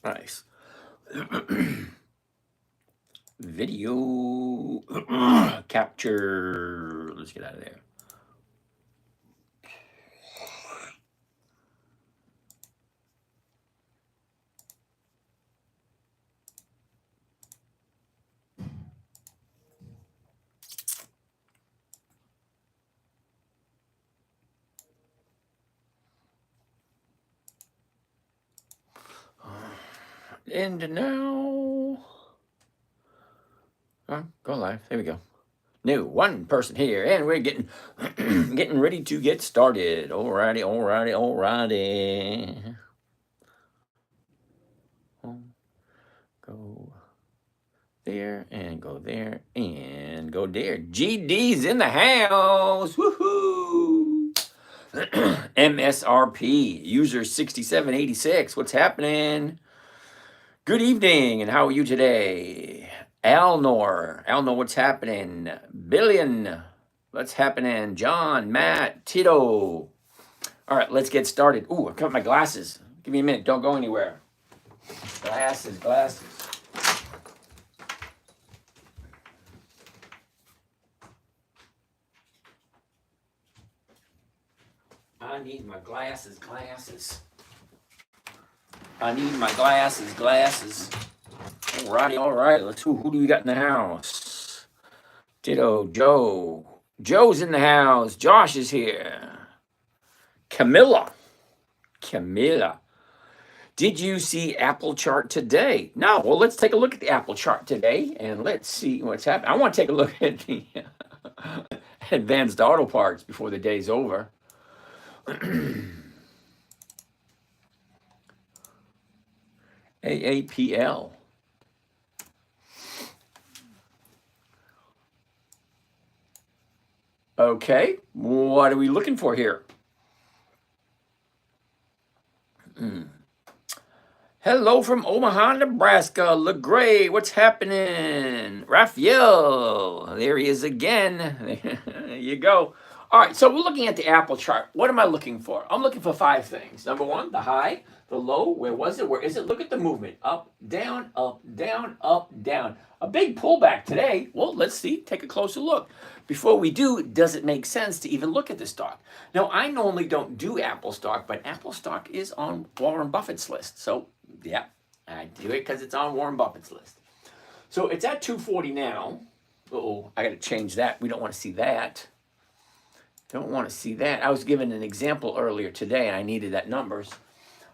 Nice. Video capture. Let's get out of there. And now, go live. There we go. New one person here, and we're getting getting ready to get started. Alrighty. Go there and go there and go there. GD's in the house. Woohoo! MSRP user 6786. What's happening? Good evening, and how are you today? Alnor, what's happening? Billion, what's happening? John, Matt, Tito. All right, let's get started. Ooh, I've got my glasses. Give me a minute. Don't go anywhere. Glasses. I need my glasses. I need my glasses. All right. Let's who do we got in the house? Ditto, Joe. Joe's in the house. Josh is here. Camilla. Did you see Apple chart today? No. Well, let's take a look at the Apple chart today and let's see what's happening. I want to take a look at the advanced auto parts before the day's over. AAPL. Okay, what are we looking for here? Hello from Omaha, Nebraska. LeGray, what's happening? Raphael, there he is again. There you go. All right, so we're looking at the Apple chart. What am I looking for? I'm looking for 5 things. Number 1, the high, the low. Where was it? Where is it? Look at the movement. Up, down, up, down, up, down. A big pullback today. Well, let's see. Take a closer look. Before we do, does it make sense to even look at the stock? Now, I normally don't do Apple stock, but Apple stock is on Warren Buffett's list. So, yeah, I do it because it's on Warren Buffett's list. So it's at 240 now. Uh-oh, I got to change that. We don't want to see that. Don't want to see that. I was given an example earlier today, and I needed that numbers.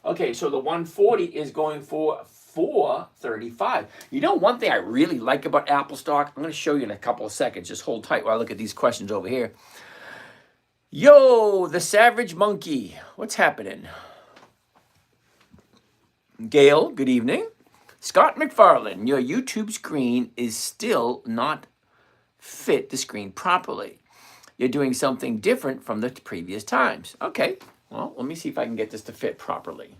Okay, so the 140 is going for 435. You know, one thing I really like about Apple stock, I'm going to show you in a couple of seconds. Just hold tight while I look at these questions over here. Yo, the Savage Monkey, what's happening? Gail, good evening. Scott McFarland, your YouTube screen is still not fit the screen properly. You're doing something different from the previous times. Okay, well, let me see if I can get this to fit properly.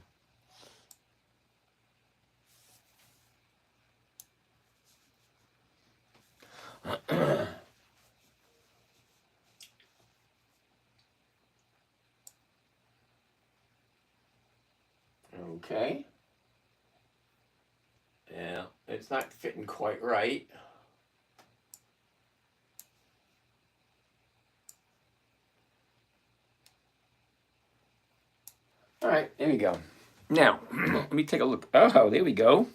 Okay. Yeah, it's not fitting quite right. All right, there we go. Now, let me take a look. Oh, there we go.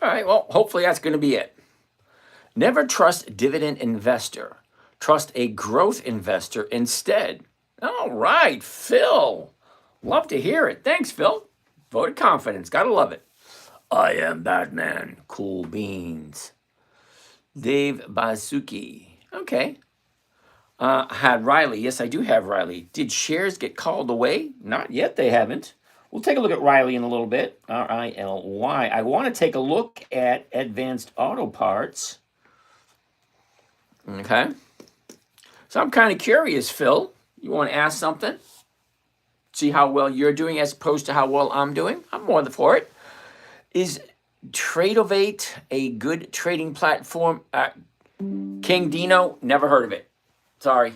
All right, well, hopefully that's going to be it. Never trust dividend investor. Trust a growth investor instead. All right, Phil. Love to hear it. Thanks, Phil. Vote of confidence. Gotta love it. I am Batman. Cool beans. Dave Bazuki. Okay. Had Riley. Yes, I do have Riley. Did shares get called away? Not yet. They haven't. We'll take a look at Riley in a little bit. R-I-L-Y. I want to take a look at advanced auto parts. Okay. So I'm kind of curious, Phil. You want to ask something? see how well you're doing as opposed to how well I'm doing. I'm more than for it. Is Tradovate a good trading platform? King Dino, never heard of it. Sorry.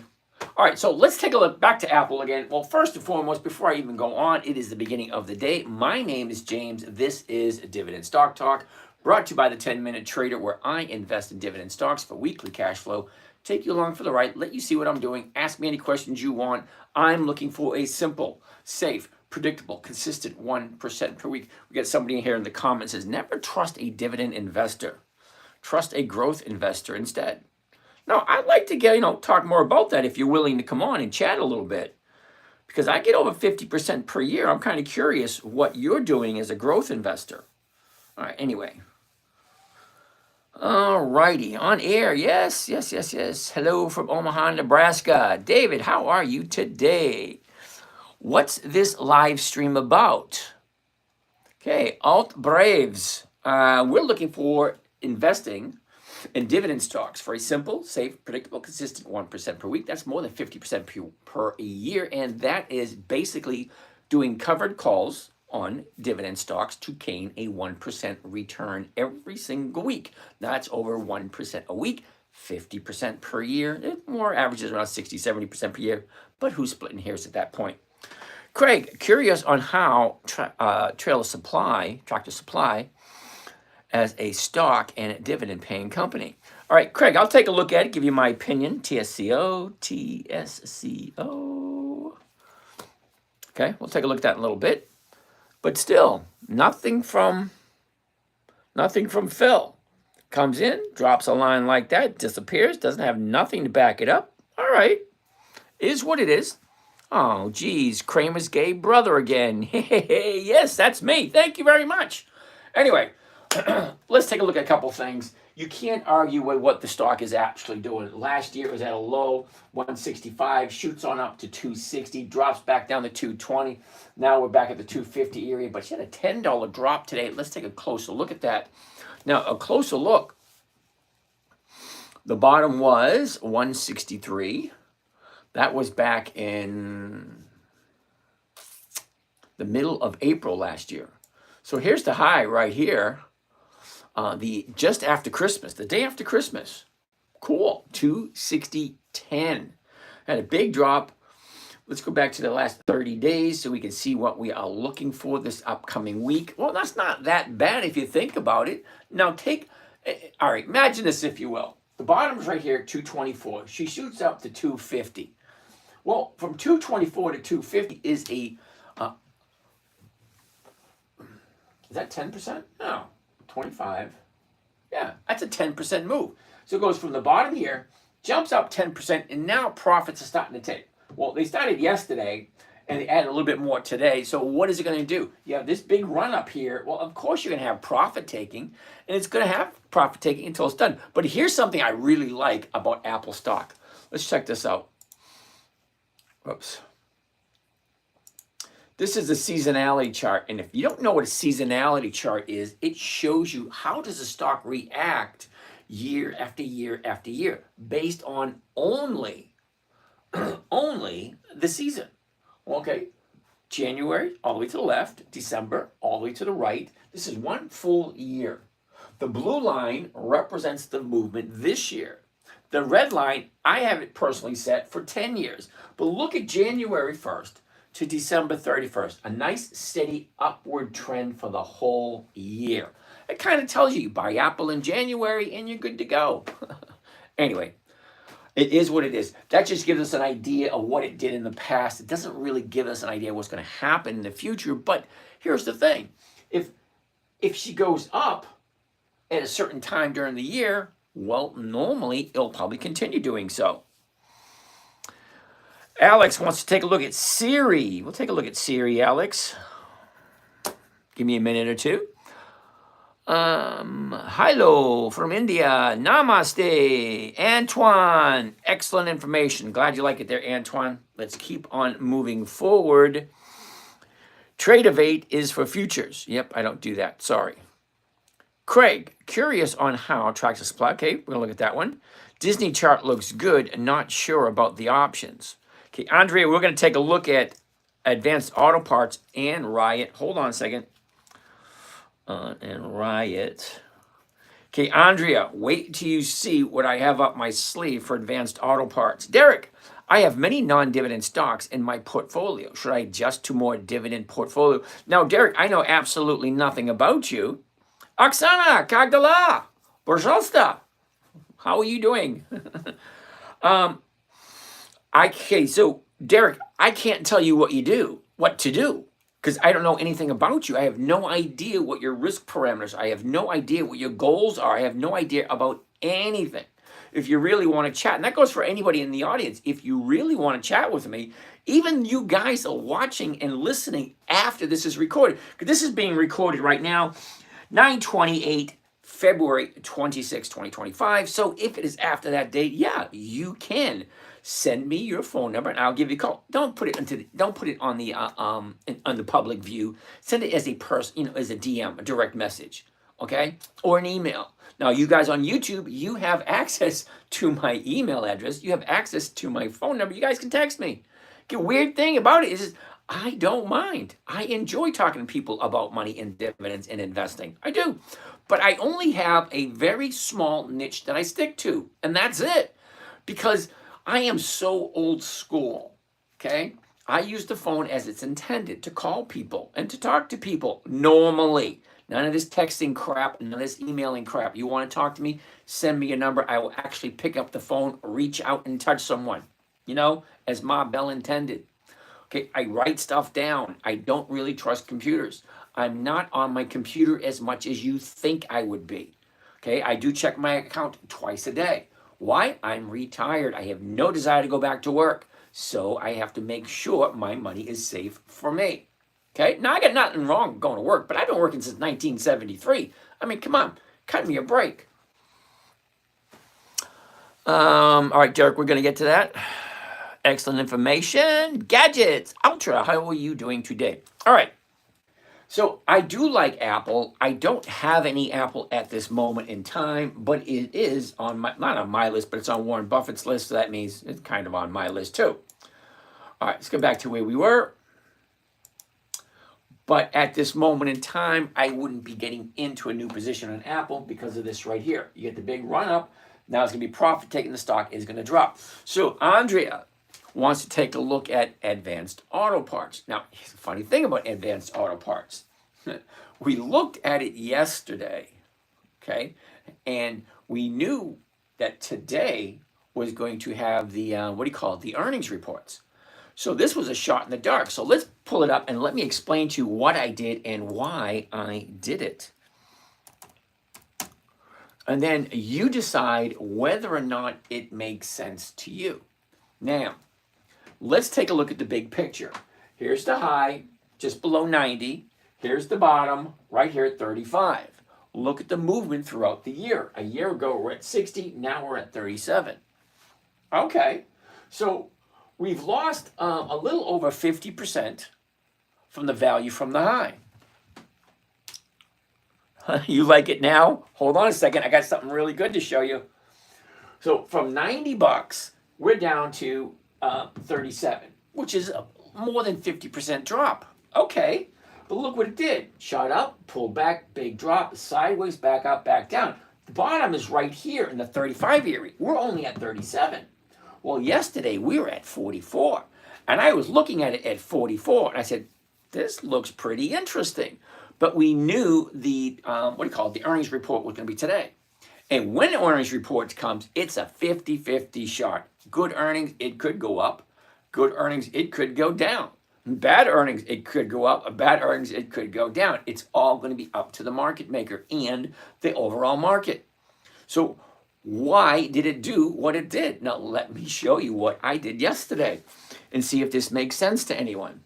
All right, so let's take a look back to Apple again. Well, first and foremost, before I even go on, it is the beginning of the day. My name is James. This is Dividend Stock Talk, brought to you by the 10-Minute Trader, where I invest in dividend stocks for weekly cash flow. Take you along for the ride, let you see what I'm doing, ask me any questions you want. I'm looking for a simple, safe, predictable, consistent 1% per week. We got somebody in here in the comments says, never trust a dividend investor. Trust a growth investor instead. Now, I'd like to get, talk more about that if you're willing to come on and chat a little bit. Because I get over 50% per year. I'm kind of curious what you're doing as a growth investor. All right, anyway. All righty, on air. Yes. Hello from Omaha, Nebraska. David, how are you today? What's this live stream about? Okay, Alt Braves. We're looking for investing in dividend stocks for a simple, safe, predictable, consistent 1% per week. That's more than 50% per year. And that is basically doing covered calls on dividend stocks to gain a 1% return every single week. That's over 1% a week, 50% per year. It more averages around 60, 70% per year. But who's splitting hairs at that point? Craig, curious on how Tractor Supply as a stock and a dividend paying company. All right, Craig, I'll take a look at it, give you my opinion. TSCO. Okay, we'll take a look at that in a little bit. But still, nothing from Phil. Comes in, drops a line like that, disappears, doesn't have nothing to back it up. All right, is what it is. Oh, geez, Kramer's gay brother again. Hey, yes, that's me. Thank you very much. Anyway, let's take a look at a couple things. You can't argue with what the stock is actually doing. Last year it was at a low, 165, shoots on up to 260, drops back down to 220. Now we're back at the 250 area, but she had a $10 drop today. Let's take a closer look at that. Now, a closer look. The bottom was 163. That was back in the middle of April last year. So here's the high right here. Just after Christmas, the day after Christmas. Cool, 260.10. Had a big drop. Let's go back to the last 30 days so we can see what we are looking for this upcoming week. Well, that's not that bad if you think about it. Now all right, imagine this if you will. The bottom's right here, 224. She shoots up to 250. Well, from 224 to 250 is is that 10%? No. 25. Yeah, that's a 10% move. So it goes from the bottom here, jumps up 10%, and now profits are starting to take. Well, they started yesterday, and they added a little bit more today. So what is it going to do? You have this big run up here. Well, of course you're going to have profit taking, and it's going to have profit taking until it's done. But here's something I really like about Apple stock. Let's check this out. Oops. This is a seasonality chart, and if you don't know what a seasonality chart is, it shows you how does a stock react year after year after year based on only the season. Okay, January all the way to the left, December all the way to the right. This is one full year. The blue line represents the movement this year. The red line, I have it personally set for 10 years. But look at January 1st. To December 31st, a nice steady upward trend for the whole year. It kind of tells you buy Apple in January and you're good to go. Anyway, it is what it is. That just gives us an idea of what it did in the past. It doesn't really give us an idea of what's going to happen in the future. But here's the thing. If she goes up at a certain time during the year, well, normally it'll probably continue doing so. Alex wants to take a look at Siri. We'll take a look at Siri, Alex. Give me a minute or two. Hello from India. Namaste. Antoine. Excellent information. Glad you like it there, Antoine. Let's keep on moving forward. Tradovate is for futures. Yep, I don't do that. Sorry. Craig, curious on how Tractor Supply. Okay, we're going to look at that one. Disney chart looks good. Not sure about the options. Okay, Andrea, we're going to take a look at Advanced Auto Parts and Riot. Hold on a second. And Riot. Okay, Andrea, wait till you see what I have up my sleeve for Advanced Auto Parts. Derek, I have many non-dividend stocks in my portfolio. Should I adjust to more dividend portfolio? Now, Derek, I know absolutely nothing about you. Oksana, Kagdala, Borzalsta, how are you doing? Okay, so Derek, I can't tell you what to do, because I don't know anything about you. I have no idea what your risk parameters are. I have no idea what your goals are. I have no idea about anything. If you really want to chat, and that goes for anybody in the audience, if you really want to chat with me, even you guys are watching and listening after this is recorded, because this is being recorded right now, 9/28, February 26, 2025. So if it is after that date, yeah, you can send me your phone number and I'll give you a call. Don't put it on the public view. Send it as a person, as a DM, a direct message, okay, or an email. Now, you guys on YouTube, you have access to my email address. You have access to my phone number. You guys can text me. The weird thing about it is I don't mind. I enjoy talking to people about money and dividends and investing. I do. But I only have a very small niche that I stick to, and that's it. Because I am so old school, okay? I use the phone as it's intended, to call people and to talk to people normally. None of this texting crap, none of this emailing crap. You want to talk to me? Send me your number. I will actually pick up the phone, reach out and touch someone, as Ma Bell intended. Okay, I write stuff down. I don't really trust computers. I'm not on my computer as much as you think I would be. Okay, I do check my account twice a day. Why? I'm retired. I have no desire to go back to work. So I have to make sure my money is safe for me. Okay, now I got nothing wrong going to work, but I've been working since 1973. I mean, come on, cut me a break. All right, Derek, we're going to get to that. Excellent information. Gadgets. Ultra, how are you doing today? All right. So I do like Apple. I don't have any Apple at this moment in time, but it is on not on my list, but it's on Warren Buffett's list. So that means it's kind of on my list too. All right, let's go back to where we were. But at this moment in time, I wouldn't be getting into a new position on Apple because of this right here. You get the big run up. Now it's going to be profit taking. The stock is going to drop. So Andrea wants to take a look at Advanced Auto Parts. Now, here's the funny thing about Advanced Auto Parts. We looked at it yesterday, okay? And we knew that today was going to have the, the earnings reports. So this was a shot in the dark. So let's pull it up and let me explain to you what I did and why I did it. And then you decide whether or not it makes sense to you. Now, let's take a look at the big picture. Here's the high, just below 90. Here's the bottom, right here at 35. Look at the movement throughout the year. A year ago, we're at 60. Now we're at 37. Okay, so we've lost a little over 50% from the value from the high. You like it now? Hold on a second. I got something really good to show you. So from 90 bucks, we're down to 37, which is a more than 50% drop. Okay, but look what it did. Shot up, pulled back, big drop, sideways, back up, back down. The bottom is right here in the 35 area. We're only at 37. Well, yesterday we were at 44, and I was looking at it at 44, and I said, this looks pretty interesting. But we knew the, the earnings report was going to be today. And when the earnings report comes, it's a 50-50 shot. Good earnings, it could go up. Good earnings, it could go down. Bad earnings, it could go up. Bad earnings, it could go down. It's all going to be up to the market maker and the overall market. So why did it do what it did? Now, let me show you what I did yesterday and see if this makes sense to anyone.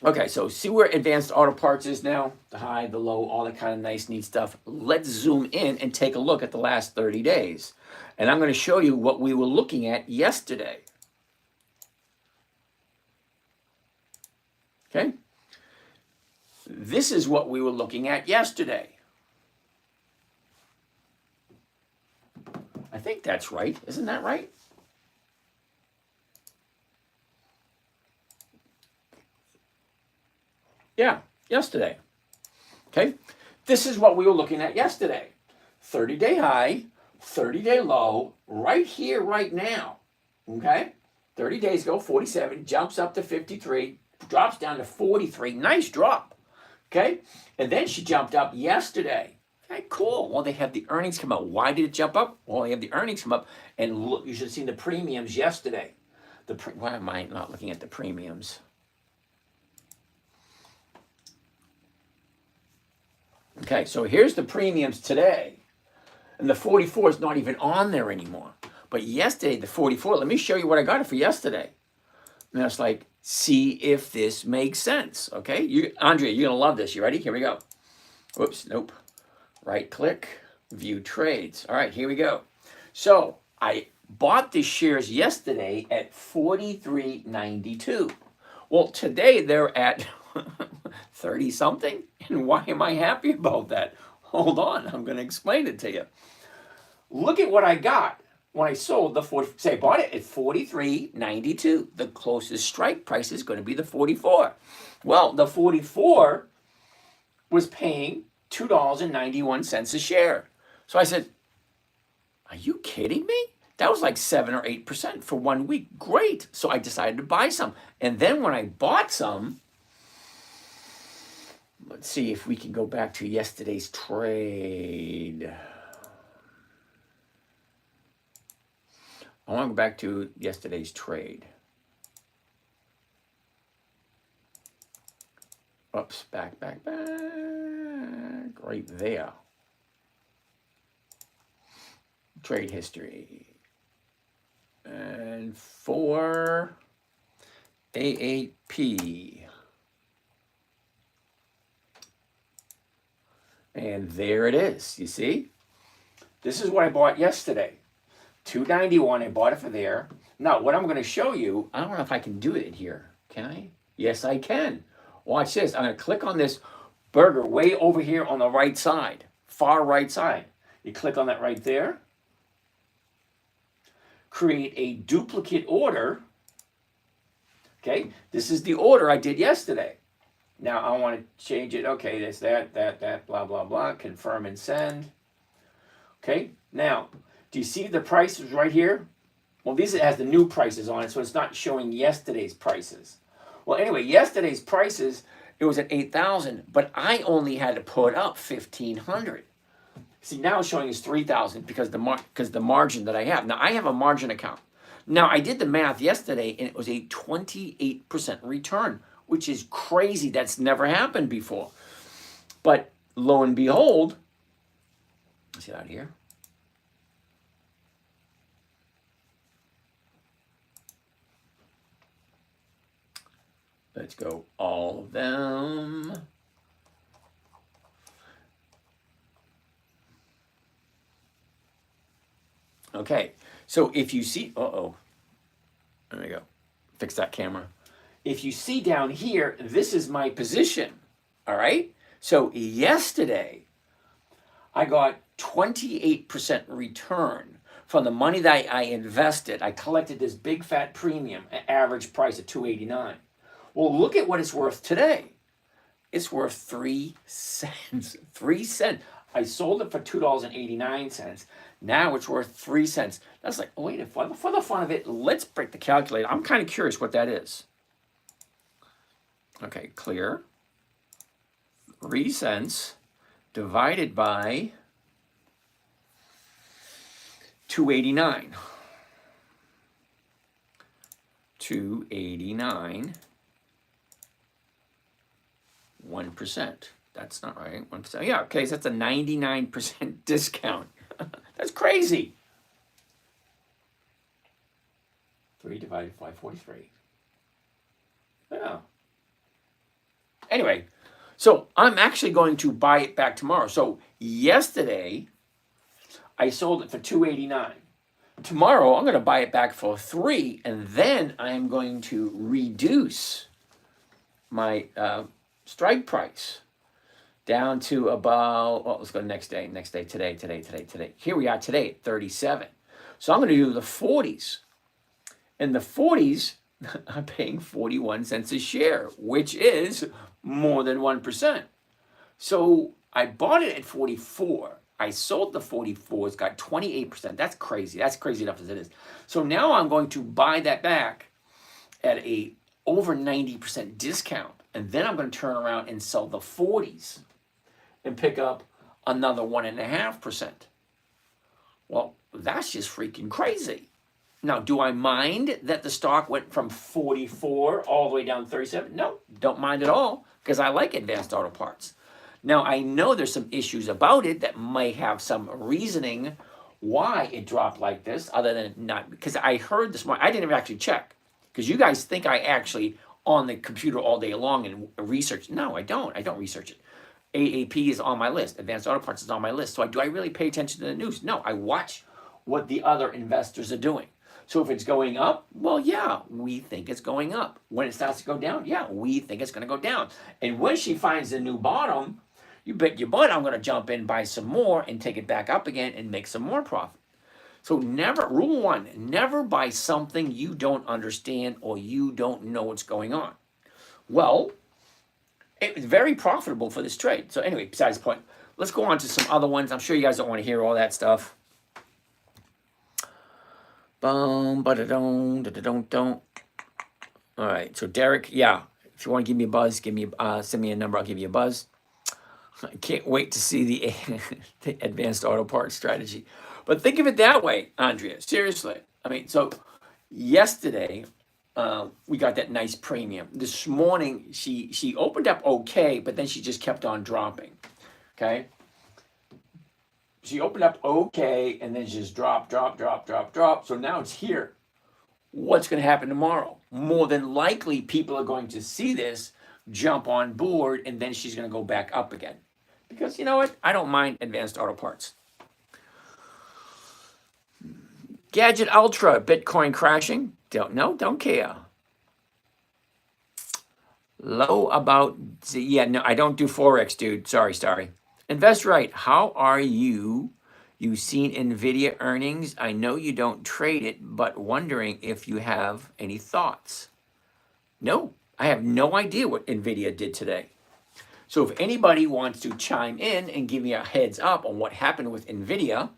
Okay, so see where Advanced Auto Parts is now? The high, the low, all that kind of nice, neat stuff. Let's zoom in and take a look at the last 30 days. And I'm going to show you what we were looking at yesterday. Okay? This is what we were looking at yesterday. I think that's right. Isn't that right? Yeah, yesterday. Okay, this is what we were looking at yesterday. 30-day high, 30-day low, right here, right now. Okay, 30 days ago, 47, jumps up to 53, drops down to 43. Nice drop. Okay, and then she jumped up yesterday. Okay, cool. Well, they have the earnings come out. Why did it jump up? Well, they have the earnings come up, and look, you should have seen the premiums yesterday. Why am I not looking at the premiums? Okay, so here's the premiums today. And the 44 is not even on there anymore. But yesterday, the 44, let me show you what I got it for yesterday. And it's like, see if this makes sense. Okay, Andrea, you're going to love this. You ready? Here we go. Whoops, nope. Right click, view trades. All right, here we go. So I bought the shares yesterday at 43.92. Well, today they're at 30 something. And why am I happy about that? Hold on, I'm going to explain it to you. Look at what I got when I sold the 40. Say I bought it at 43.92. The closest strike price is going to be the 44. Well, the 44 was paying $2.91 a share. So I said, are you kidding me? That was like 7 or 8% for 1 week. Great. So I decided to buy some. And then when I bought some, let's see if we can go back to yesterday's trade. I want to go back to yesterday's trade. Oops, back. Right there. Trade history. And for AAP. And there it is. You see? This is what I bought yesterday. $2.91. I bought it for there. Now, what I'm going to show you, I don't know if I can do it here. Can I? Yes, I can. Watch this. I'm going to click on this burger way over here on the right side, far right side. You click on that right there. Create a duplicate order. Okay, this is the order I did yesterday. Now I want to change it. Okay, that's that, blah, blah, blah. Confirm and send. Okay, now, do you see the prices right here? Well, it has the new prices on it, so it's not showing yesterday's prices. Well, anyway, yesterday's prices, it was at 8,000, but I only had to put up 1,500. See, now it's showing us 3,000 because the margin that I have. Now, I have a margin account. Now, I did the math yesterday, and it was a 28% return, which is crazy. That's never happened before. But lo and behold, see that here? Let's go all of them. Okay, so if you see, there we go, fix that camera. If you see down here, this is my position, all right? So yesterday, I got 28% return from the money that I invested. I collected this big fat premium at average price of $2.89. Well, look at what it's worth today. It's worth 3 cents. 3 cents. I sold it for $2.89. Now it's worth 3 cents. That's like, wait, for the fun of it, let's break the calculator. I'm kind of curious what that is. Okay, clear. 3 cents divided by 289. 289. 1%. That's not right. 1%. Yeah, okay, so that's a 99% discount. That's crazy. 3 divided by 43. Yeah. Anyway, so I'm actually going to buy it back tomorrow. So yesterday, I sold it for $2.89. Tomorrow, I'm going to buy it back for $3, and then I'm going to reduce my strike price down to about, well, let's go next day, today. Here we are today at 37. So I'm going to do the 40s. And the 40s, I'm paying 41 cents a share, which is more than 1%. So I bought it at 44. I sold the 44. It's got 28%. That's crazy. That's crazy enough as it is. So now I'm going to buy that back at a over 90% discount. And then I'm going to turn around and sell the 40s and pick up another 1.5%. Well, that's just freaking crazy. Now, do I mind that the stock went from 44 all the way down to 37? No, don't mind at all, because I like Advanced Auto Parts. Now, I know there's some issues about it that might have some reasoning why it dropped like this, other than not, because I heard this morning, I didn't even actually check, because you guys think I actually on the computer all day long and research. No, I don't. I don't research it. AAP is on my list. Advanced Auto Parts is on my list. So do I really pay attention to the news? No, I watch what the other investors are doing. So if it's going up, well, yeah, we think it's going up. When it starts to go down, yeah, we think it's going to go down. And when she finds a new bottom, you bet your butt I'm going to jump in, buy some more, and take it back up again and make some more profit. So never, rule one, never buy something you don't understand or you don't know what's going on. Well, it was very profitable for this trade. So anyway, besides the point, let's go on to some other ones. I'm sure you guys don't want to hear all that stuff. Boom, ba-da-dum, da-da-dum-dum. All right, so Derek, yeah, if you want to give me a buzz, send me a number, I'll give you a buzz. I can't wait to see the Advanced Auto Parts strategy. But think of it that way, Andrea, seriously. I mean, so yesterday, we got that nice premium. This morning, she opened up okay, but then she just kept on dropping, okay? She opened up okay, and then she just drop. So now it's here. What's going to happen tomorrow? More than likely, people are going to see this, jump on board, and then she's going to go back up again. Because you know what? I don't mind Advanced Auto Parts. Gadget Ultra, Bitcoin crashing. Don't care. Low about, yeah, no, I don't do Forex, dude. Sorry. Invest right. How are you? You've seen NVIDIA earnings. I know you don't trade it, but wondering if you have any thoughts. No, I have no idea what NVIDIA did today. So if anybody wants to chime in and give me a heads up on what happened with NVIDIA,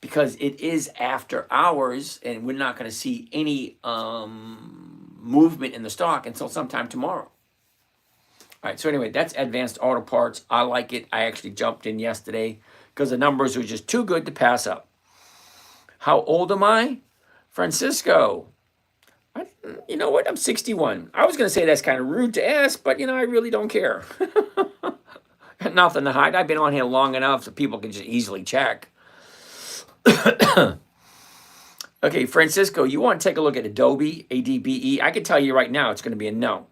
because it is after hours and we're not going to see any movement in the stock until sometime tomorrow. All right, so anyway, that's Advanced Auto Parts. I like it. I actually jumped in yesterday because the numbers were just too good to pass up. How old am I? Francisco. You know what? I'm 61. I was going to say that's kind of rude to ask, but, I really don't care. Got nothing to hide. I've been on here long enough so people can just easily check. Okay, Francisco, you want to take a look at Adobe, ADBE? I can tell you right now it's going to be a no.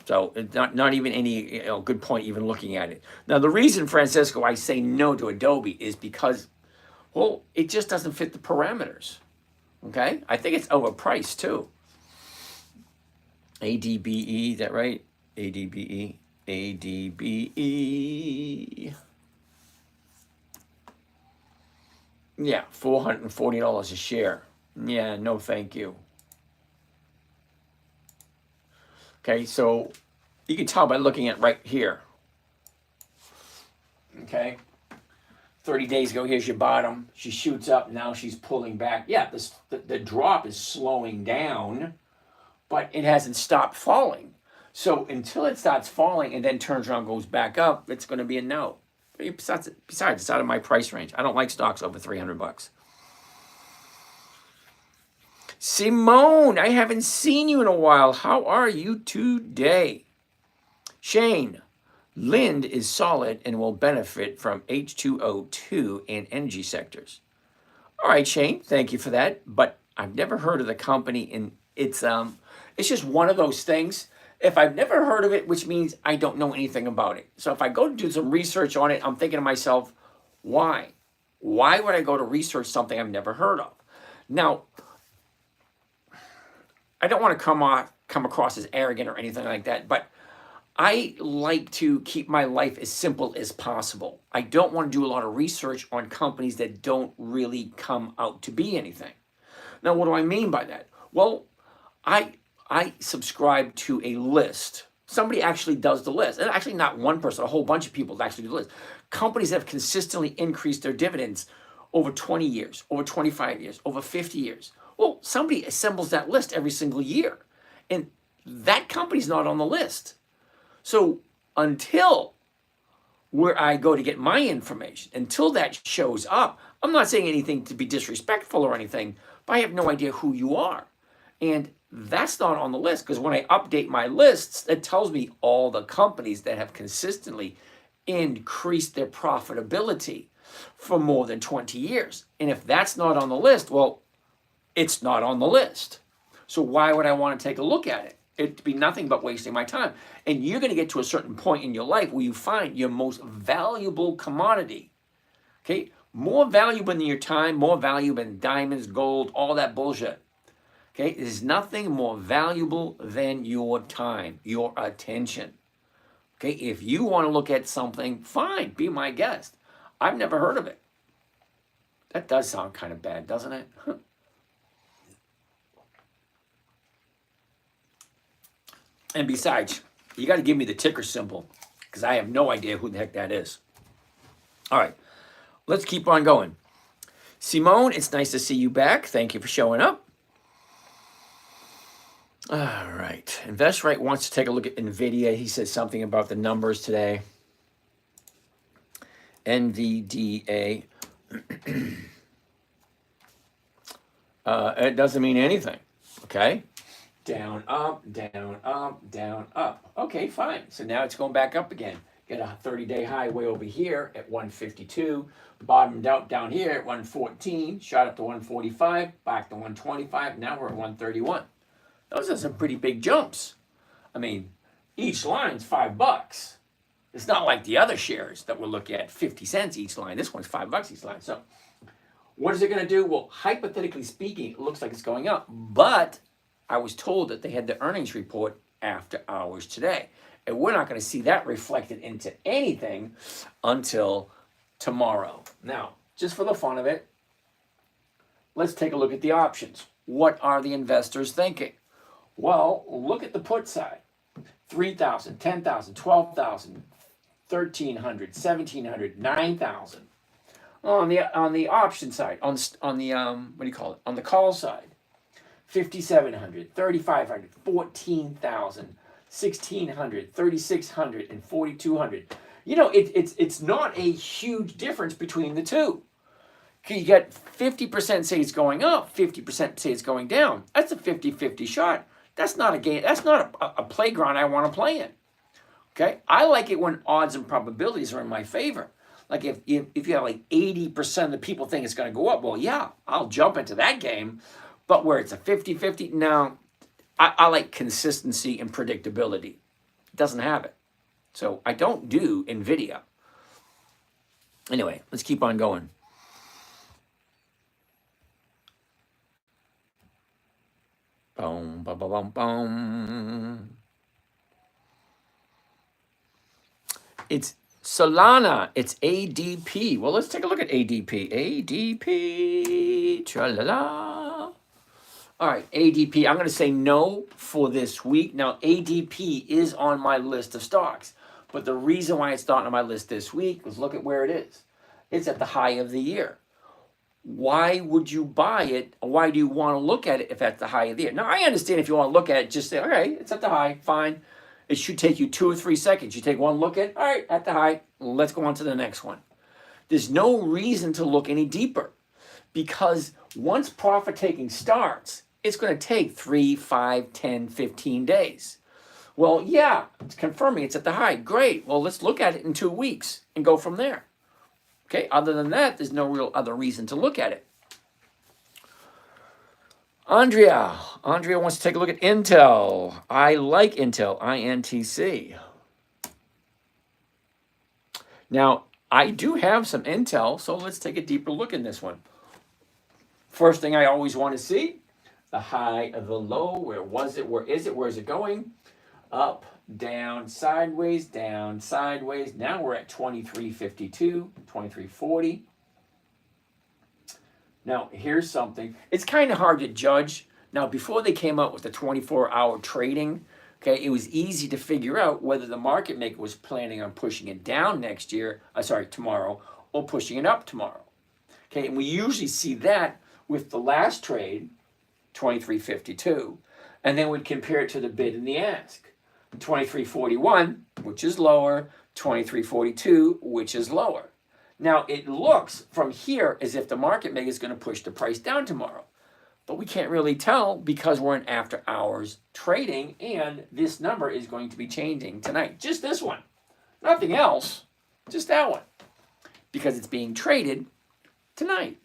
So it's not even any good point even looking at it. Now, the reason, Francisco, I say no to Adobe is because, well, it just doesn't fit the parameters. Okay? I think it's overpriced, too. ADBE, is that right? ADBE. Yeah, $440 a share. Yeah, no thank you. Okay, so you can tell by looking at right here. Okay, 30 days ago, here's your bottom. She shoots up, now she's pulling back. Yeah, the drop is slowing down, but it hasn't stopped falling. So until it starts falling and then turns around and goes back up, it's going to be a no. Besides, it's out of my price range. I don't like stocks over $300. Simone, I haven't seen you in a while. How are you today? Shane, Lind is solid and will benefit from H2O2 and energy sectors. All right, Shane, thank you for that. But I've never heard of the company, and it's just one of those things. If I've never heard of it, which means I don't know anything about it. So if I go to do some research on it, I'm thinking to myself, why? Why would I go to research something I've never heard of? Now, I don't want to come across as arrogant or anything like that, but I like to keep my life as simple as possible. I don't want to do a lot of research on companies that don't really come out to be anything. Now, what do I mean by that? Well, I subscribe to a list Somebody actually does the list. And actually not one person, a whole bunch of people actually do the list. Companies that have consistently increased their dividends over 20 years, over 25 years, over 50 years. Well, somebody assembles that list every single year. And that company's not on the list. So until where I go to get my information, until that shows up, I'm not saying anything to be disrespectful or anything, but I have no idea who you are. And that's not on the list, because when I update my lists, it tells me all the companies that have consistently increased their profitability for more than 20 years. And if that's not on the list, well, it's not on the list. So why would I want to take a look at it? It'd be nothing but wasting my time. And you're going to get to a certain point in your life where you find your most valuable commodity. Okay? More valuable than your time, more valuable than diamonds, gold, all that bullshit. Okay? There's nothing more valuable than your time, your attention. Okay? If you want to look at something, fine, be my guest. I've never heard of it. That does sound kind of bad, doesn't it? And besides, you got to give me the ticker symbol, because I have no idea who the heck that is. All right, let's keep on going. Simone, it's nice to see you back. Thank you for showing up. All right, InvestRight wants to take a look at NVIDIA. He says something about the numbers today. NVDA. It doesn't mean anything, okay? Down, up, down, up, down, up. Okay, fine. So now it's going back up again. Get a 30-day high way over here at 152. Bottomed out down here at 114. Shot up to 145. Back to 125. Now we're at 131. Those are some pretty big jumps. I mean, each line's $5. It's not like the other shares that we're looking at 50 cents each line. This one's $5 each line. So what is it going to do? Well, hypothetically speaking, it looks like it's going up. But I was told that they had the earnings report after hours today. And we're not going to see that reflected into anything until tomorrow. Now, just for the fun of it, let's take a look at the options. What are the investors thinking? Well, look at the put side. 3,000, 10,000, 12,000, 1,300, 1,700, 9,000. On the option side, on the what do you call it? On the call side, 5,700, 3,500, 14,000, 1,600, 3,600, and 4,200. You know, it's not a huge difference between the two. You get 50% say it's going up, 50% say it's going down. That's a 50-50 shot. That's not a game. That's not a playground I want to play in. Okay, I like it when odds and probabilities are in my favor. Like if you have like 80% of the people think it's going to go up, well, yeah, I'll jump into that game. But where it's a 50-50, no, I like consistency and predictability. It doesn't have it. So I don't do NVIDIA. Anyway, let's keep on going. Boom, boom, boom, boom. It's Solana. It's ADP. Well, let's take a look at ADP. ADP. Tra-la-la. All right, ADP. I'm going to say no for this week. Now, ADP is on my list of stocks. But the reason why it's not on my list this week is look at where it is. It's at the high of the year. Why would you buy it? Why do you want to look at it if at the high of the year? Now, I understand if you want to look at it, just say, all right, it's at the high, fine. It should take you 2 or 3 seconds. You take one look at, all right, at the high, let's go on to the next one. There's no reason to look any deeper because once profit taking starts, it's going to take 3, 5, 10, 15 days. Well, yeah, it's confirming it's at the high. Great. Well, let's look at it in 2 weeks and go from there. Okay, other than that, there's no real other reason to look at it. Andrea wants to take a look at Intel. I like Intel, INTC. Now, I do have some Intel, so let's take a deeper look in this one. First thing I always want to see, the high of the low. Where was it? Where is it? Where is it going? Up, down, sideways, down, sideways. Now we're at 23.52, 23.40. Now, here's something. It's kind of hard to judge. Now, before they came out with the 24-hour trading, Okay, it was easy to figure out whether the market maker was planning on pushing it down tomorrow, or pushing it up tomorrow. Okay, and we usually see that with the last trade, 23.52, and then we'd compare it to the bid and the ask. 23.41, which is lower, 23.42, which is lower. Now, it looks from here as if the market maker is going to push the price down tomorrow. But we can't really tell because we're in after hours trading, and this number is going to be changing tonight. Just this one. Nothing else. Just that one. Because it's being traded tonight.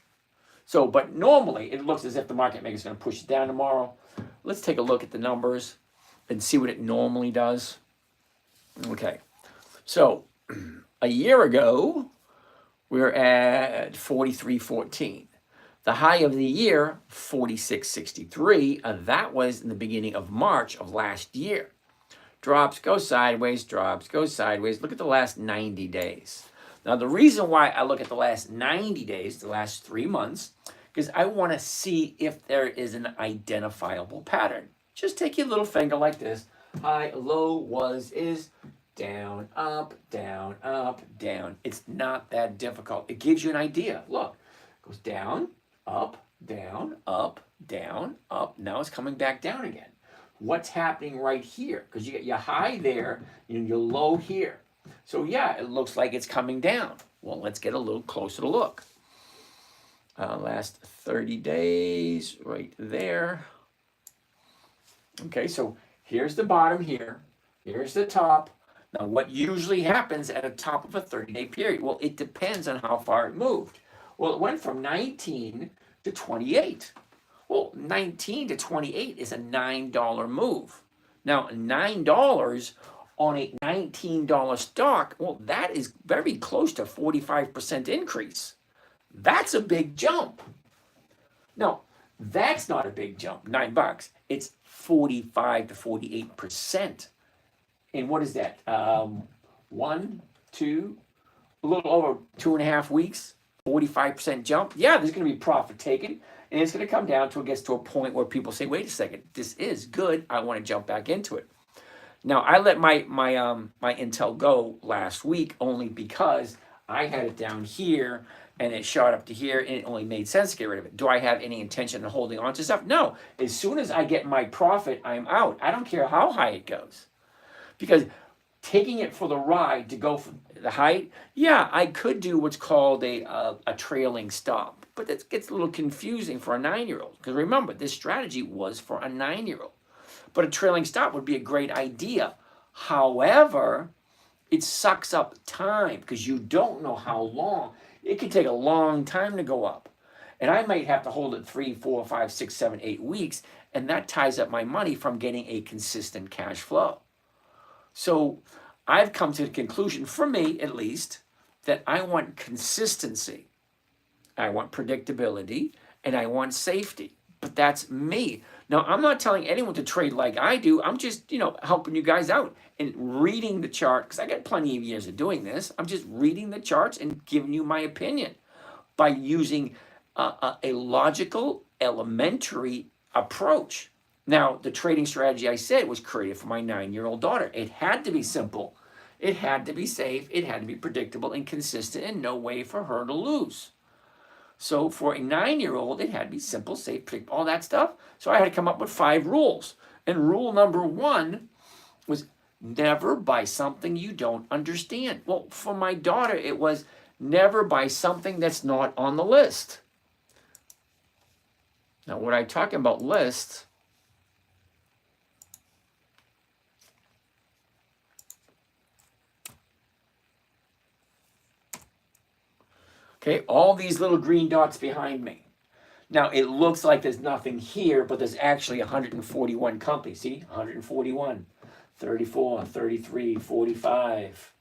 So, but normally it looks as if the market maker is going to push it down tomorrow. Let's take a look at the numbers and see what it normally does. Okay. So, a year ago, we were at 43.14. The high of the year, 46.63. That was in the beginning of March of last year. Drops, go sideways, drops, go sideways. Look at the last 90 days. Now, the reason why I look at the last 90 days, the last 3 months, because I want to see if there is an identifiable pattern. Just take your little finger like this. High, low, was, is, down, up, down, up, down. It's not that difficult. It gives you an idea. Look, it goes down, up, down, up, down, up. Now it's coming back down again. What's happening right here? Because you get your high there and your low here. So yeah, it looks like it's coming down. Well, let's get a little closer to look. Last 30 days, right there. Okay, so here's the bottom here. Here's the top. Now, what usually happens at the top of a 30-day period? Well, it depends on how far it moved. Well, it went from 19 to 28. Well, 19 to 28 is a $9 move. Now, $9 on a $19 stock, well, that is very close to 45% increase. That's a big jump. No, that's not a big jump, $9. It's 45 to 48%. And what is that? A little over 2.5 weeks, 45% jump. Yeah, there's going to be profit taken, and it's going to come down till it gets to a point where people say, wait a second, this is good. I want to jump back into it. Now, I let my Intel go last week only because I had it down here and it shot up to here and it only made sense to get rid of it. Do I have any intention of holding on to stuff? No. As soon as I get my profit, I'm out. I don't care how high it goes. Because taking it for the ride to go for the height, yeah, I could do what's called a trailing stop. But that gets a little confusing for a 9-year-old. Because remember, this strategy was for a 9-year-old. But a trailing stop would be a great idea. However, it sucks up time because you don't know how long. It can take a long time to go up. And I might have to hold it 3, 4, 5, 6, 7, 8 weeks. And that ties up my money from getting a consistent cash flow. So I've come to the conclusion, for me at least, that I want consistency. I want predictability. And I want safety. But that's me. Now, I'm not telling anyone to trade like I do. I'm just, helping you guys out and reading the chart because I got plenty of years of doing this. I'm just reading the charts and giving you my opinion by using a logical, elementary approach. Now, the trading strategy I said was created for my 9-year-old daughter. It had to be simple. It had to be safe. It had to be predictable and consistent and no way for her to lose. So for a 9-year-old, it had to be simple, safe, predictable, all that stuff. So I had to come up with 5 rules. And rule number 1 was never buy something you don't understand. Well, for my daughter, it was never buy something that's not on the list. Now, when I talk about lists, okay, all these little green dots behind me. Now, it looks like there's nothing here, but there's actually 141 companies. See, 141, 34, 33, 45.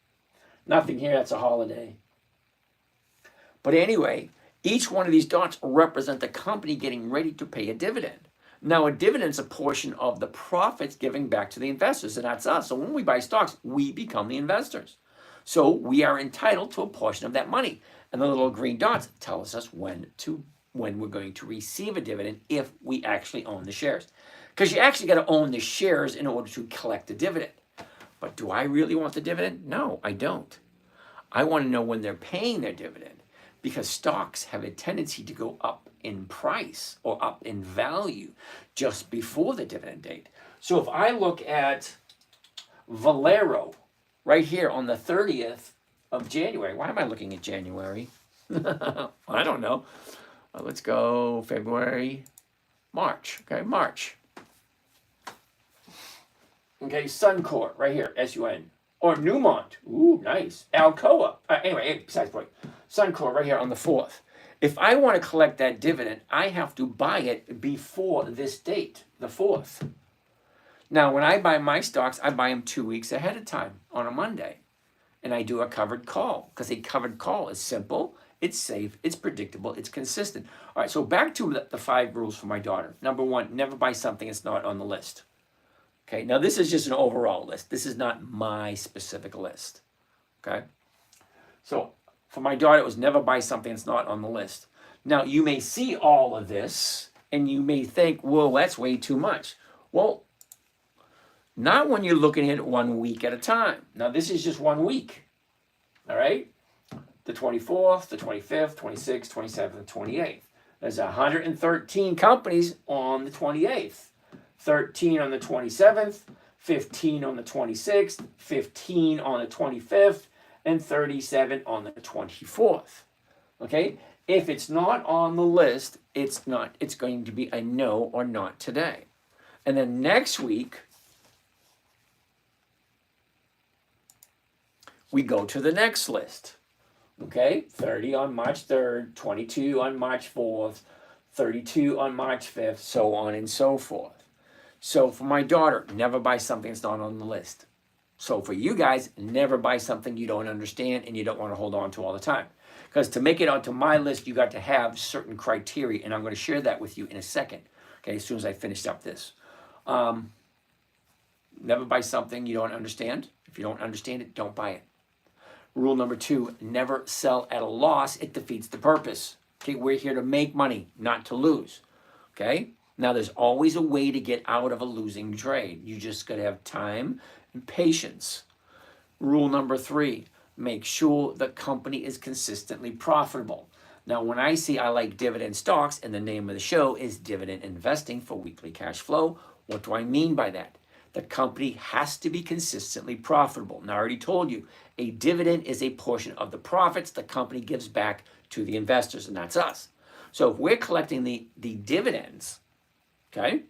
Nothing here, that's a holiday. But anyway, each one of these dots represent the company getting ready to pay a dividend. Now, a dividend is a portion of the profits giving back to the investors, and that's us. So when we buy stocks, we become the investors. So we are entitled to a portion of that money. And the little green dots tell us when we're going to receive a dividend if we actually own the shares. because you actually got to own the shares in order to collect the dividend. But do I really want the dividend? No, I don't. I want to know when they're paying their dividend, because stocks have a tendency to go up in price or up in value just before the dividend date. So if I look at Valero right here on the 30th of January, why am I looking at January? I don't know. Let's go February, March. Okay, March. Okay, Suncor right here, S-U-N. Or Newmont. Ooh, nice. Alcoa. Anyway, besides the point. Suncor right here on the 4th. If I want to collect that dividend, I have to buy it before this date, the 4th. Now, when I buy my stocks, I buy them 2 weeks ahead of time on a Monday. And I do a covered call, because a covered call is simple, it's safe, it's predictable, it's consistent. All right, so back to the 5 rules for my daughter. Number 1, never buy something that's not on the list. Okay, now this is just an overall list. This is not my specific list. Okay, so for my daughter, it was never buy something that's not on the list. Now, you may see all of this, and you may think, well, that's way too much. Well, not when you're looking at it 1 week at a time. Now, this is just 1 week. All right, the 24th, the 25th, 26th, 27th, and 28th. There's 113 companies on the 28th. 13 on the 27th, 15 on the 26th, 15 on the 25th, and 37 on the 24th. Okay? If it's not on the list, it's not. It's going to be a no or not today. And then next week, we go to the next list. Okay? 30 on March 3rd, 22 on March 4th, 32 on March 5th, so on and so forth. So for my daughter, never buy something that's not on the list. So for you guys, never buy something you don't understand and you don't want to hold on to all the time. Because to make it onto my list, you got to have certain criteria, and I'm going to share that with you in a second, okay, as soon as I finish up this. Never buy something you don't understand. If you don't understand it, don't buy it. Rule number 2, never sell at a loss. It defeats the purpose. Okay, we're here to make money, not to lose. Okay? Now, there's always a way to get out of a losing trade. You just got to have time and patience. Rule number 3, make sure the company is consistently profitable. Now, when I see I like dividend stocks, and the name of the show is Dividend Investing for Weekly Cash Flow, what do I mean by that? The company has to be consistently profitable. Now, I already told you, a dividend is a portion of the profits the company gives back to the investors, and that's us. So if we're collecting the dividends, okay,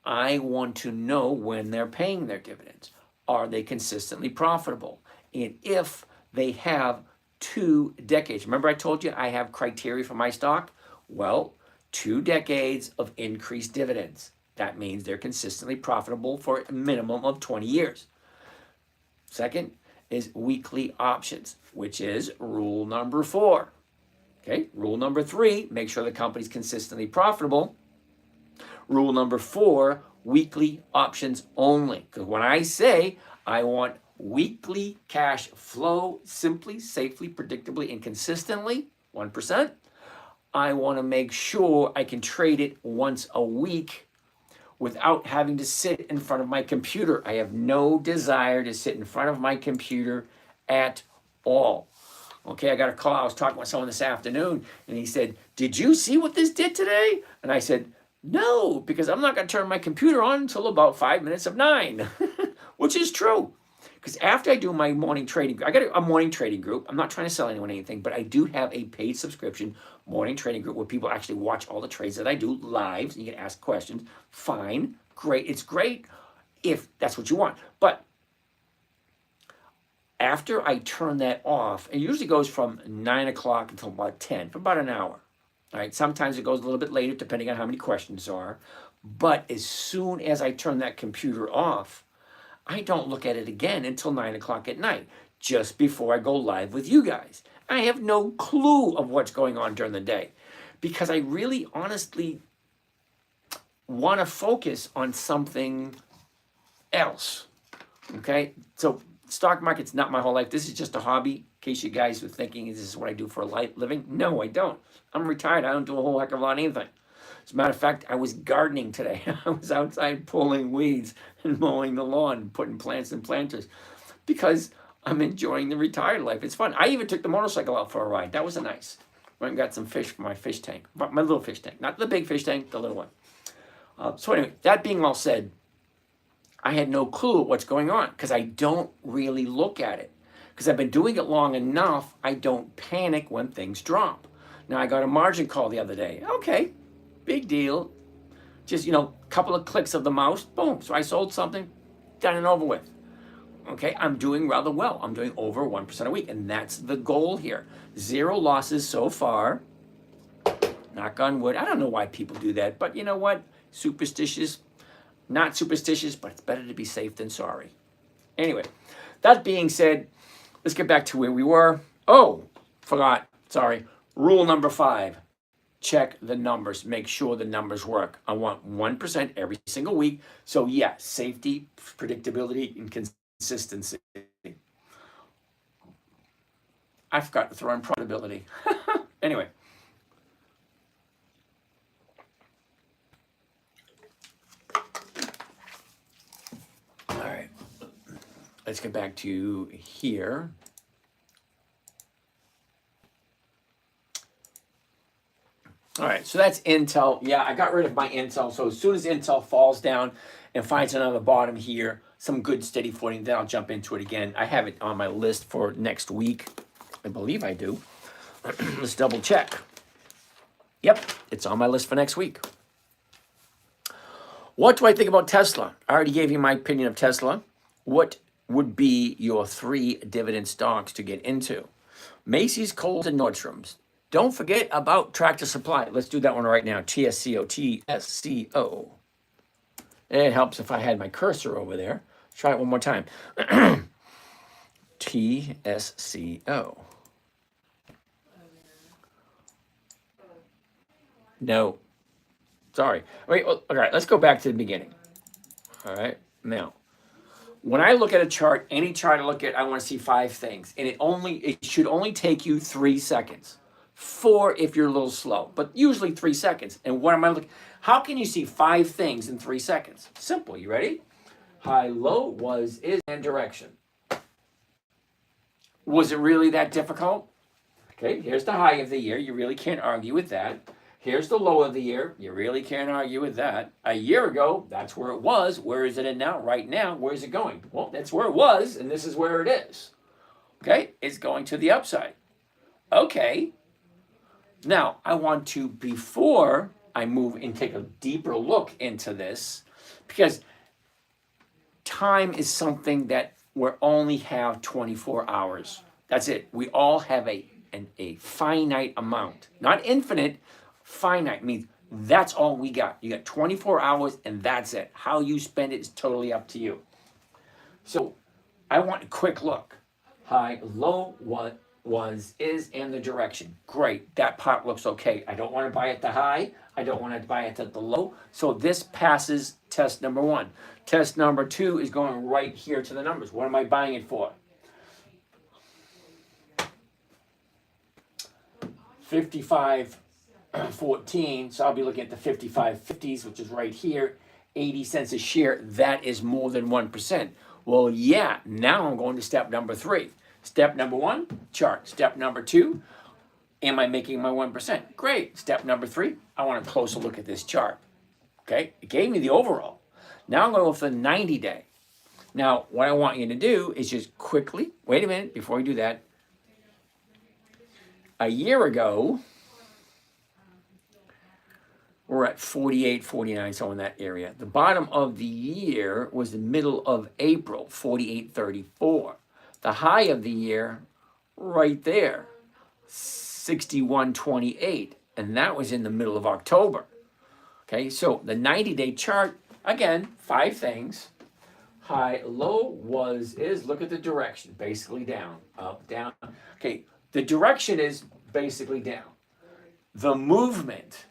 I want to know when they're paying their dividends. Are they consistently profitable? And if they have 2 decades, remember I told you I have criteria for my stock? Well, 2 decades of increased dividends. That means they're consistently profitable for a minimum of 20 years. Second is weekly options, which is rule number 4. Okay, rule number 3, make sure the company's consistently profitable. Rule number 4, weekly options only. Because when I say I want weekly cash flow simply, safely, predictably, and consistently, 1%, I want to make sure I can trade it once a week without having to sit in front of my computer. I have no desire to sit in front of my computer at all. Okay, I got a call. I was talking with someone this afternoon, and he said, "Did you see what this did today?" And I said, "No, because I'm not going to turn my computer on until about 5 minutes of 9, which is true. Because after I do my morning trading, I got a morning trading group. I'm not trying to sell anyone anything, but I do have a paid subscription morning trading group where people actually watch all the trades that I do live, and you can ask questions. Fine, great. It's great if that's what you want. But after I turn that off, it usually goes from 9 o'clock until about 10, for about an hour. All right, sometimes it goes a little bit later depending on how many questions there are. But as soon as I turn that computer off, I don't look at it again until 9 o'clock at night, just before I go live with you guys. I have no clue of what's going on during the day because I really honestly want to focus on something else. Okay, so stock market's not my whole life. This is just a hobby. In case you guys were thinking, is this what I do for a living? No, I don't. I'm retired. I don't do a whole heck of a lot of anything. As a matter of fact, I was gardening today. I was outside pulling weeds and mowing the lawn and putting plants in planters because I'm enjoying the retired life. It's fun. I even took the motorcycle out for a ride. That was nice. Went and got some fish for my fish tank, my little fish tank, not the big fish tank, the little one. So anyway, that being all said, I had no clue what's going on because I don't really look at it. Because I've been doing it long enough, I don't panic when things drop. Now, I got a margin call the other day. Okay, big deal. Just, a couple of clicks of the mouse, boom. So I sold something, done and over with. Okay, I'm doing rather well. I'm doing over 1% a week, and that's the goal here. 0 losses so far. Knock on wood. I don't know why people do that, but you know what? Superstitious, not superstitious, but it's better to be safe than sorry. Anyway, that being said, let's get back to where we were. Oh, forgot. Sorry. Rule number 5. Check the numbers. Make sure the numbers work. I want 1% every single week. So yeah, safety, predictability, and consistency. I forgot to throw in profitability. Anyway. All right. Let's get back to here. All right, so that's Intel. Yeah, I got rid of my Intel. So as soon as Intel falls down and finds another bottom here, some good steady footing, then I'll jump into it again. I have it on my list for next week. I believe I do. Let's double check. Yep, it's on my list for next week. What do I think about Tesla? I already gave you my opinion of Tesla. What would be your 3 dividend stocks to get into? Macy's, Kohl's, and Nordstrom's. Don't forget about Tractor Supply. Let's do that one right now. TSCO, TSCO. It helps if I had my cursor over there. Try it one more time. TSCO. No. Sorry. Wait, all right, let's go back to the beginning. All right, now. When I look at a chart, any chart I look at, I want to see 5 things. And it should only take you 3 seconds. 4 if you're a little slow, but usually 3 seconds. And what am I looking? How can you see 5 things in 3 seconds? Simple. You ready? High, low, was, is, and direction. Was it really that difficult? Okay, here's the high of the year. You really can't argue with that. Here's the low of the year. You really can't argue with that. A year ago, that's where it was. Where is it in now? Right now, where is it going? Well, that's where it was, and this is where it is. Okay, it's going to the upside. Okay. Now, I want to, before I move and take a deeper look into this, because time is something that we only have 24 hours. That's it. We all have a finite amount. Not infinite, finite means that's all we got. You got 24 hours and that's it. How you spend it is totally up to you. So I want a quick look. High, low, what was, is, and the direction. Great, that part looks okay. I don't want to buy at the high. I don't want to buy it at the low. So this passes test number 1. Test number 2 is going right here to the numbers. What am I buying it for? 55.14. So I'll be looking at the 55.50s, which is right here. 80 cents a share. That is more than 1%. Well, yeah, now I'm going to step number 3. Step number 1, chart. Step number 2, am I making my 1%? Great. Step number 3, I want a closer look at this chart. Okay, it gave me the overall. Now I'm going to go for the 90-day. Now, what I want you to do is just quickly, wait a minute, before you do that. A year ago, we're at 48, 49, so in that area. The bottom of the year was the middle of April, 48.34. The high of the year, right there, 61.28, and that was in the middle of October. Okay, so the 90-day chart, again, 5 things. High, low, was, is, look at the direction, basically down, up, down. Okay, the direction is basically down. The movement,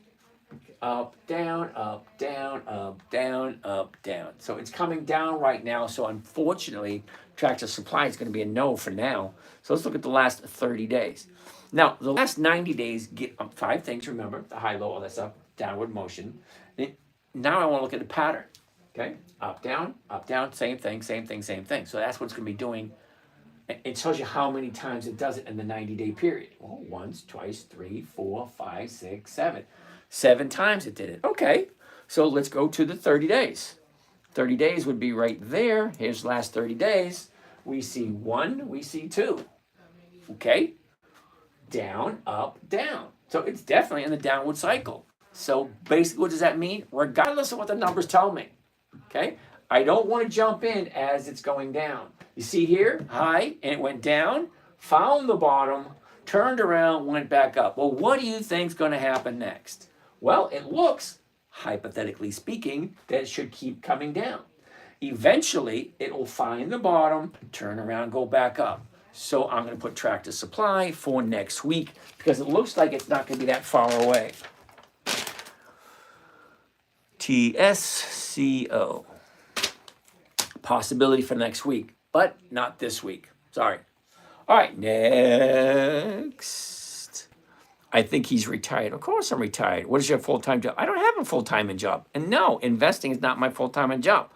up, down, up, down, up, down, up, down. So it's coming down right now, so unfortunately, Tractor Supply is going to be a no for now. So let's look at the last 30 days. Now, the last 90 days get 5 things, remember, the high, low, all that stuff. downward motion. Now I want to look at the pattern. Okay, up, down, same thing, same thing, same thing. So that's what it's going to be doing. It tells you how many times it does it in the 90-day period. Well, once, twice, 3, 4, 5, 6, 7. 7 times it did it. Okay, so let's go to the 30 days. 30 days would be right there. Here's the last 30 days. We see 1, we see 2. Okay, down, up, down. So it's definitely in the downward cycle. So basically, what does that mean? Regardless of what the numbers tell me, okay, I don't want to jump in as it's going down. You see here, high, and it went down, found the bottom, turned around, went back up. Well, what do you think is going to happen next? Well, it looks, hypothetically speaking, that it should keep coming down. Eventually, it will find the bottom, turn around, go back up. So I'm going to put tractor supply for next week because it looks like it's not going to be that far away. TSCO. Possibility for next week, but not this week. Sorry. All right, next. I think he's retired. Of course I'm retired. What is your full-time job? I don't have a full-time job. And no, investing is not my full-time job.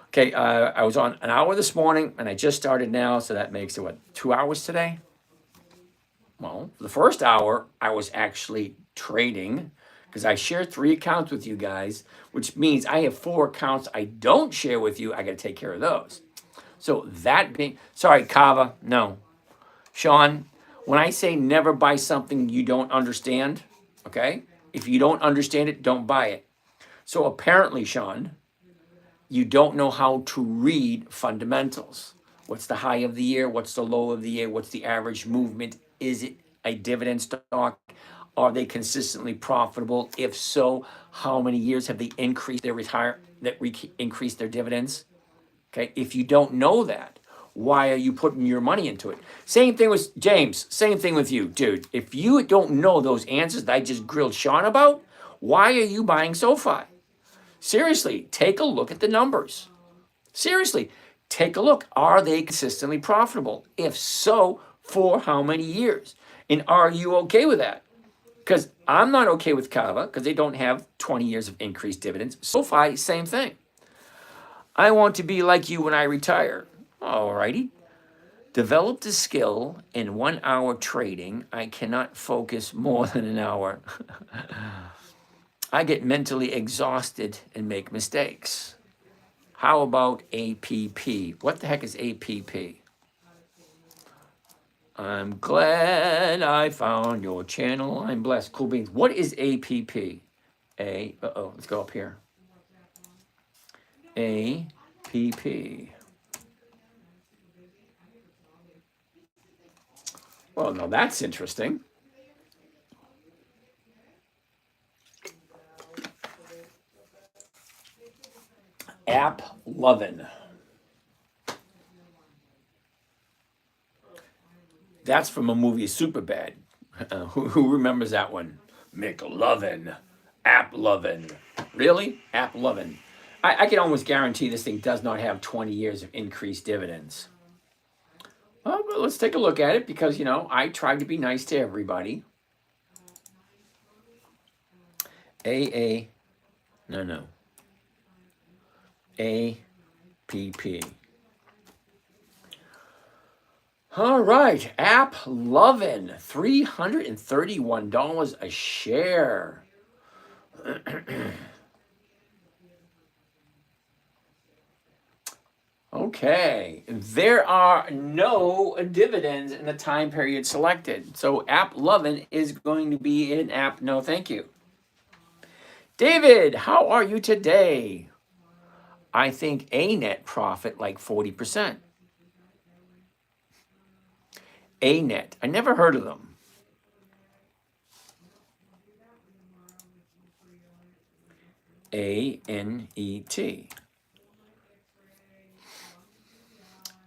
Okay, I was on an hour this morning, and I just started now, so that makes it, what, 2 hours today? Well, for the first hour, I was actually trading, because I share 3 accounts with you guys, which means I have 4 accounts I don't share with you. I got to take care of those. So that being, sorry, Kava, no. Sean, when I say never buy something you don't understand, okay? If you don't understand it, don't buy it. So apparently, Sean, you don't know how to read fundamentals. What's the high of the year? What's the low of the year? What's the average movement? Is it a dividend stock? Are they consistently profitable? If so, how many years have they increased their increased their dividends? Okay, if you don't know that, why are you putting your money into it? Same thing with James. Same thing with you, dude. If you don't know those answers that I just grilled Sean about, why are you buying SoFi? Seriously, take a look at the numbers. Seriously, take a look. Are they consistently profitable? If so, for how many years? And are you okay with that? Because I'm not okay with Kava because they don't have 20 years of increased dividends. SoFi, same thing. I want to be like you when I retire. Alrighty. Developed a skill in 1 hour trading. I cannot focus more than an hour. I get mentally exhausted and make mistakes. How about APP? What the heck is APP? I'm glad I found your channel. I'm blessed. Cool beans. What is APP? Let's go up here. APP. Well, no, that's interesting. App lovin'. That's from a movie Superbad. Who remembers that one? McLovin. App lovin'. Really? App lovin'. I can almost guarantee this thing does not have 20 years of increased dividends. Well, but let's take a look at it because, you know, I try to be nice to everybody. No. APP. All right, App Lovin', $331 a share. Okay, there are no dividends in the time period selected. So App Lovin' is going to be an app no thank you. David, how are you today? I think a net profit like 40%. A-net. I never heard of them. A-N-E-T.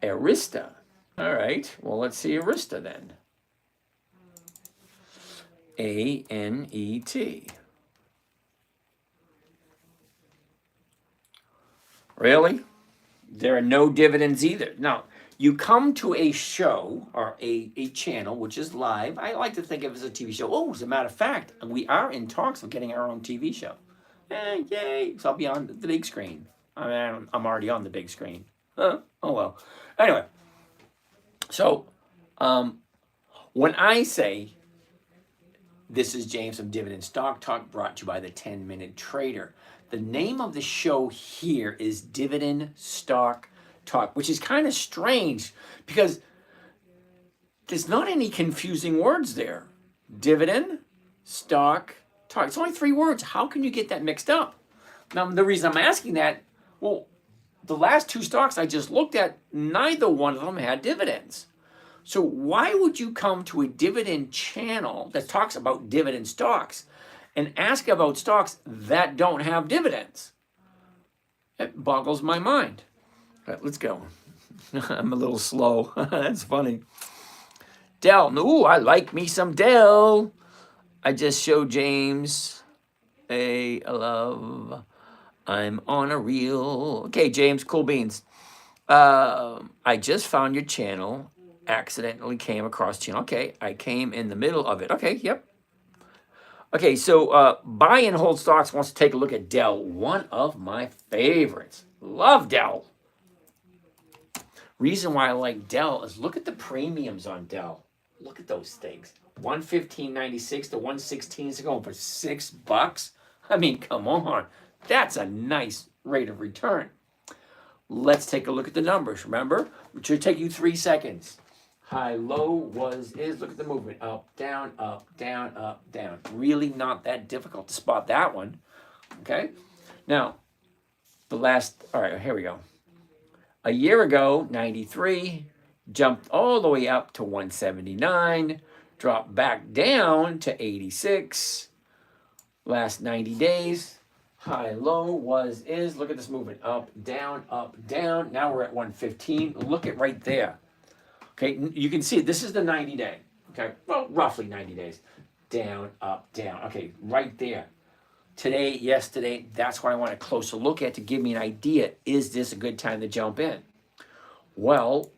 Arista. All right. Well, let's see Arista then. A-N-E-T. Really? There are no dividends either. Now, You come to a show or a channel which is live. I like to think of it as a TV show. Oh, as a matter of fact, we are in talks of getting our own TV show. Yay! So I'll be on the big screen. I mean, I'm already on the big screen. Oh well. Anyway, so when I say this is James from Dividend Stock Talk, brought to you by the 10-Minute Trader. The name of the show here is Dividend Stock Talk, which is kind of strange because there's not any confusing words there. Dividend, stock, talk. It's only 3 words. How can you get that mixed up? Now, the reason I'm asking that, well, the last 2 stocks I just looked at, neither one of them had dividends. So why would you come to a dividend channel that talks about dividend stocks and ask about stocks that don't have dividends? It boggles my mind. All right, let's go. I'm a little slow. That's funny. Dell. Ooh, I like me some Dell. I just showed James a love. I'm on a reel. Okay, James, cool beans. I just found your channel. Accidentally came across channel. Okay, I came in the middle of it. Okay, yep. Okay, so buy and hold stocks wants to take a look at Dell, one of my favorites. Love Dell. Reason why I like Dell is look at the premiums on Dell. Look at those things. 115.96 to 116 is going for $6. I mean, come on. That's a nice rate of return. Let's take a look at the numbers. Remember, it should take you 3 seconds. High, low, was, is. Look at the movement. Up, down, up, down, up, down. Really not that difficult to spot that one. Okay? Now, all right, here we go. A year ago, 93, jumped all the way up to 179, dropped back down to 86. Last 90 days, high, low, was, is. Look at this movement. Up, down, up, down. Now we're at 115. Look at right there. Okay, you can see this is the 90-day. Okay, well, roughly 90 days. Down, up, down. Okay, right there. Today, yesterday, that's what I want a closer look at to give me an idea. Is this a good time to jump in? Well,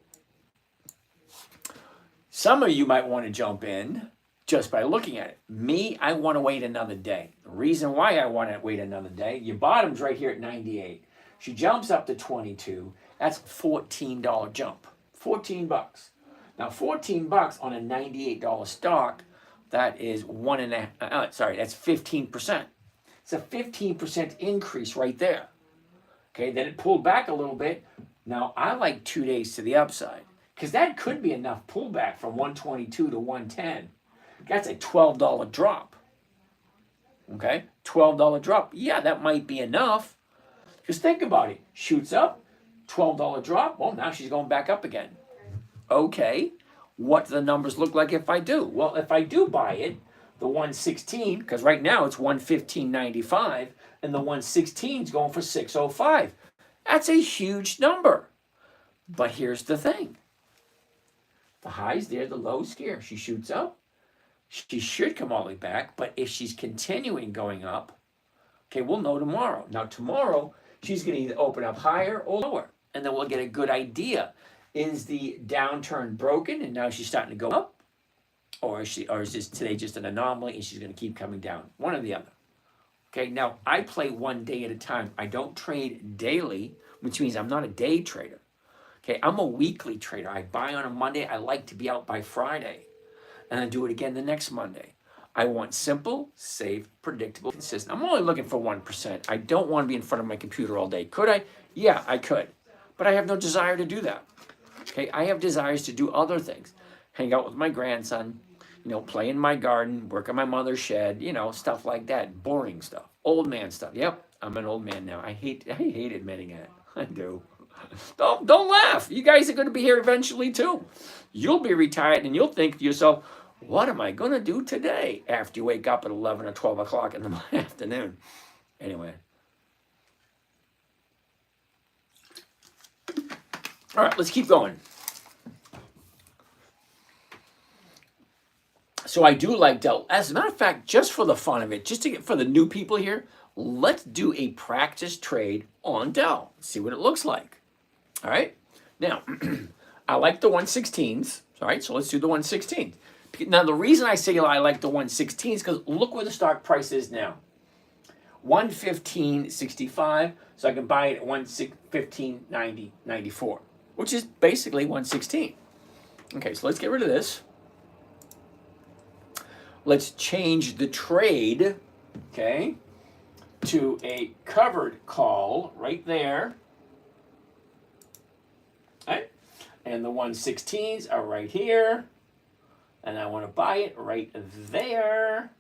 some of you might want to jump in just by looking at it. Me, I want to wait another day. The reason why I want to wait another day, your bottom's right here at 98. She jumps up to 22. That's a $14 jump. $14. Now, $14 on a $98 stock, that is that's 15%. It's a 15% increase right there. Okay, then it pulled back a little bit. Now, I like 2 days to the upside because that could be enough pullback from 122 to 110. That's a $12 drop. Okay, $12 drop. Yeah, that might be enough. Because think about it. Shoots up, $12 drop. Well, now she's going back up again. Okay, what do the numbers look like if I do? Well, if I do buy it, the 116, because right now it's 115.95, and the 116 is going for 605. That's a huge number. But here's the thing. The high's there, the low's here. She shoots up. She should come all the way back, but if she's continuing going up, okay, we'll know tomorrow. Now, tomorrow, she's going to either open up higher or lower, and then we'll get a good idea. Is the downturn broken, and now she's starting to go up? Or is this today just an anomaly and she's going to keep coming down? One or the other. Okay, now I play 1 day at a time. I don't trade daily, which means I'm not a day trader. Okay, I'm a weekly trader. I buy on a Monday. I like to be out by Friday. And I do it again the next Monday. I want simple, safe, predictable, consistent. I'm only looking for 1%. I don't want to be in front of my computer all day. Could I? Yeah, I could. But I have no desire to do that. Okay, I have desires to do other things. Hang out with my grandson, play in my garden, work on my mother's shed, stuff like that. Boring stuff. Old man stuff. Yep, I'm an old man now. I hate admitting it. I do. Don't laugh. You guys are going to be here eventually too. You'll be retired and you'll think to yourself, what am I going to do today after you wake up at 11 or 12 o'clock in the afternoon? Anyway. All right, let's keep going. So I do like Dell. As a matter of fact, just for the fun of it, just to get for the new people here, let's do a practice trade on Dell. See what it looks like. All right. Now, I like the 116s. All right, so let's do the 116s. Now, the reason I say I like the 116s is because look where the stock price is now. 115.65, so I can buy it at 115.90, 94, which is basically 116. Okay, so let's get rid of this. Let's change the trade, okay, to a covered call right there. Right? And the 116s are right here. And I want to buy it right there.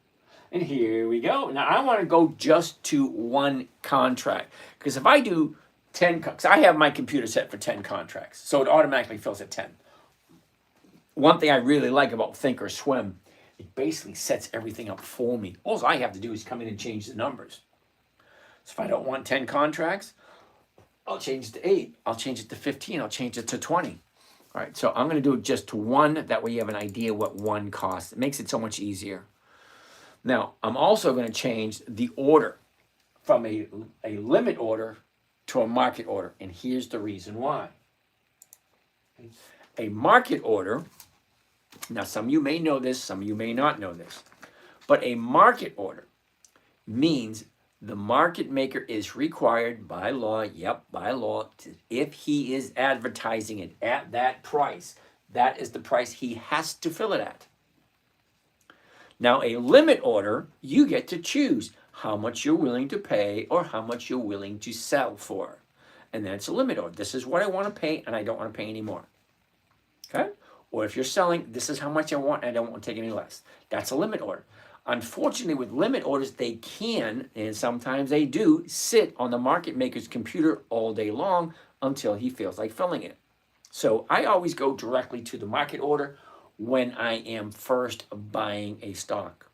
And here we go. Now I want to go just to one contract. Because if I do 10, because I have my computer set for 10 contracts. So it automatically fills at 10. One thing I really like about Thinkorswim, it basically sets everything up for me. All I have to do is come in and change the numbers. So if I don't want 10 contracts, I'll change it to 8. I'll change it to 15. I'll change it to 20. All right, so I'm going to do it just to one. That way you have an idea what one costs. It makes it so much easier. Now, I'm also going to change the order from a limit order to a market order. And here's the reason why. A market order, now some of you may know this, some of you may not know this, but a market order means the market maker is required by law, by law, if he is advertising it at that price, that is the price he has to fill it at. Now, a limit order, you get to choose how much you're willing to pay or how much you're willing to sell for. And that's a limit order. This is what I want to pay, and I don't want to pay any more. Okay? Or if you're selling, this is how much I want, and I don't want to take any less. That's a limit order. Unfortunately, with limit orders, they can, and sometimes they do, sit on the market maker's computer all day long until he feels like filling it. So I always go directly to the market order when I am first buying a stock.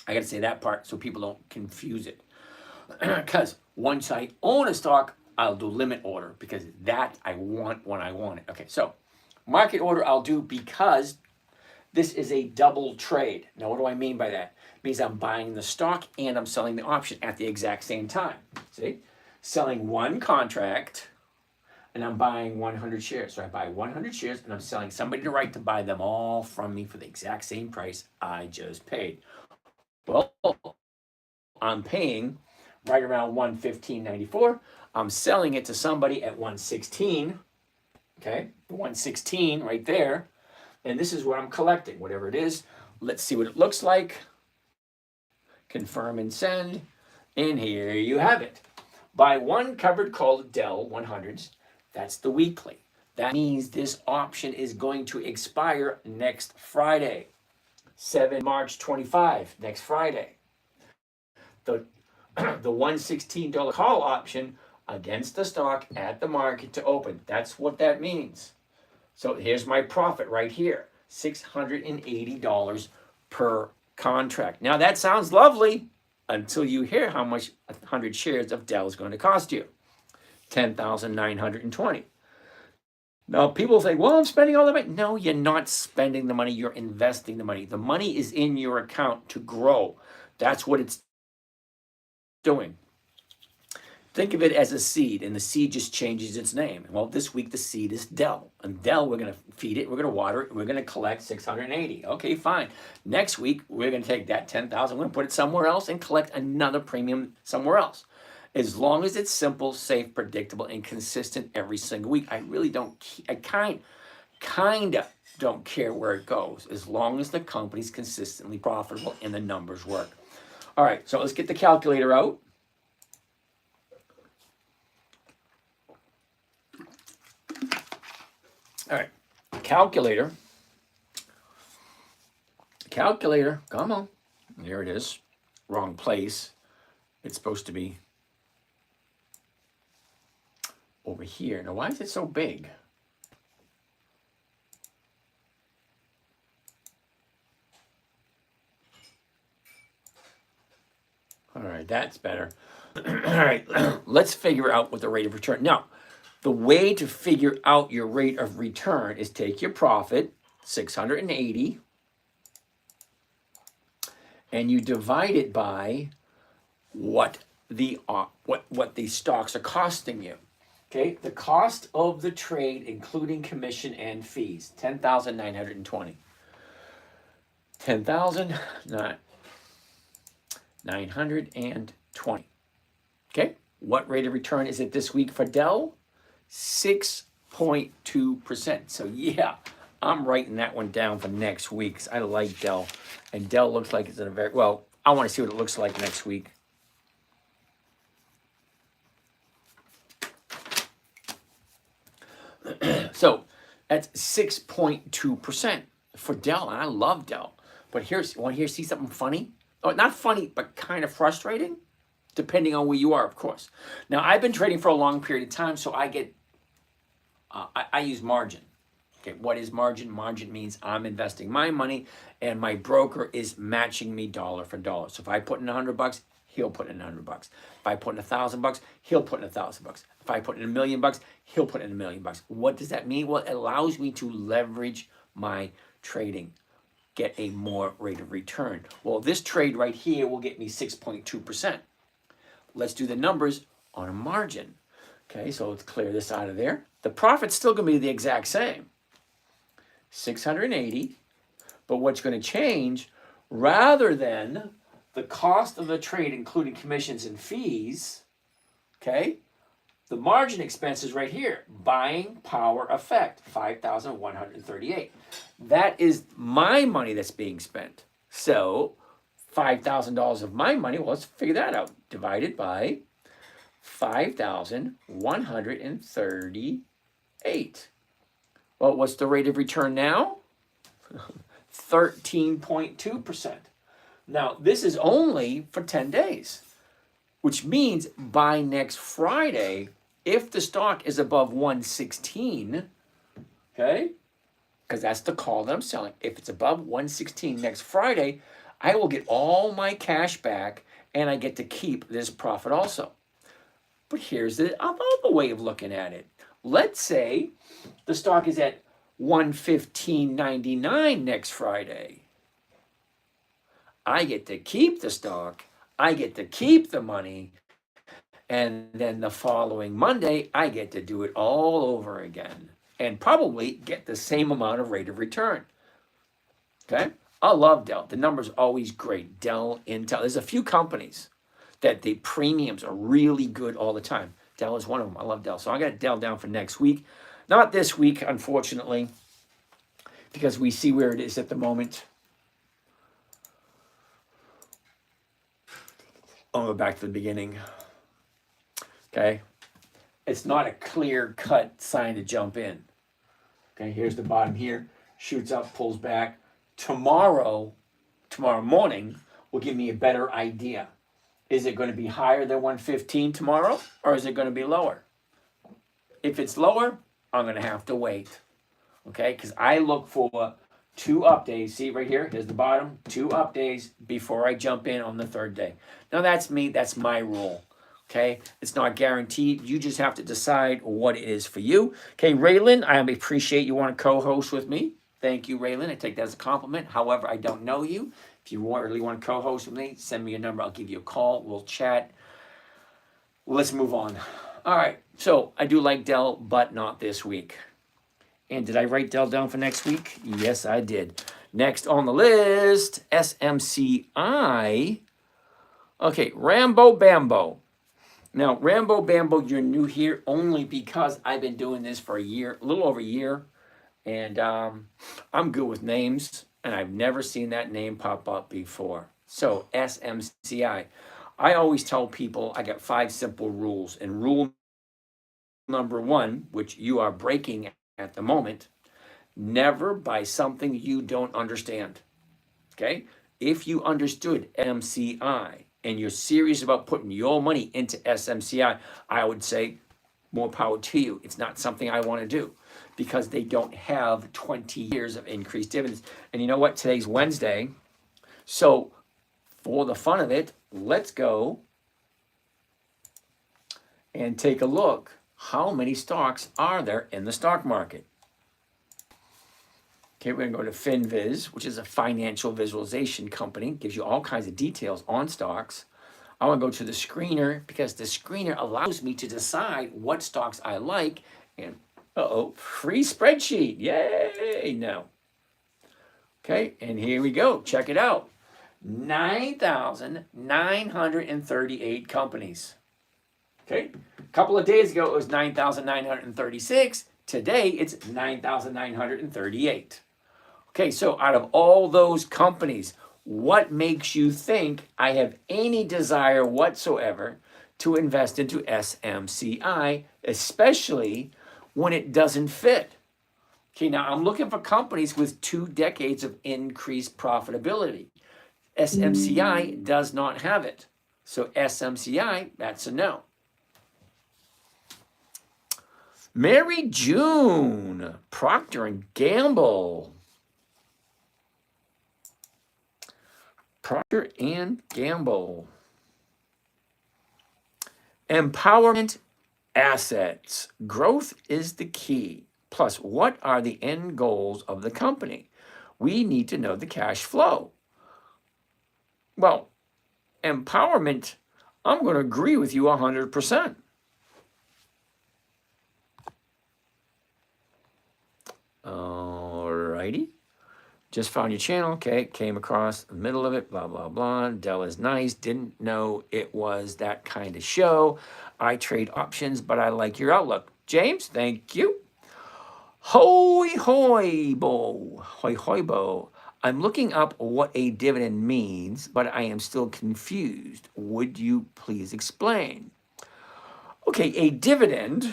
I got to say that part so people don't confuse it. Because once I own a stock, I'll do limit order because that I want when I want it. Okay, so market order I'll do because this is a double trade. Now, what do I mean by that? It means I'm buying the stock and I'm selling the option at the exact same time. See? Selling one contract and I'm buying 100 shares. So I buy 100 shares and I'm selling somebody the right to buy them all from me for the exact same price I just paid. Well, I'm paying right around 115.94. I'm selling it to somebody at 116. Okay, 116 right there. And this is what I'm collecting, whatever it is. Let's see what it looks like. Confirm and send. And here you have it. Buy one covered call Dell 100s. That's the weekly. That means this option is going to expire next Friday. 7 March 25, next Friday. The $116 call option against the stock at the market to open. That's what that means. So here's my profit right here, $680 per contract. Now that sounds lovely until you hear how much 100 shares of Dell is going to cost you, $10,920. Now people think, well, I'm spending all the money. No, you're not spending the money, you're investing the money. The money is in your account to grow. That's what it's doing. Think of it as a seed, and the seed just changes its name. Well, this week the seed is Dell. And Dell, we're going to feed it, we're going to water it, we're going to collect 680. Okay, fine. Next week, we're going to take that 10,000, we're going to put it somewhere else and collect another premium somewhere else. As long as it's simple, safe, predictable, and consistent every single week, I really don't, I kind of don't care where it goes, as long as the company's consistently profitable and the numbers work. All right, so let's get the calculator out. All right, calculator, come on. There it is. Wrong place. It's supposed to be over here. Now, why is it so big? All right, that's better. All right, let's figure out what the rate of return. Now, the way to figure out your rate of return is take your profit, 680, and you divide it by what the stocks are costing you. Okay, the cost of the trade, including commission and fees, 10,920. 10,920. Okay, what rate of return is it this week for Dell? 6.2%. So yeah, I'm writing that one down for next week 'cause I like Dell. And Dell looks like it's in a very, well, I want to see what it looks like next week. So that's 6.2% for Dell. And I love Dell. But here's, want to hear, see something funny? Oh, not funny, but kind of frustrating, depending on where you are, of course. Now, I've been trading for a long period of time, so I get, I use margin. Okay, what is margin? Margin means I'm investing my money and my broker is matching me dollar for dollar. So if I put in $100, he'll put in $100. If I put in $1,000, he'll put in $1,000. If I put in $1 million, he'll put in $1 million. What does that mean? Well, it allows me to leverage my trading, get a more rate of return. Well, this trade right here will get me 6.2%. Let's do the numbers on a margin. Okay, so let's clear this out of there. The profit's still going to be the exact same, 680, but what's going to change, rather than the cost of the trade, including commissions and fees, okay, the margin expense is right here, buying power effect, 5,138. That is my money that's being spent. So $5,000 of my money, well, let's figure that out, divided by 5,138. Well, what's the rate of return now? 13.2%. Now, this is only for 10 days, which means by next Friday, if the stock is above 116, okay, because that's the call that I'm selling, if it's above 116 next Friday, I will get all my cash back and I get to keep this profit also. But here's the other way of looking at it. Let's say the stock is at 115.99 next Friday. I get to keep the stock, I get to keep the money, and then the following Monday, I get to do it all over again and probably get the same amount of rate of return. Okay? I love Dell. The number's always great. Dell, Intel. There's a few companies that the premiums are really good all the time. Dell is one of them. I love Dell. So I got Dell down for next week. Not this week, unfortunately, because we see where it is at the moment. I'll go back to the beginning. Okay? It's not a clear-cut sign to jump in. Okay, here's the bottom here. Shoots up, pulls back. Tomorrow morning will give me a better idea. Is it going to be higher than 115 tomorrow, or is it going to be lower? If it's lower, I'm going to have to wait, okay? Because I look for 2 up days. See right here? Here's the bottom. 2 up days before I jump in on the 3rd day. Now, that's me. That's my rule, okay? It's not guaranteed. You just have to decide what it is for you. Okay, Raylan, I appreciate you want to co-host with me. Thank you, Raylan. I take that as a compliment. However, I don't know you. If you really want to co-host with me, send me your number. I'll give you a call. We'll chat. Let's move on. All right. So I do like Dell, but not this week. And did I write Dell down for next week? Yes, I did. Next on the list, SMCI. Okay, Rambo Bambo. Now, Rambo Bambo, you're new here only because I've been doing this for a year, a little over a year. And I'm good with names, and I've never seen that name pop up before. So SMCI. I always tell people I got 5 simple rules. And rule number 1, which you are breaking at the moment, never buy something you don't understand. Okay? If you understood SMCI and you're serious about putting your money into SMCI, I would say more power to you. It's not something I want to do, because they don't have 20 years of increased dividends. And you know what? Today's Wednesday. So for the fun of it, let's go and take a look. How many stocks are there in the stock market? Okay, we're going to go to FinViz, which is a financial visualization company. Gives you all kinds of details on stocks. I want to go to the screener because the screener allows me to decide what stocks I like. And free spreadsheet. Yay! No. Okay, and here we go. Check it out. 9,938 companies. Okay, a couple of days ago it was 9,936. Today it's 9,938. Okay, so out of all those companies, what makes you think I have any desire whatsoever to invest into SMCI, especially when it doesn't fit? Okay, now I'm looking for companies with 2 decades of increased profitability. SMCI does not have it. So SMCI, that's a no. Mary June, Procter & Gamble. Procter & Gamble. Empowerment assets. Growth is the key. Plus, what are the end goals of the company? We need to know the cash flow. Well, empowerment, I'm going to agree with you 100%. All righty. Just found your channel. Okay, came across the middle of it, blah, blah, blah. Dell is nice. Didn't know it was that kind of show. I trade options, but I like your outlook. James, thank you. Hoy hoy bo. Hoy hoy bo. I'm looking up what a dividend means, but I am still confused. Would you please explain? Okay, a dividend,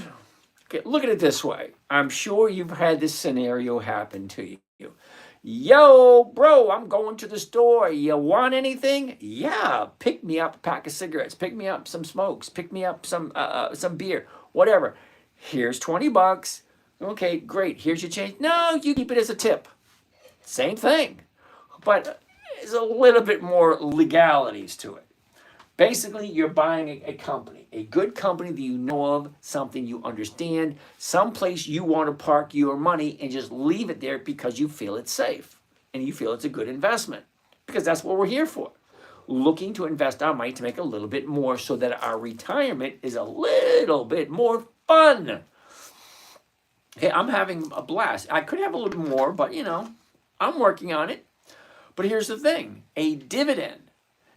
okay, look at it this way. I'm sure you've had this scenario happen to you. Yo, bro, I'm going to the store. You want anything? Yeah, pick me up a pack of cigarettes. Pick me up some smokes. Pick me up some beer. Whatever. Here's $20. Okay, great. Here's your change. No, you keep it as a tip. Same thing, but there's a little bit more legalities to it. Basically, you're buying a company, a good company that you know of, something you understand, someplace you want to park your money and just leave it there because you feel it's safe and you feel it's a good investment, because that's what we're here for. Looking to invest our money to make a little bit more so that our retirement is a little bit more fun. Hey, I'm having a blast. I could have a little more, but I'm working on it. But here's the thing. A dividend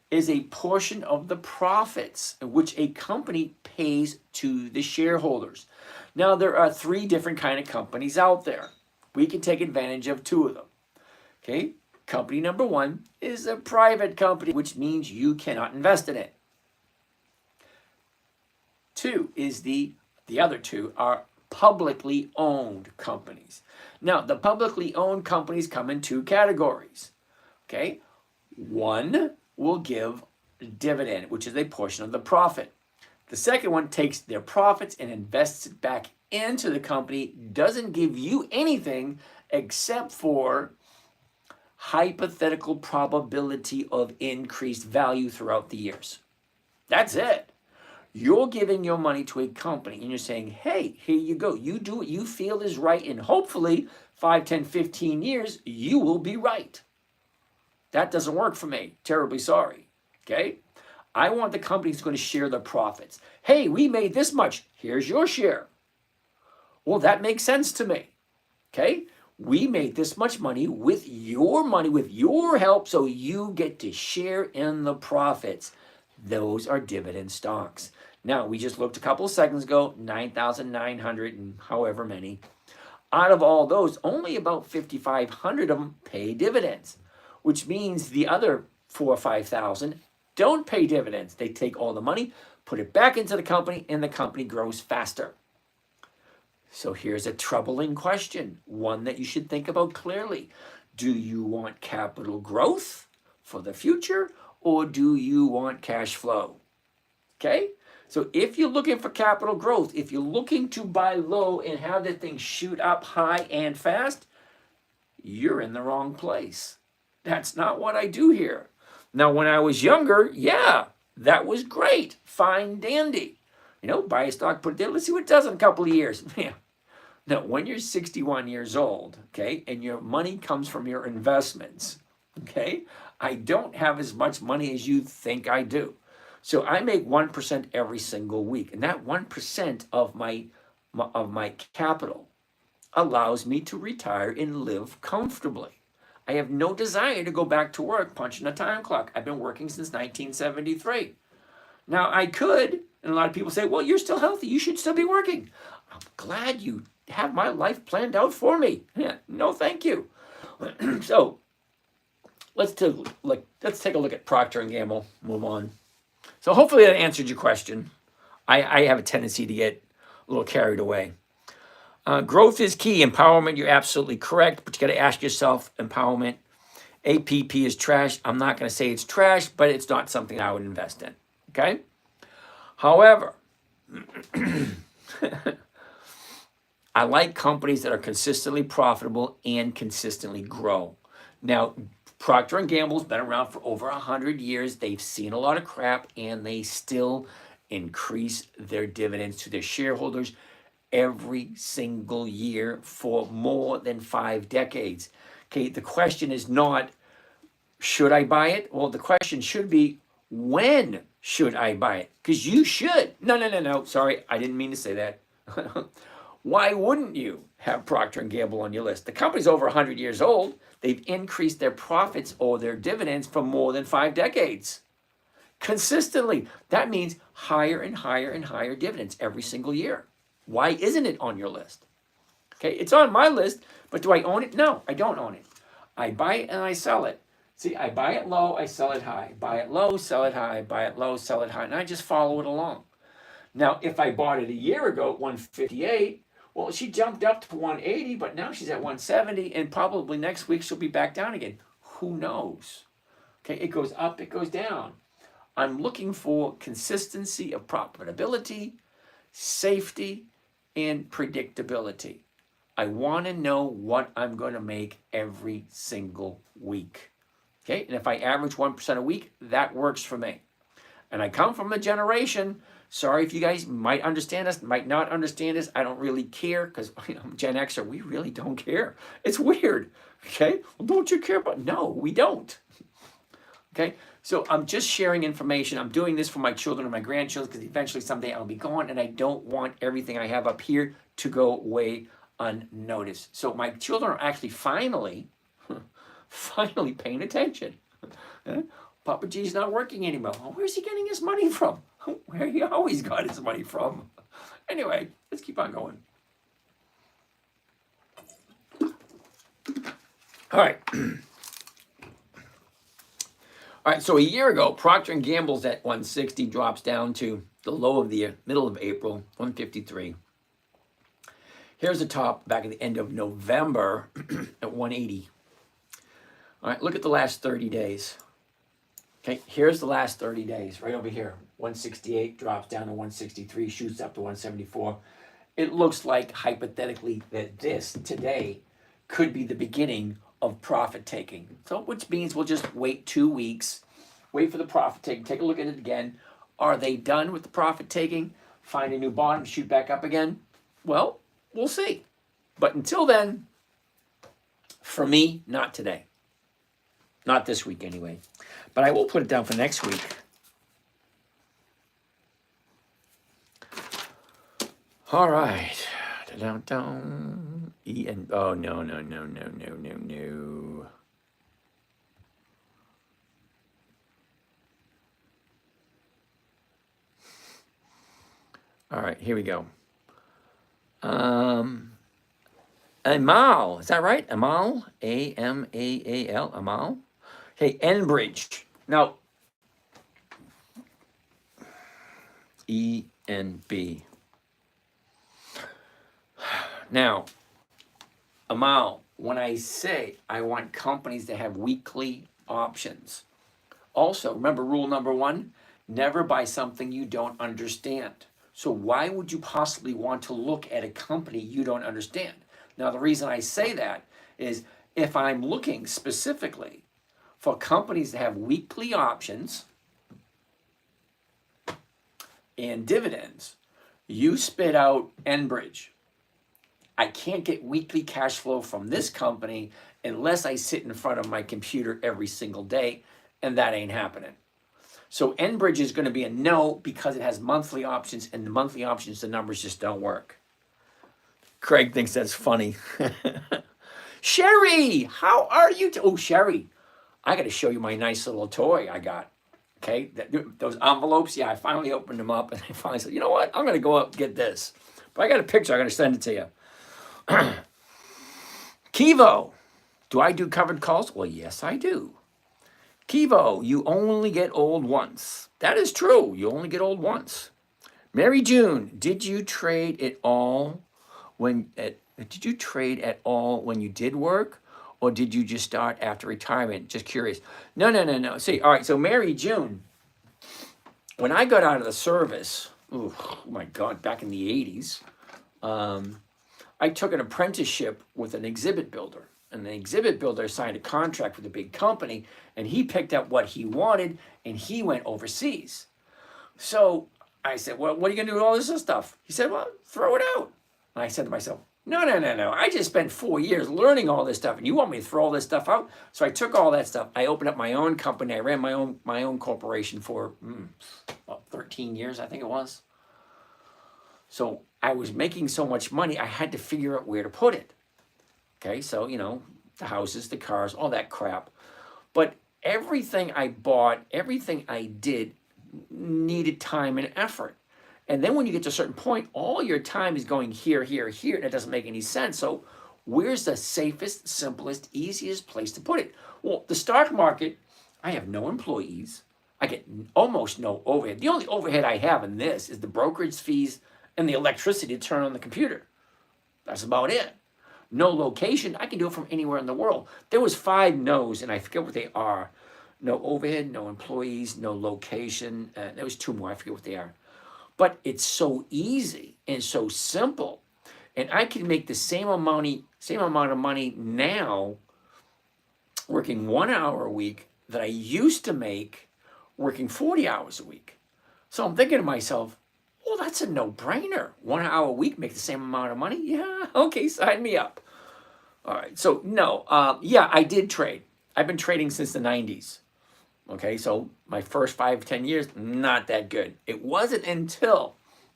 is a portion of the profits which a company pays to the shareholders. Now, there are 3 different kind of companies out there. We can take advantage of 2 of them. Okay? Company number 1 is a private company, which means you cannot invest in it. 2 is the other 2 are publicly owned companies. Now, the publicly owned companies come in 2 categories. Okay? 1 will give dividend, which is a portion of the profit. The second one takes their profits and invests it back into the company, doesn't give you anything except for hypothetical probability of increased value throughout the years. That's it. You're giving your money to a company and you're saying, hey, here you go. You do what you feel is right, and hopefully 5, 10, 15 years, you will be right. That doesn't work for me. Terribly sorry. Okay? I want the company who's going to share the profits. Hey, we made this much. Here's your share. Well, that makes sense to me. Okay? We made this much money, with your help, so you get to share in the profits. Those are dividend stocks. Now, we just looked a couple of seconds ago, 9,900 and however many. Out of all those, only about 5,500 of them pay dividends, which means the other 4,000 or 5,000 don't pay dividends. They take all the money, put it back into the company, and the company grows faster. So here's a troubling question, one that you should think about clearly. Do you want capital growth for the future, or do you want cash flow? Okay? So if you're looking for capital growth, if you're looking to buy low and have the thing shoot up high and fast, you're in the wrong place. That's not what I do here. Now, when I was younger, yeah, that was great. Fine dandy. Buy a stock, put it there. Let's see what it does in a couple of years. Yeah. Now, when you're 61 years old, okay, and your money comes from your investments, okay, I don't have as much money as you think I do. So I make 1% every single week, and that 1% of my capital allows me to retire and live comfortably. I have no desire to go back to work punching a time clock. I've been working since 1973. Now I could, and a lot of people say, well, you're still healthy. You should still be working. I'm glad you have my life planned out for me. Yeah, no, thank you. So let's take a look at Procter & Gamble. Move on. So hopefully that answered your question. I have a tendency to get a little carried away. Growth is key. Empowerment, you're absolutely correct, but you got to ask yourself, empowerment. APP is trash. I'm not going to say it's trash, but it's not something I would invest in. Okay? However, I like companies that are consistently profitable and consistently grow. Now, Procter & Gamble's been around for over 100 years. They've seen a lot of crap, and they still increase their dividends to their shareholders every single year for more than 5 decades. Okay, the question is not, should I buy it? Well, the question should be, when should I buy it? Because you should. No. Sorry, I didn't mean to say that. Why wouldn't you have Procter & Gamble on your list? The company's over 100 years old. They've increased their profits or their dividends for more than 5 decades. Consistently. That means higher and higher and higher dividends every single year. Why isn't it on your list? Okay, it's on my list, but do I own it? No, I don't own it. I buy it and I sell it. See, I buy it low, I sell it high. Buy it low, sell it high. Buy it low, sell it high. And I just follow it along. Now, if I bought it a year ago at 158, well, she jumped up to 180, but now she's at 170, and probably next week she'll be back down again. Who knows? Okay, it goes up, it goes down. I'm looking for consistency of profitability, safety, and predictability. I want to know what I'm going to make every single week. Okay, and if I average 1% a week, that works for me. And I come from a generation, sorry if you guys might understand this, might not understand this, I don't really care, because I'm Gen Xer, we really don't care. It's weird, okay? Well, don't you care about? No, we don't. Okay, so I'm just sharing information. I'm doing this for my children and my grandchildren, because eventually someday I'll be gone, and I don't want everything I have up here to go away unnoticed. So my children are actually finally paying attention. Papa G's not working anymore. Well, where's he getting his money from? Where he always got his money from. Anyway, let's keep on going. All right. All right, so a year ago, Procter & Gamble's at 160, drops down to the low of the year, middle of April, 153. Here's the top back at the end of November at 180. All right, look at the last 30 days. Okay, here's the last 30 days, right over here. 168 drops down to 163, shoots up to 174. It looks like, hypothetically, that this, today, could be the beginning of profit taking. So, which means we'll just wait 2 weeks, wait for the profit taking, take a look at it again. Are they done with the profit taking? Find a new bottom, shoot back up again? Well, we'll see. But until then, for me, not today. Not this week anyway. But I will put it down for next week. All right. Dun-dun-dun. Oh, no. All right, here we go. Amal, is that right? Amal, A-M-A-A-L, Amal. Okay, Enbridge. Now, E-N-B. Now, Amal, when I say I want companies that have weekly options, also, remember rule number 1, never buy something you don't understand. So why would you possibly want to look at a company you don't understand? Now, the reason I say that is if I'm looking specifically for companies that have weekly options and dividends, you spit out Enbridge. I can't get weekly cash flow from this company unless I sit in front of my computer every single day, and that ain't happening. So Enbridge is going to be a no because it has monthly options, and the monthly options, the numbers just don't work. Craig thinks that's funny. Sherry, how are you? Oh, Sherry, I got to show you my nice little toy I got. Okay, those envelopes, yeah, I finally opened them up, and I finally said, you know what? I'm going to go up and get this. But I got a picture. I'm going to send it to you. Kivo, do I do covered calls? Well, yes, I do. Kivo, you only get old once. That is true. You only get old once. Mary June, did you trade at all when you did work, or did you just start after retirement? Just curious. No. See, all right. So Mary June, when I got out of the service, oh my God, back in the 80s, I took an apprenticeship with an exhibit builder. And the exhibit builder signed a contract with a big company, and he picked up what he wanted, and he went overseas. So I said, well, what are you going to do with all this stuff? He said, well, throw it out. And I said to myself, no. I just spent 4 years learning all this stuff, and you want me to throw all this stuff out? So I took all that stuff. I opened up my own company. I ran my own corporation for 13 years, I think it was. So I was making so much money, I had to figure out where to put it. Okay, so, the houses, the cars, all that crap. But everything I bought, everything I did needed time and effort. And then when you get to a certain point, all your time is going here, and it doesn't make any sense. So where's the safest, simplest, easiest place to put it? Well, the stock market, I have no employees. I get almost no overhead. The only overhead I have in this is the brokerage fees and the electricity to turn on the computer. That's about it. No location. I can do it from anywhere in the world. There was 5 no's, and I forget what they are. No overhead, no employees, no location. There was 2 more. I forget what they are. But it's so easy and so simple. And I can make the same amount of money now working 1 hour a week that I used to make working 40 hours a week. So I'm thinking to myself, well, that's a no-brainer. 1 hour a week, make the same amount of money? Yeah, okay, sign me up. All right, so no, yeah, I did trade. I've been trading since the 90s. Okay, so my first 5-10 years, not that good. It wasn't until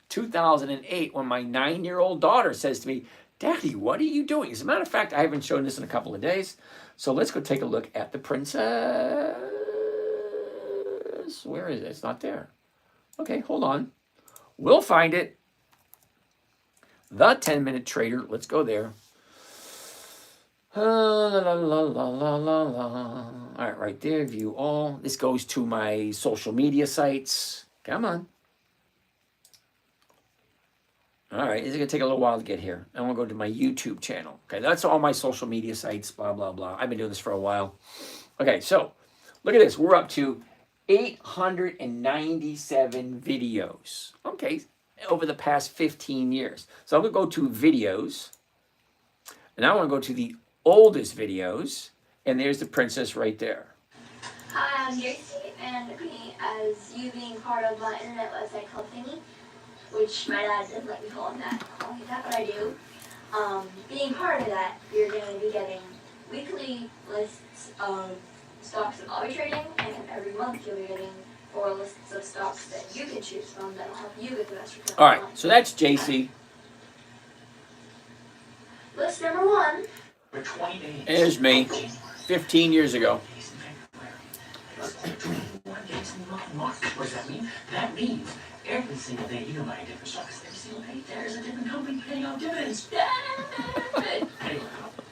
2008 when my 9-year-old daughter says to me, Daddy, what are you doing? As a matter of fact, I haven't shown this in a couple of days. So let's go take a look at the princess. Where is it? It's not there. Okay, hold on. We'll find it. The 10-Minute-Trader. Let's go there. All right, right there. View all. This goes to my social media sites. Come on. All right, it's going to take a little while to get here. I'm going to go to my YouTube channel. Okay, that's all my social media sites, blah, blah, blah. I've been doing this for a while. Okay, so look at this. We're up to 897 videos. Okay, over the past 15 years. So I'm going to go to videos. And I want to go to the oldest videos. And there's the princess right there. Hi, I'm Gracie, and me as you being part of my internet website called Thingy, which my dad doesn't let me call it that, but I do. Being part of that, you're going to be getting weekly lists of stocks and hobby trading, and every month you'll be getting 4 lists of stocks that you can choose from that'll help you get the best return. All right, so that's JC. List number 1. There's me, 15 years ago. What does that mean? That means every single day you're buying different stocks. Every single day there's a different company paying out dividends. Anyway,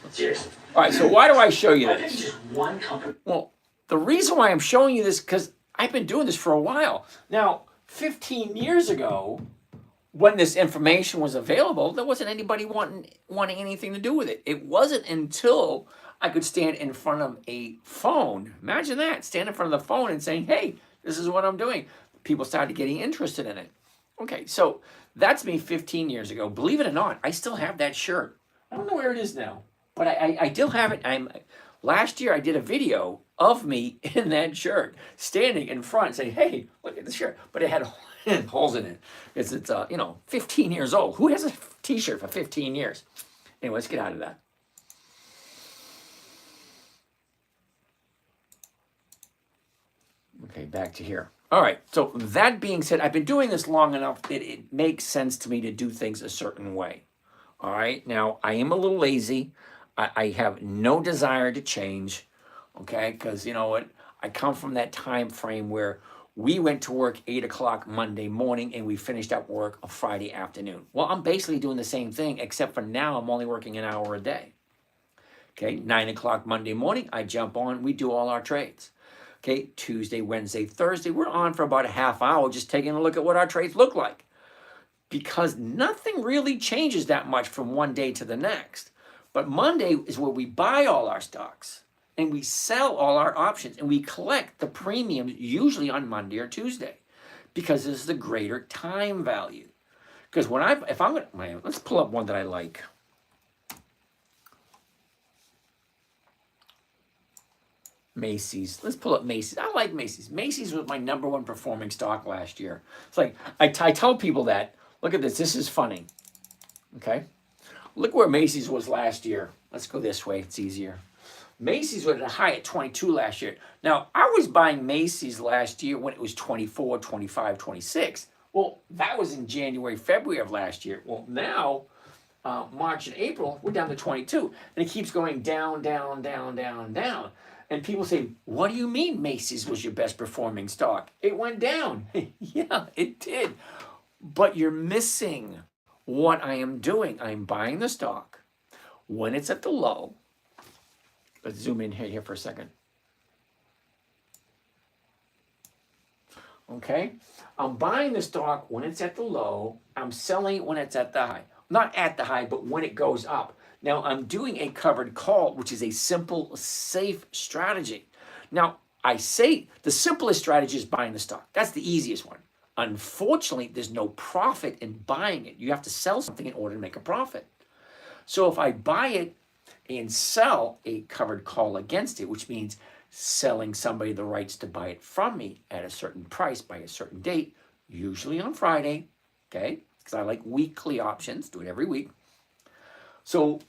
seriously. All right, so why do I show you this? Just one company. Well, the reason why I'm showing you this because I've been doing this for a while. Now, 15 years ago, when this information was available, there wasn't anybody wanting anything to do with it. It wasn't until I could stand in front of a phone. Imagine that, stand in front of the phone and saying, hey, this is what I'm doing. People started getting interested in it. Okay, so that's me 15 years ago. Believe it or not, I still have that shirt. I don't know where it is now, but I still have it. Last year I did a video of me in that shirt, standing in front saying, hey, look at the shirt. But it had holes in it. It's 15 years old. Who has a t-shirt for 15 years? Anyway, let's get out of that. Okay, back to here. All right, so that being said, I've been doing this long enough that it makes sense to me to do things a certain way. All right, now I am a little lazy. I have no desire to change, okay? Because you know what? I come from that time frame where we went to work 8 o'clock Monday morning and we finished up work on Friday afternoon. Well, I'm basically doing the same thing, except for now I'm only working an hour a day. Okay, 9 o'clock Monday morning, I jump on, we do all our trades. Okay, Tuesday, Wednesday, Thursday, we're on for about a half hour just taking a look at what our trades look like. Because nothing really changes that much from one day to the next. But Monday is where we buy all our stocks and we sell all our options and we collect the premiums usually on Monday or Tuesday because this is the greater time value. Because if I'm gonna, let's pull up one that I like. Macy's. Let's pull up Macy's. I like Macy's. Macy's was my #1 performing stock last year. It's like, I tell people that. Look at this. This is funny. Okay? Look where Macy's was last year. Let's go this way. It's easier. Macy's was at a high at 22 last year. Now, I was buying Macy's last year when it was 24, 25, 26. Well, that was in January, February of last year. Well, now, March and April, we're down to 22. And it keeps going down, down, down, down, down. And people say, what do you mean Macy's was your best performing stock? It went down. Yeah, it did. But you're missing what I am doing. I'm buying the stock when it's at the low. Let's zoom in here for a second. Okay? I'm buying the stock when it's at the low. I'm selling it when it's at the high. Not at the high, but when it goes up. Now, I'm doing a covered call, which is a simple, safe strategy. Now, I say the simplest strategy is buying the stock. That's the easiest one. Unfortunately, there's no profit in buying it. You have to sell something in order to make a profit. So if I buy it and sell a covered call against it, which means selling somebody the rights to buy it from me at a certain price by a certain date, usually on Friday, okay? Because I like weekly options, do it every week. So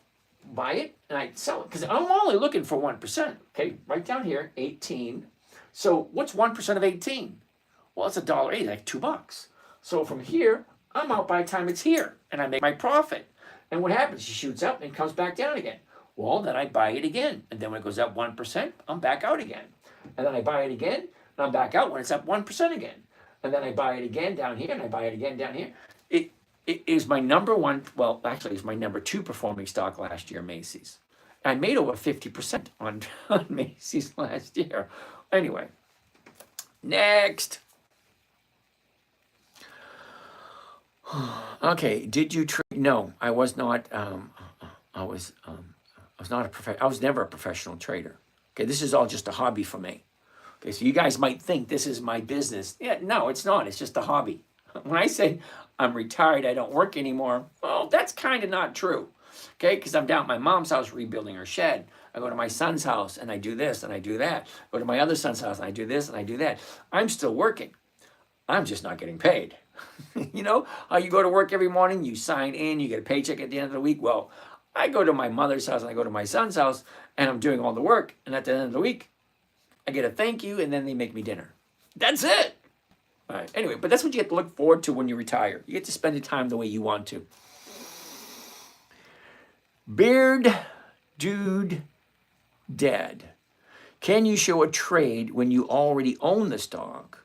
buy it and I sell it because I'm only looking for 1%. Okay, right down here, 18. So what's 1% of 18? Well, it's $1.80, like $2. So from here, I'm out by the time it's here and I make my profit. And what happens? She shoots up and comes back down again. Well, then I buy it again. And then when it goes up 1%, I'm back out again. And then I buy it again and I'm back out when it's up 1% again. And then I buy it again down here and I buy it again down here. It is my #1, well, actually, it's my #2 performing stock last year, Macy's. I made over 50% on Macy's last year. Anyway, next. Okay, did you trade? No, I was not. I was not a I was never a professional trader. Okay, this is all just a hobby for me. Okay, so you guys might think this is my business. Yeah, no, it's not. It's just a hobby. When I say I'm retired, I don't work anymore, well, that's kind of not true. Okay, because I'm down at my mom's house rebuilding her shed. I go to my son's house and I do this and I do that. I go to my other son's house and I do this and I do that. I'm still working. I'm just not getting paid. You know how you go to work every morning, you sign in, you get a paycheck at the end of the week. Well, I go to my mother's house and I go to my son's house and I'm doing all the work. And at the end of the week, I get a thank you and then they make me dinner. That's it. All right. Anyway, but that's what you get to look forward to when you retire. You get to spend your time the way you want to. Beard Dude Dad. Can you show a trade when you already own the stock?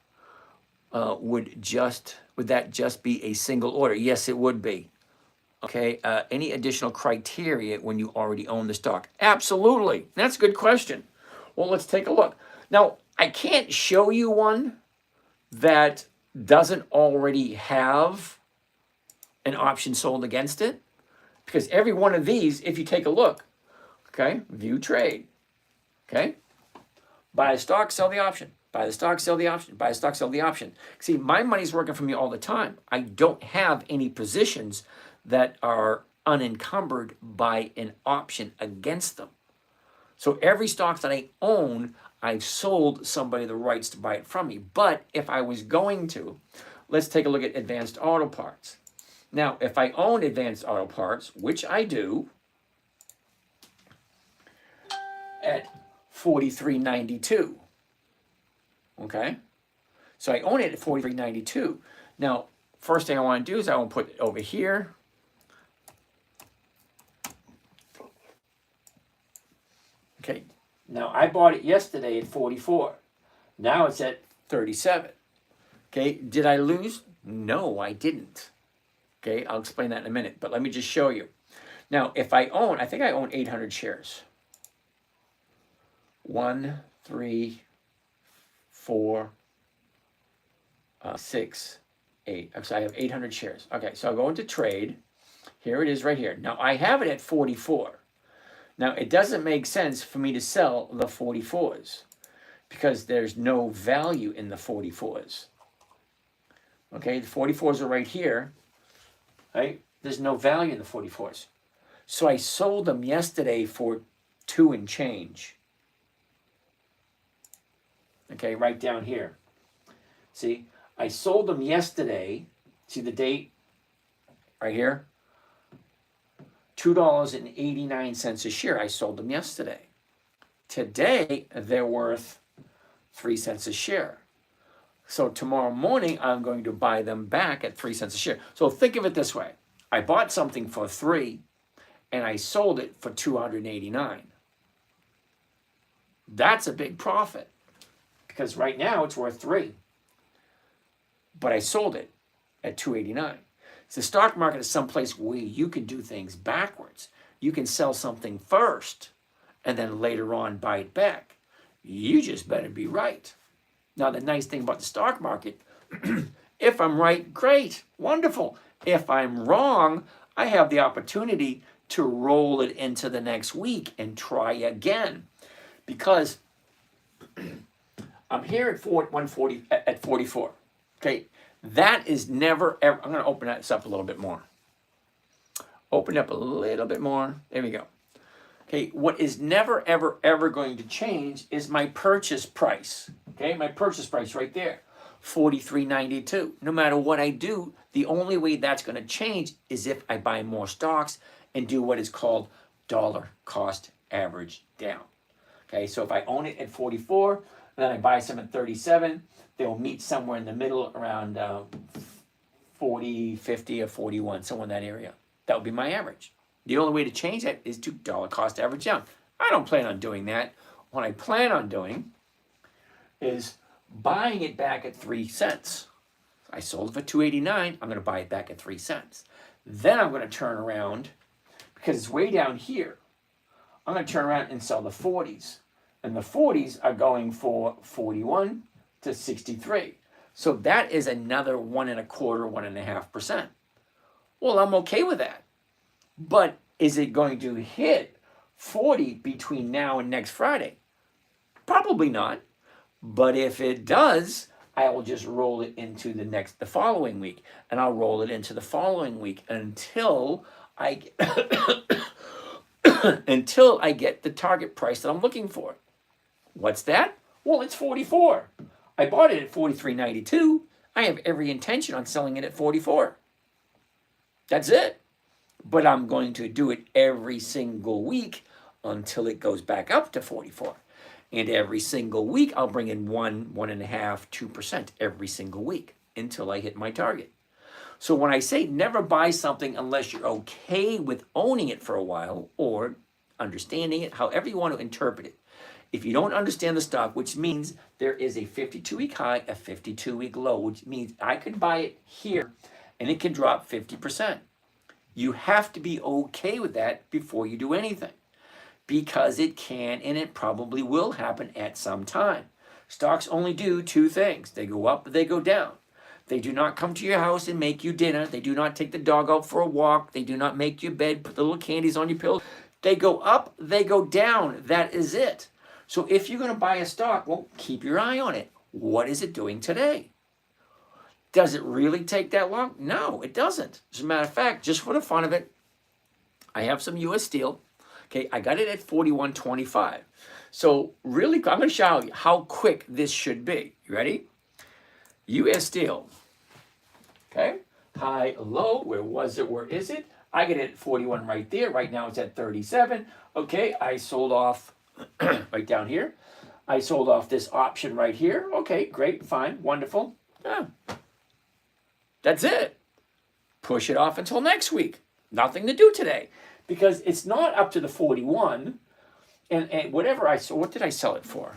Would that just be a single order? Yes, it would be. Okay. Any additional criteria when you already own the stock? Absolutely. That's a good question. Well, let's take a look. Now, I can't show you one that doesn't already have an option sold against it, because every one of these, if you take a look, okay, view trade, okay, buy a stock, sell the option, buy the stock, sell the option, buy a stock, sell the option. See, my money's working for me all the time. I don't have any positions that are unencumbered by an option against them. So every stock that I own, I've sold somebody the rights to buy it from me. But if I was going to, let's take a look at Advanced Auto Parts. Now, if I own Advanced Auto Parts, which I do, at $43.92, okay? So I own it at 43.92. Now, first thing I want to do is I want to put it over here. Okay, now I bought it yesterday at 44. Now it's at 37. Okay, did I lose? No, I didn't. Okay, I'll explain that in a minute, but let me just show you. Now, if I think I own 800 shares. 1, 3, 4, 6, 8. So I have 800 shares. Okay, so I'll go into trade. Here it is right here. Now, I have it at 44. Now, it doesn't make sense for me to sell the 44s because there's no value in the 44s. Okay, the 44s are right here, right? There's no value in the 44s. So I sold them yesterday for 2 and change. Okay, right down here. See, I sold them yesterday. See the date right here? $2.89 a share. I sold them yesterday. Today, they're worth 3 cents a share. So tomorrow morning, I'm going to buy them back at 3 cents a share. So think of it this way. I bought something for 3 and I sold it for 289. That's a big profit because right now it's worth 3. But I sold it at 289. So the stock market is someplace where you can do things backwards. You can sell something first and then later on buy it back. You just better be right. Now, the nice thing about the stock market, if I'm right, great, wonderful. If I'm wrong, I have the opportunity to roll it into the next week and try again. Because I'm here at 140 at 44. Okay, that is never ever. I'm going to open this up a little bit more. Open it up a little bit more. There we go. Okay, what is never ever going to change is my purchase price. Okay, my purchase price right there, $43.92. No matter what I do, the only way that's going to change is if I buy more stocks and do what is called dollar cost average down. Okay, so if I own it at 44, then I buy some at 37, they'll meet somewhere in the middle around 40, 50, or 41, somewhere in that area. That would be my average. The only way to change that is to dollar cost average down. I don't plan on doing that. What I plan on doing is buying it back at 3 cents. I sold it for $2.89. I'm going to buy it back at 3 cents. Then I'm going to turn around, because it's way down here, I'm going to turn around and sell the 40s. And the 40s are going for 41 to 63. So that is another 1.25%, 1.5%. Well, I'm okay with that. But is it going to hit 40 between now and next Friday? Probably not. But if it does, I will just roll it into the following week. And I'll roll it into the following week until I until I get the target price that I'm looking for. What's that? Well, it's 44. I bought it at 43.92. I have every intention on selling it at 44. That's it. But I'm going to do it every single week until it goes back up to 44. And every single week, I'll bring in 1, 1.5%, 2% every single week until I hit my target. So when I say never buy something unless you're okay with owning it for a while or understanding it, however you want to interpret it. If you don't understand the stock, which means there is a 52-week high, a 52-week low, which means I could buy it here and it can drop 50%. You have to be okay with that before you do anything, because it can and it probably will happen at some time. Stocks only do 2 things. They go up, they go down. They do not come to your house and make you dinner. They do not take the dog out for a walk. They do not make your bed, put the little candies on your pillow. They go up, they go down. That is it. So if you're going to buy a stock, well, keep your eye on it. What is it doing today? Does it really take that long? No, it doesn't. As a matter of fact, just for the fun of it, I have some U.S. Steel. Okay, I got it at 41.25. So really, I'm going to show you how quick this should be. You ready? U.S. Steel. Okay, high, low, where was it, where is it? I get it at 41 right there. Right now it's at 37. Okay, I sold off right down here. I sold off this option right here. Okay, great, fine, wonderful. Yeah. That's it. Push it off until next week. Nothing to do today. Because it's not up to the 41. And whatever I sold, what did I sell it for?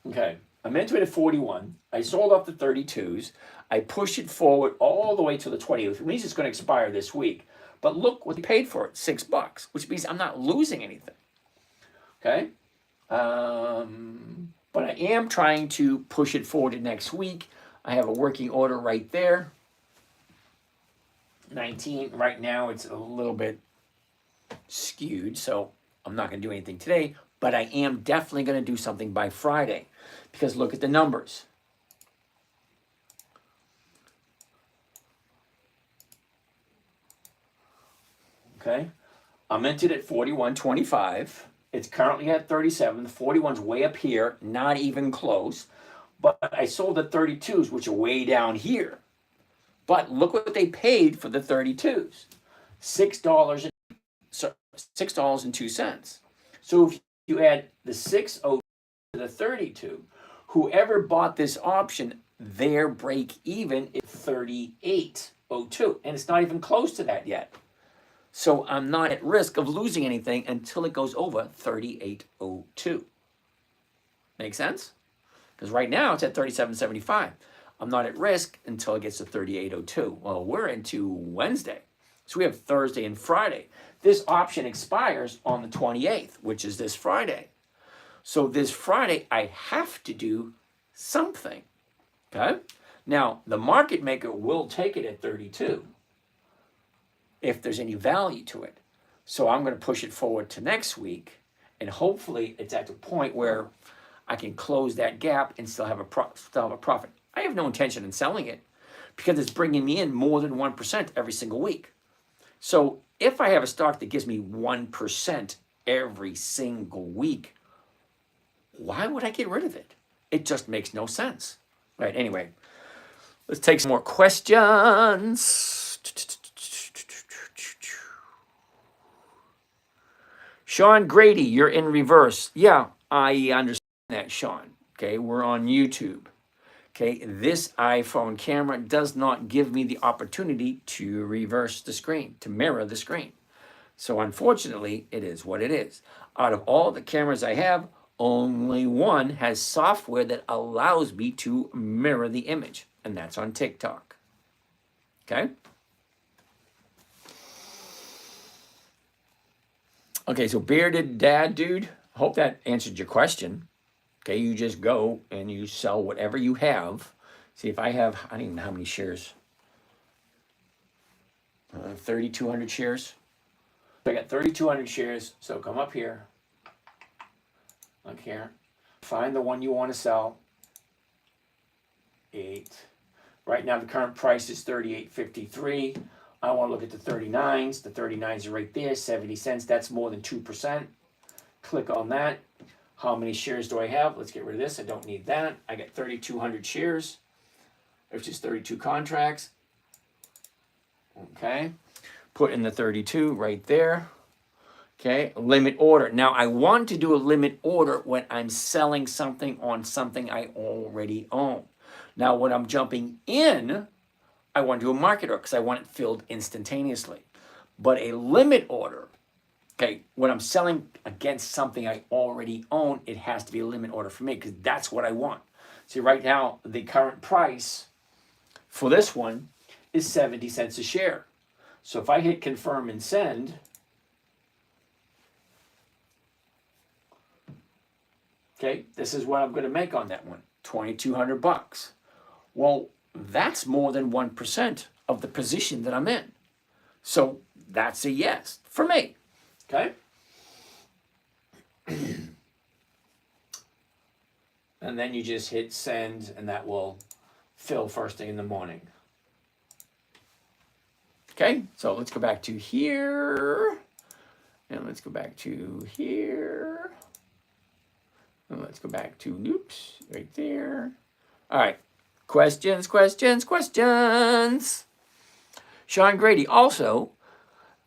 Okay, I'm into it at 41. I sold off the 32s. I pushed it forward all the way to the 20th, which means it's going to expire this week. But look what they paid for it, $6, which means I'm not losing anything. Okay? But I am trying to push it forward to next week. I have a working order right there. 19. Right now, it's a little bit skewed, so I'm not going to do anything today. But I am definitely going to do something by Friday. Because look at the numbers. Okay? I'm entered at 41.25. It's currently at 37. The 41's way up here, not even close. But I sold the 32s, which are way down here. But look what they paid for the 32s. $6.02. So if you add the 6.02 to the 32, whoever bought this option, their break even is 38.02. And it's not even close to that yet. So I'm not at risk of losing anything until it goes over 38.02. Make sense? Because right now it's at 37.75. I'm not at risk until it gets to 38.02. Well, we're into Wednesday. So we have Thursday and Friday. This option expires on the 28th, which is this Friday. So this Friday, I have to do something. Okay? Now, the market maker will take it at 32 if there's any value to it. So I'm going to push it forward to next week, and hopefully it's at the point where I can close that gap and still have a profit. I have no intention in selling it because it's bringing me in more than 1% every single week. So if I have a stock that gives me 1% every single week, why would I get rid of it? It just makes no sense. Right, anyway, let's take some more questions. Sean Grady, you're in reverse. Yeah, I understand that, Sean. Okay, we're on YouTube. Okay, this iPhone camera does not give me the opportunity to reverse the screen, to mirror the screen. So unfortunately, it is what it is. Out of all the cameras I have, only one has software that allows me to mirror the image, and that's on TikTok. Okay? Okay, so bearded dad dude, hope that answered your question. Okay, you just go and you sell whatever you have. See, if I have, I don't even know how many shares. 3,200 shares. I got 3,200 shares, so come up here. Look here. Find the one you want to sell. 8. Right now, the current price is 38.53. I want to look at the 39s. The 39s are right there, 70 cents. That's more than 2%. Click on that. How many shares do I have? Let's get rid of this. I don't need that. I got 3,200 shares, which is 32 contracts. Okay. Put in the 32 right there. Okay. Limit order. Now, I want to do a limit order when I'm selling something on something I already own. Now, when I'm jumping in, I want to do a market order because I want it filled instantaneously. But a limit order, okay, when I'm selling against something I already own, it has to be a limit order for me because that's what I want. See, right now, the current price for this one is 70 cents a share. So if I hit confirm and send, okay, this is what I'm going to make on that one, $2,200. Well, that's more than 1% of the position that I'm in. So that's a yes for me. Okay? And then you just hit send, and that will fill first thing in the morning. Okay, so let's go back to here. And let's go back to here. And let's go back to, oops, right there. All right, questions. Sean Grady, also,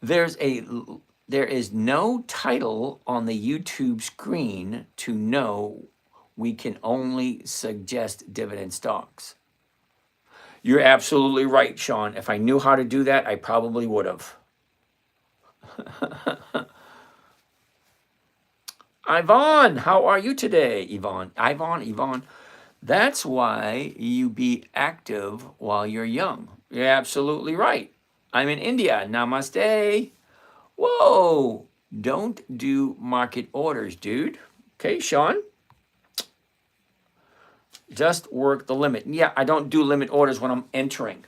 There is no title on the YouTube screen to know we can only suggest dividend stocks. You're absolutely right, Sean. If I knew how to do that, I probably would have. Yvonne, how are you today, Yvonne? Yvonne. That's why you be active while you're young. You're absolutely right. I'm in India. Namaste. Whoa. Don't do market orders, dude. Okay, Sean. Just work the limit. Yeah, I don't do limit orders when I'm entering.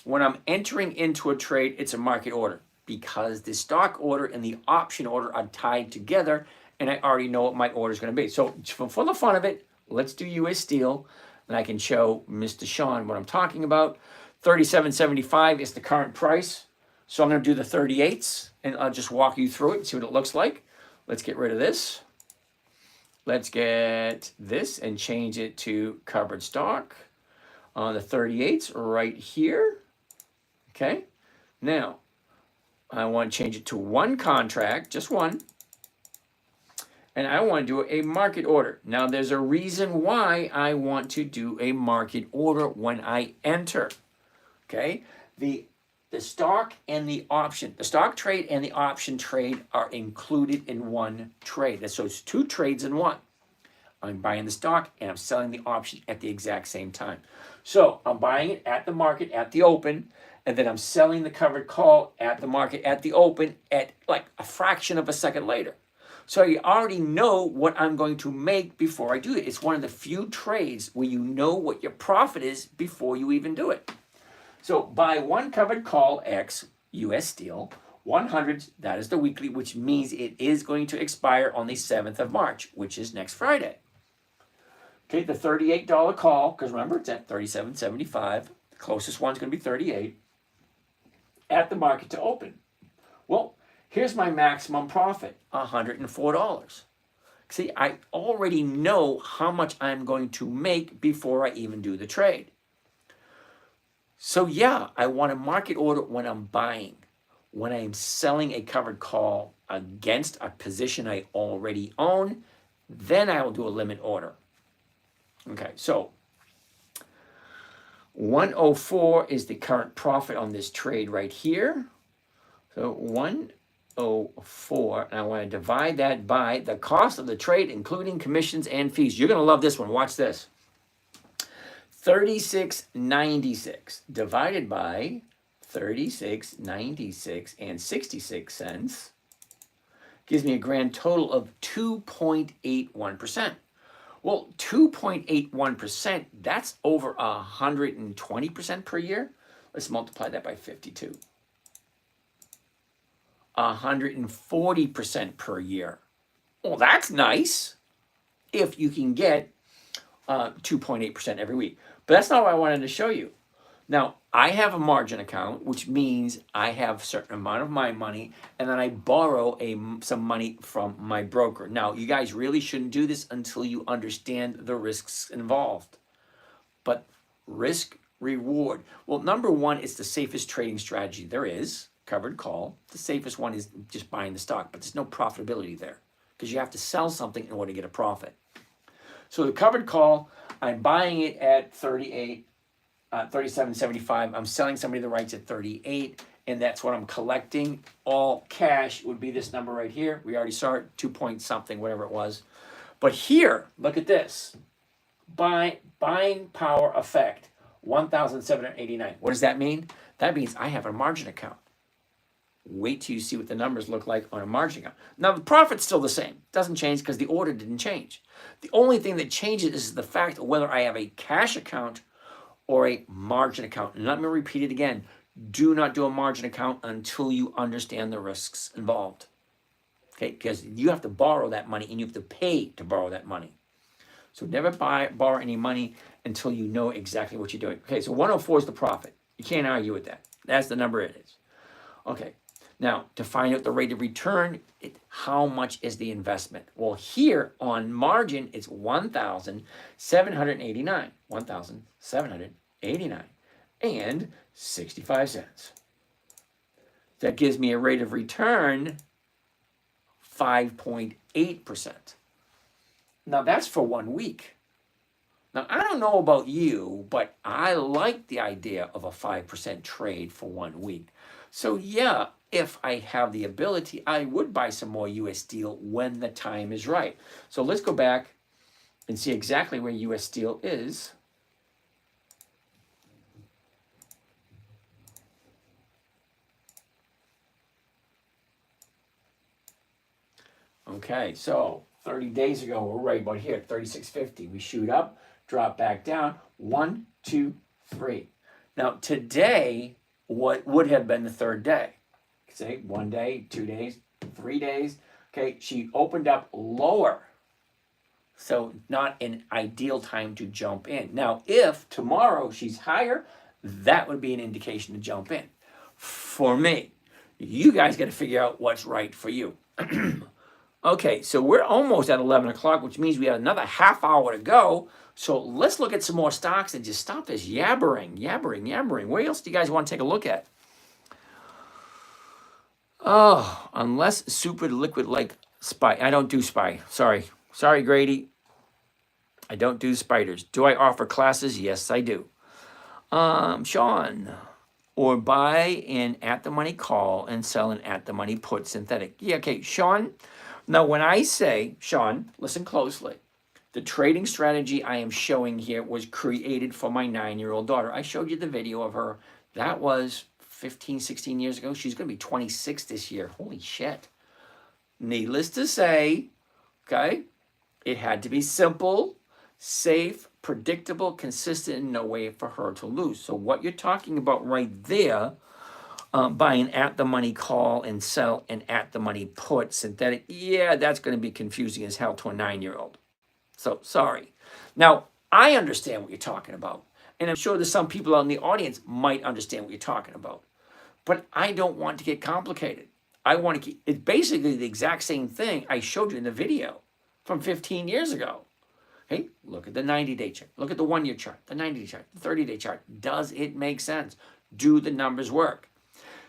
When I'm entering into a trade, it's a market order because the stock order and the option order are tied together and I already know what my order is going to be. So for the fun of it, let's do US Steel and I can show Mr. Sean what I'm talking about. 37.75 is the current price. So I'm going to do the 38s and I'll just walk you through it and see what it looks like. Let's get rid of this. Let's get this and change it to covered stock on the 38s right here. Okay, now I want to change it to one contract, just one, and I want to do a market order. Now there's a reason why I want to do a market order when I enter. Okay, the stock and the option, the stock trade and the option trade are included in one trade. So it's two trades in one. I'm buying the stock and I'm selling the option at the exact same time. So I'm buying it at the market at the open, and then I'm selling the covered call at the market at the open at like a fraction of a second later. So you already know what I'm going to make before I do it. It's one of the few trades where you know what your profit is before you even do it. So buy one covered call X US Steel, 100, that is the weekly, which means it is going to expire on the 7th of March, which is next Friday. Okay, the $38 call, because remember it's at $37.75. The closest one's going to be 38 at the market to open. Well, here's my maximum profit, $104. See, I already know how much I'm going to make before I even do the trade. So yeah, I want a market order when I'm buying. When I'm selling a covered call against a position I already own, then I will do a limit order. Okay, so 104 is the current profit on this trade right here. So 104, and I want to divide that by the cost of the trade, including commissions and fees. You're going to love this one. Watch this. 36.96 divided by 36.96 and 66 cents gives me a grand total of 2.81%. Well, 2.81%, that's over 120% per year. Let's multiply that by 52. 140% per year. Well, that's nice if you can get 2.8% every week. But that's not what I wanted to show you. Now, I have a margin account, which means I have a certain amount of my money, and then I borrow some money from my broker. Now, you guys really shouldn't do this until you understand the risks involved. But risk reward. Well, number one, it's the safest trading strategy there is, covered call. The safest one is just buying the stock, but there's no profitability there because you have to sell something in order to get a profit. So the covered call, I'm buying it at 37.75. I'm selling somebody the rights at 38, and that's what I'm collecting. All cash would be this number right here. We already saw it, 2 point something, whatever it was. But here, look at this. Buying power effect, 1,789. What does that mean? That means I have a margin account. Wait till you see what the numbers look like on a margin account. Now, the profit's still the same. It doesn't change because the order didn't change. The only thing that changes is the fact of whether I have a cash account or a margin account. And let me repeat it again. Do not do a margin account until you understand the risks involved. Okay, because you have to borrow that money and you have to pay to borrow that money. So never borrow any money until you know exactly what you're doing. Okay, so 104 is the profit. You can't argue with that. That's the number it is. Okay, now to find out the rate of return, how much is the investment? Well, here on margin, it's 1,789. 1,789 and 65 cents. That gives me a rate of return 5.8%. Now that's for 1 week. Now I don't know about you, but I like the idea of a 5% trade for 1 week. So yeah, if I have the ability, I would buy some more US Steel when the time is right. So let's go back and see exactly where US Steel is. Okay, so 30 days ago, we're right about here, 36.50. We shoot up, drop back down, 1, 2, 3. Now today, what would have been the third day? Say 1 day, 2 days, 3 days. Okay, she opened up lower. So not an ideal time to jump in. Now, if tomorrow she's higher, that would be an indication to jump in. For me, you guys got to figure out what's right for you. Okay, so we're almost at 11 o'clock, which means we have another half hour to go. So let's look at some more stocks and just stop this yabbering. Where else do you guys want to take a look at? Oh, unless super liquid like SPY. I don't do SPY. Sorry, Grady. I don't do spiders. Do I offer classes? Yes, I do. Sean, or buy an at-the-money call and sell an at-the-money put synthetic. Yeah, okay, Sean. Now, when I say, Sean, listen closely. The trading strategy I am showing here was created for my 9-year-old daughter. I showed you the video of her. That was 15, 16 years ago. She's going to be 26 this year. Holy shit. Needless to say, okay, it had to be simple, safe, predictable, consistent, and no way for her to lose. So what you're talking about right there, buying at-the-money call and sell an at-the-money put synthetic, yeah, that's going to be confusing as hell to a 9-year-old. So sorry. Now, I understand what you're talking about. And I'm sure there's some people out in the audience might understand what you're talking about. But I don't want to get complicated. I want to keep, it's basically the exact same thing I showed you in the video from 15 years ago. Hey, look at the 90-day chart. Look at the 1-year chart, the 90-day chart, the 30-day chart. Does it make sense? Do the numbers work?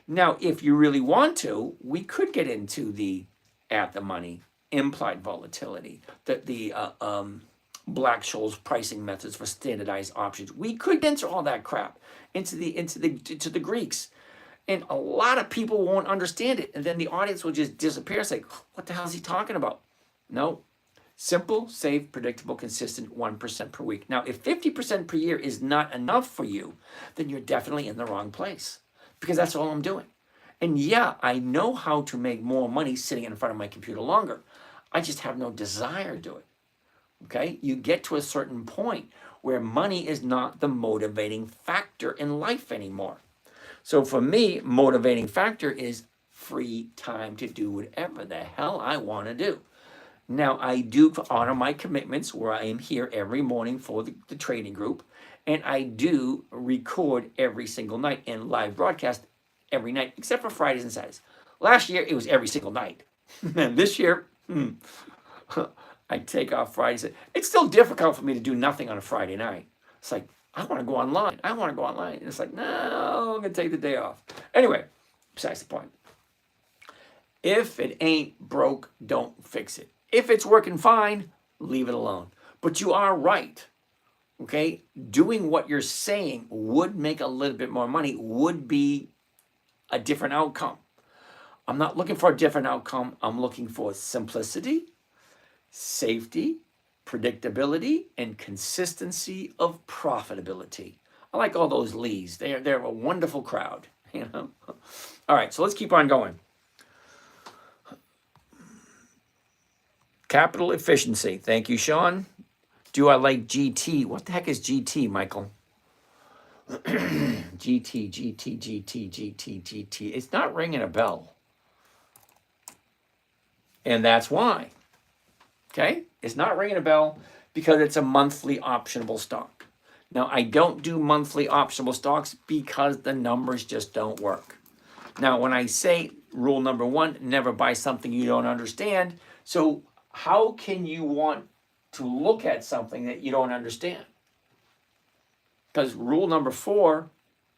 Now, if you really want to, we could get into the at-the-money implied volatility, the Black-Scholes pricing methods for standardized options. We could get into all that crap into the Greeks. And a lot of people won't understand it. And then the audience will just disappear and say, what the hell is he talking about? No. Simple, safe, predictable, consistent, 1% per week. Now, if 50% per year is not enough for you, then you're definitely in the wrong place because that's all I'm doing. And yeah, I know how to make more money sitting in front of my computer longer. I just have no desire to do it. Okay? You get to a certain point where money is not the motivating factor in life anymore. So for me, motivating factor is free time to do whatever the hell I want to do. Now, I do honor my commitments where I am here every morning for the trading group, and I do record every single night and live broadcast every night, except for Fridays and Saturdays. Last year, it was every single night. And this year, I take off Fridays. It's still difficult for me to do nothing on a Friday night. It's like, I want to go online. And it's like, no, I'm going to take the day off. Anyway, besides the point. If it ain't broke, don't fix it. If it's working fine, leave it alone. But you are right, okay? Doing what you're saying would make a little bit more money, would be a different outcome. I'm not looking for a different outcome. I'm looking for simplicity, safety, predictability, and consistency of profitability. I like all those Lees. They're a wonderful crowd, you know? All right, so let's keep on going. Capital efficiency. Thank you, Sean. Do I like GT? What the heck is GT, Michael? GT. It's not ringing a bell. And that's why. Okay? It's not ringing a bell because it's a monthly optionable stock. Now, I don't do monthly optionable stocks because the numbers just don't work. Now, when I say rule number 1, never buy something you don't understand. So how can you want to look at something that you don't understand? Because rule number 4,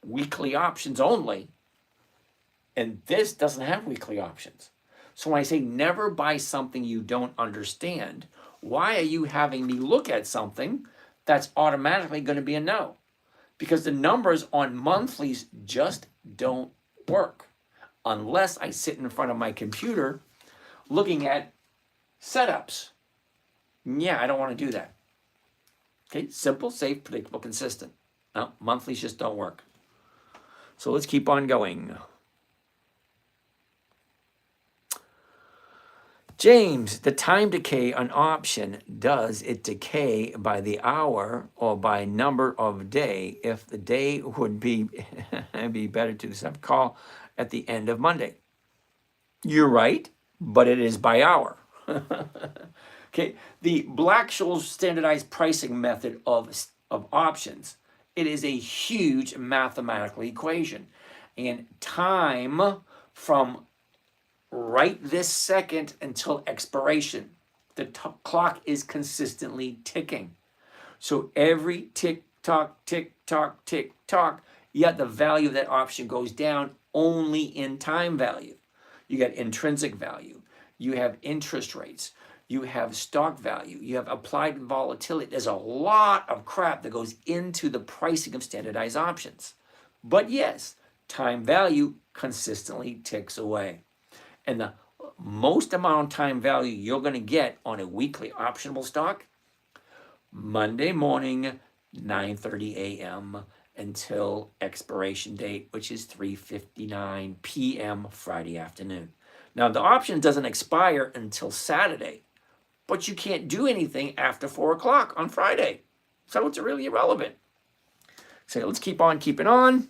weekly options only. And this doesn't have weekly options. So when I say never buy something you don't understand, why are you having me look at something that's automatically going to be a no? Because the numbers on monthlies just don't work unless I sit in front of my computer looking at setups. Yeah, I don't want to do that. Okay, simple, safe, predictable, consistent. No, monthlies just don't work. So let's keep on going. James, the time decay on option, does it decay by the hour or by number of day? If the day would be be better to just have a call at the end of Monday. You're right, but it is by hour. Okay, the Black-Scholes standardized pricing method of options, it is a huge mathematical equation. And time from right this second until expiration, the clock is consistently ticking. So every tick tock, yet the value of that option goes down only in time value. You got intrinsic value, you have interest rates, you have stock value, you have applied volatility. There's a lot of crap that goes into the pricing of standardized options. But yes, time value consistently ticks away. And the most amount of time value you're going to get on a weekly optionable stock, Monday morning, 9:30 a.m. until expiration date, which is 3:59 p.m. Friday afternoon. Now, the option doesn't expire until Saturday, but you can't do anything after 4 o'clock on Friday. So it's really irrelevant. So let's keep on keeping on.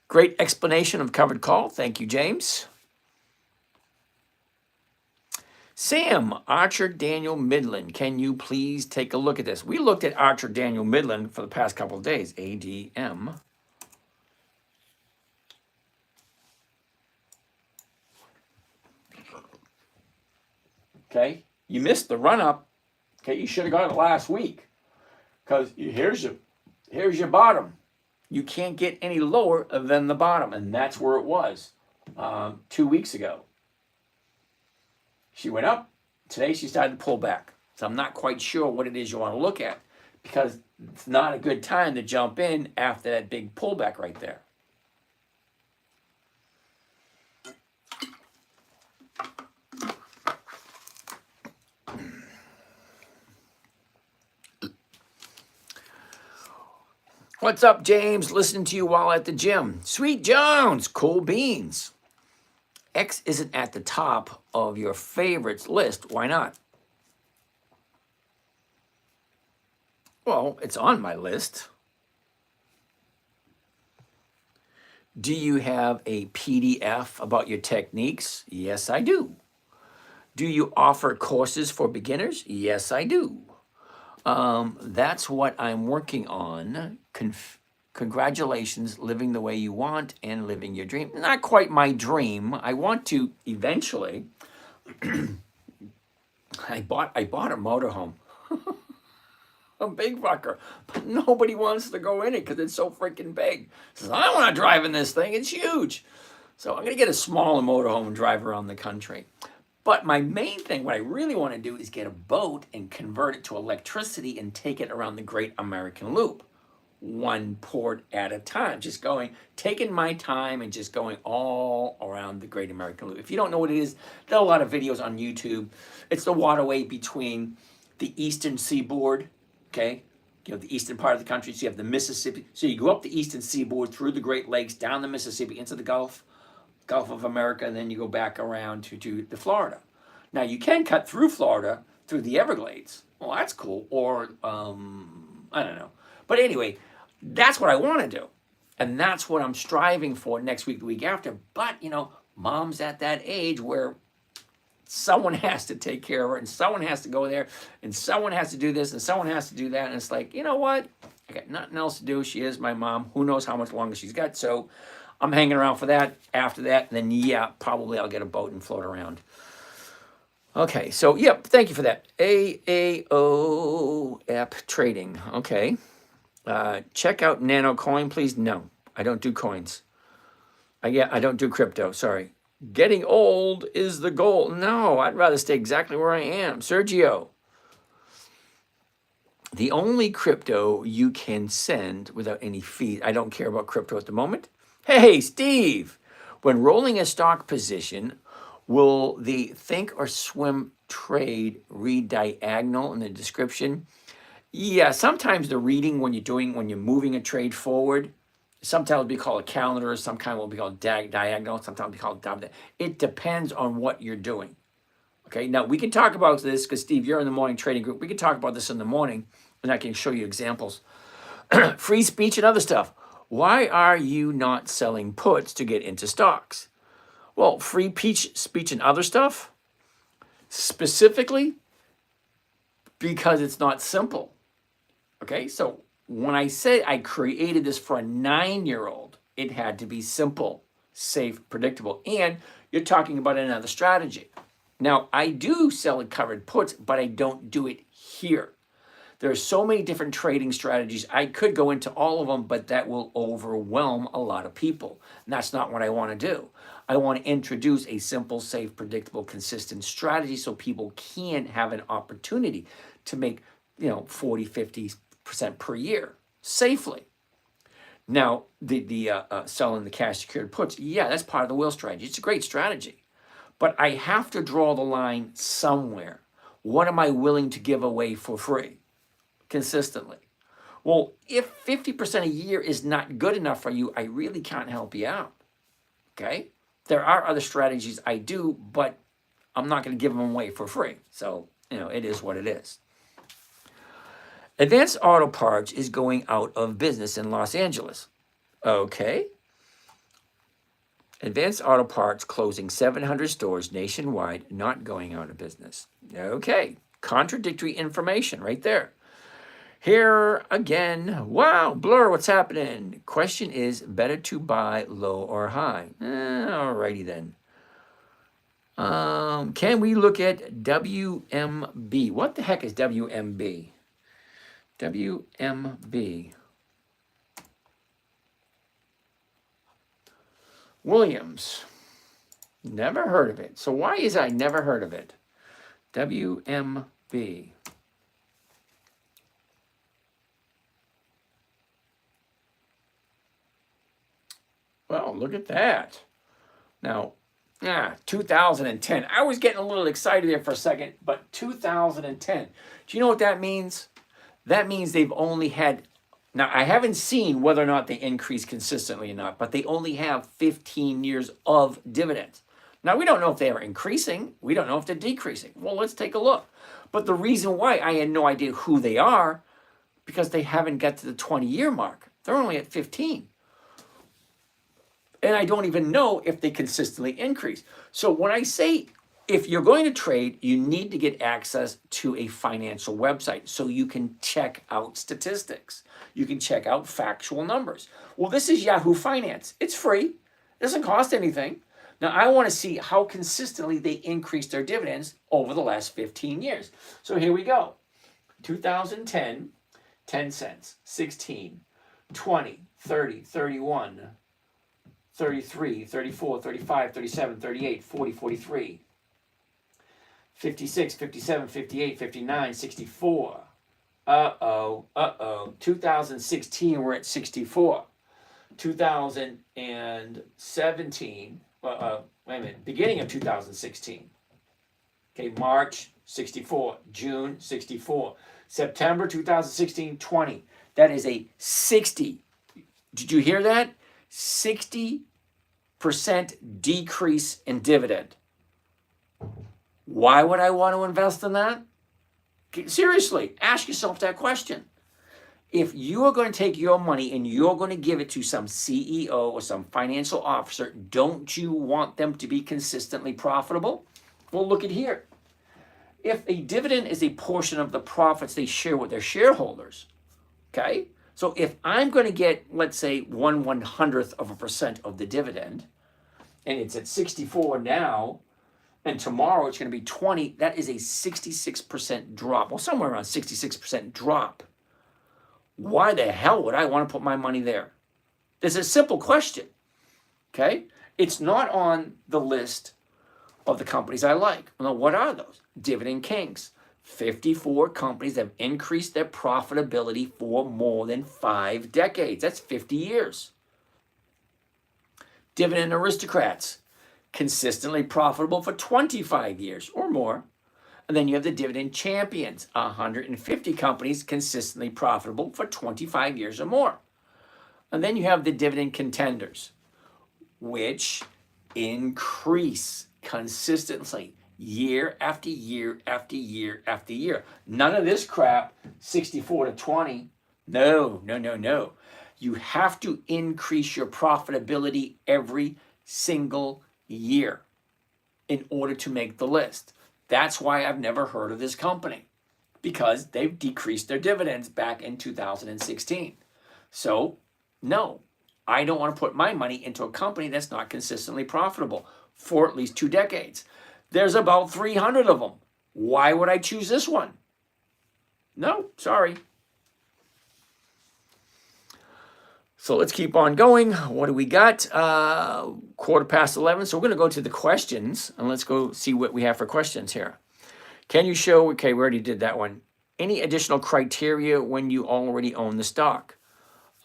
Great explanation of covered call. Thank you, James. Sam, Archer Daniel Midland, can you please take a look at this? We looked at Archer Daniel Midland for the past couple of days. ADM. Okay, you missed the run-up. Okay, you should have got it last week. Because here's your bottom. You can't get any lower than the bottom, and that's where it was 2 weeks ago. She went up. Today she started to pull back. So I'm not quite sure what it is you want to look at, because it's not a good time to jump in after that big pullback right there. What's up, James? Listening to you while at the gym. Sweet Jones, cool beans. X isn't at the top of your favorites list. Why not? Well, it's on my list. Do you have a PDF about your techniques? Yes, I do. Do you offer courses for beginners? Yes, I do. That's what I'm working on. Congratulations, living the way you want and living your dream. Not quite my dream. I want to eventually. I bought a motorhome. A big fucker. But nobody wants to go in it because it's so freaking big. Says, I want to drive in this thing. It's huge. So I'm going to get a smaller motorhome and drive around the country. But my main thing, what I really want to do, is get a boat and convert it to electricity and take it around the Great American Loop. One port at a time. Just taking my time and just going all around the Great American Loop. If you don't know what it is, there are a lot of videos on YouTube. It's the waterway between the eastern seaboard, okay? You know, the eastern part of the country. So you have the Mississippi. So you go up the eastern seaboard through the Great Lakes, down the Mississippi, into the Gulf of America, and then you go back around to Florida. Now, you can cut through Florida, through the Everglades. Well, that's cool. Or, I don't know. But anyway, that's what I want to do. And that's what I'm striving for next week, the week after. But, you know, mom's at that age where someone has to take care of her, and someone has to go there, and someone has to do this, and someone has to do that. And it's like, you know what? I got nothing else to do. She is my mom. Who knows how much longer she's got. So I'm hanging around for that. After that, and then, yeah, probably I'll get a boat and float around. Okay, so, yep, thank you for that. AAO app trading. Okay. Check out Nano Coin, please. No, I don't do coins. I don't do crypto. Sorry. Getting old is the goal. No, I'd rather stay exactly where I am. Sergio, the only crypto you can send without any fees. I don't care about crypto at the moment. Hey, Steve, when rolling a stock position, will the think or swim trade read diagonal in the description? Yeah, sometimes the reading when you're moving a trade forward, sometimes it'll be called a calendar, sometimes it will be called diagonal, sometimes it'll be called double. It depends on what you're doing. Okay, now we can talk about this because Steve, you're in the morning trading group. We can talk about this in the morning, and I can show you examples. Free speech and other stuff. Why are you not selling puts to get into stocks? Well, free speech and other stuff, specifically because it's not simple. Okay, so when I say I created this for a 9-year-old, it had to be simple, safe, predictable, and you're talking about another strategy. Now, I do sell covered puts, but I don't do it here. There are so many different trading strategies. I could go into all of them, but that will overwhelm a lot of people. And that's not what I want to do. I want to introduce a simple, safe, predictable, consistent strategy so people can have an opportunity to make, 40, 50% per year safely. Now, the selling the cash secured puts, yeah, that's part of the wheel strategy. It's a great strategy. But I have to draw the line somewhere. What am I willing to give away for free consistently? Well, if 50% a year is not good enough for you, I really can't help you out. Okay? There are other strategies I do, but I'm not going to give them away for free. So, it is what it is. Advanced Auto Parts is going out of business in Los Angeles. Okay. Advanced Auto Parts closing 700 stores nationwide, not going out of business. Okay. Contradictory information right there. Here again. Wow, Blur, what's happening? Question is, better to buy low or high? Alrighty then. Can we look at WMB? What the heck is WMB? WMB. Williams. Never heard of it. So why is I never heard of it? WMB. Well, look at that. Now, 2010. I was getting a little excited there for a second, but 2010. Do you know what that means? That means they've only had, now I haven't seen whether or not they increase consistently or not, but they only have 15 years of dividends. Now, we don't know if they are increasing. We don't know if they're decreasing. Well, let's take a look. But the reason why I had no idea who they are, because they haven't got to the 20-year mark. They're only at 15. And I don't even know if they consistently increase. So when I say if you're going to trade, you need to get access to a financial website so you can check out statistics. You can check out factual numbers. Well, this is Yahoo Finance. It's free. It doesn't cost anything. Now, I want to see how consistently they increase their dividends over the last 15 years. So here we go. 2010, 10 cents, 16, 20, 30, 31, 33, 34, 35, 37, 38, 40, 43, 56, 57, 58, 59, 64. 2016, we're at 64. 2017, wait a minute, beginning of 2016. Okay, March, 64. June, 64. September 2016, 20. That is a 60. Did you hear that? 60% decrease in dividend. Why would I want to invest in that? Seriously, ask yourself that question. If you are going to take your money and you're going to give it to some CEO or some financial officer, don't you want them to be consistently profitable? Well, look at here. If a dividend is a portion of the profits they share with their shareholders, okay? So if I'm going to get, let's say, 1/100th% of the dividend, and it's at 64 now, and tomorrow it's going to be 20, that is a 66% drop. Well, somewhere around 66% drop. Why the hell would I want to put my money there? It's a simple question. Okay? It's not on the list of the companies I like. Now, what are those? Dividend Kings. 54 companies have increased their profitability for more than 5 decades. That's 50 years. Dividend Aristocrats. Consistently profitable for 25 years or more. And then you have the Dividend Champions. 150 companies consistently profitable for 25 years or more. And then you have the Dividend Contenders, which increase consistently year after year after year after year. None of this crap, 64 to 20. No, no, no, no. You have to increase your profitability every single year in order to make the list. That's why I've never heard of this company, because they've decreased their dividends back in 2016. So, no, I don't want to put my money into a company that's not consistently profitable for at least 2 decades. There's about 300 of them. Why would I choose this one? No, sorry. So let's keep on going. What do we got? 11:15. So we're going to go to the questions, and let's go see what we have for questions here. Can you show, okay, we already did that one. Any additional criteria when you already own the stock?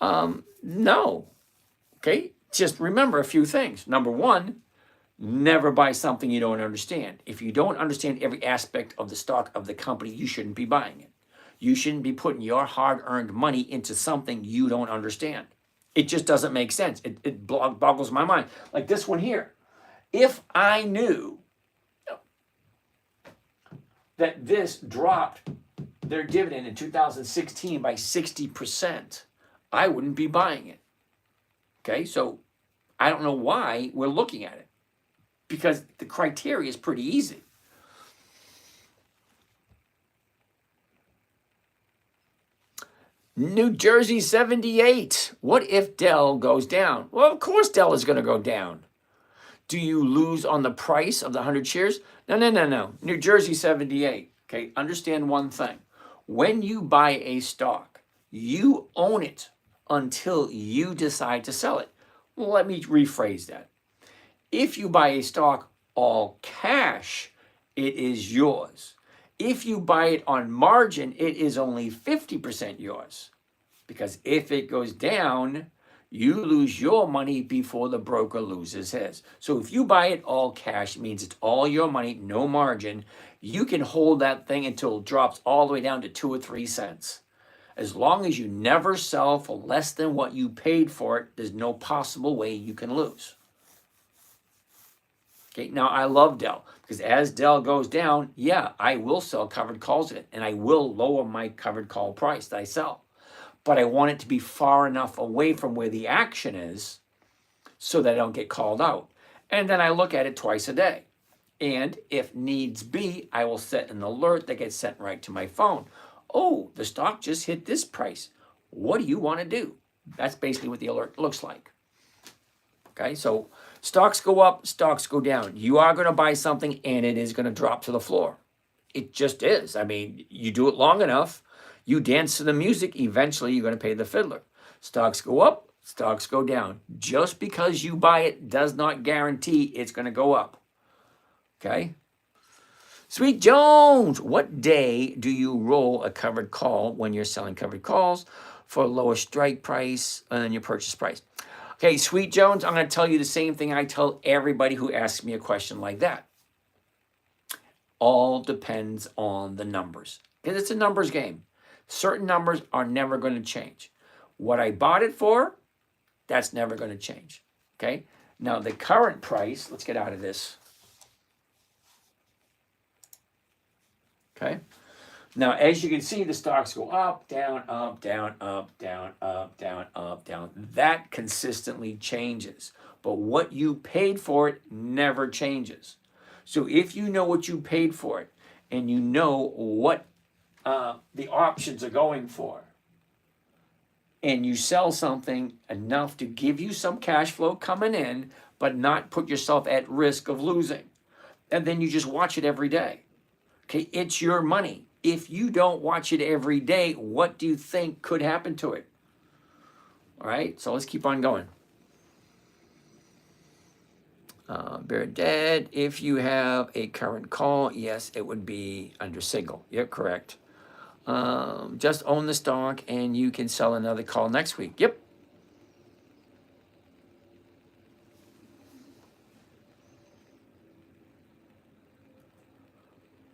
No. Okay, just remember a few things. Number one, never buy something you don't understand. If you don't understand every aspect of the stock of the company, you shouldn't be buying it. You shouldn't be putting your hard-earned money into something you don't understand. It just doesn't make sense. It boggles my mind. Like this one here. If I knew that this dropped their dividend in 2016 by 60%, I wouldn't be buying it. Okay, so I don't know why we're looking at it, because the criteria is pretty easy. New Jersey 78. What if Dell goes down? Well, of course Dell is going to go down. Do you lose on the price of the 100 shares? No, no, no, no. New Jersey 78. Okay, understand one thing. When you buy a stock, you own it until you decide to sell it. Well, let me rephrase that. If you buy a stock all cash, it is yours. If you buy it on margin, it is only 50% yours. Because if it goes down, you lose your money before the broker loses his. So if you buy it all cash, it means it's all your money, no margin. You can hold that thing until it drops all the way down to 2 or 3 cents. As long as you never sell for less than what you paid for it, there's no possible way you can lose. Okay, now I love Dell, because as Dell goes down, yeah, I will sell covered calls in it, and I will lower my covered call price that I sell. But I want it to be far enough away from where the action is so that I don't get called out. And then I look at it twice a day. And if needs be, I will set an alert that gets sent right to my phone. Oh, the stock just hit this price. What do you want to do? That's basically what the alert looks like. Okay, so stocks go up, stocks go down. You are going to buy something and it is going to drop to the floor. It just is. I mean, you do it long enough, you dance to the music, eventually you're going to pay the fiddler. Stocks go up, stocks go down. Just because you buy it does not guarantee it's going to go up. Okay? Sweet Jones, what day do you roll a covered call when you're selling covered calls for a lower strike price than your purchase price? Okay, Sweet Jones, I'm going to tell you the same thing I tell everybody who asks me a question like that. All depends on the numbers. Because it's a numbers game. Certain numbers are never going to change. What I bought it for, that's never going to change. Okay? Now, the current price, let's get out of this. Okay? Now, as you can see, the stocks go up, down, up, down, up, down, up, down, up, down. That consistently changes. But what you paid for it never changes. So if you know what you paid for it, and you know what the options are going for, and you sell something enough to give you some cash flow coming in, but not put yourself at risk of losing, and then you just watch it every day. Okay, it's your money. If you don't watch it every day, what do you think could happen to it? All right, so let's keep on going. Bear Dead, if you have a current call, yes, it would be under single. Yep, correct. Just own the stock and you can sell another call next week. Yep.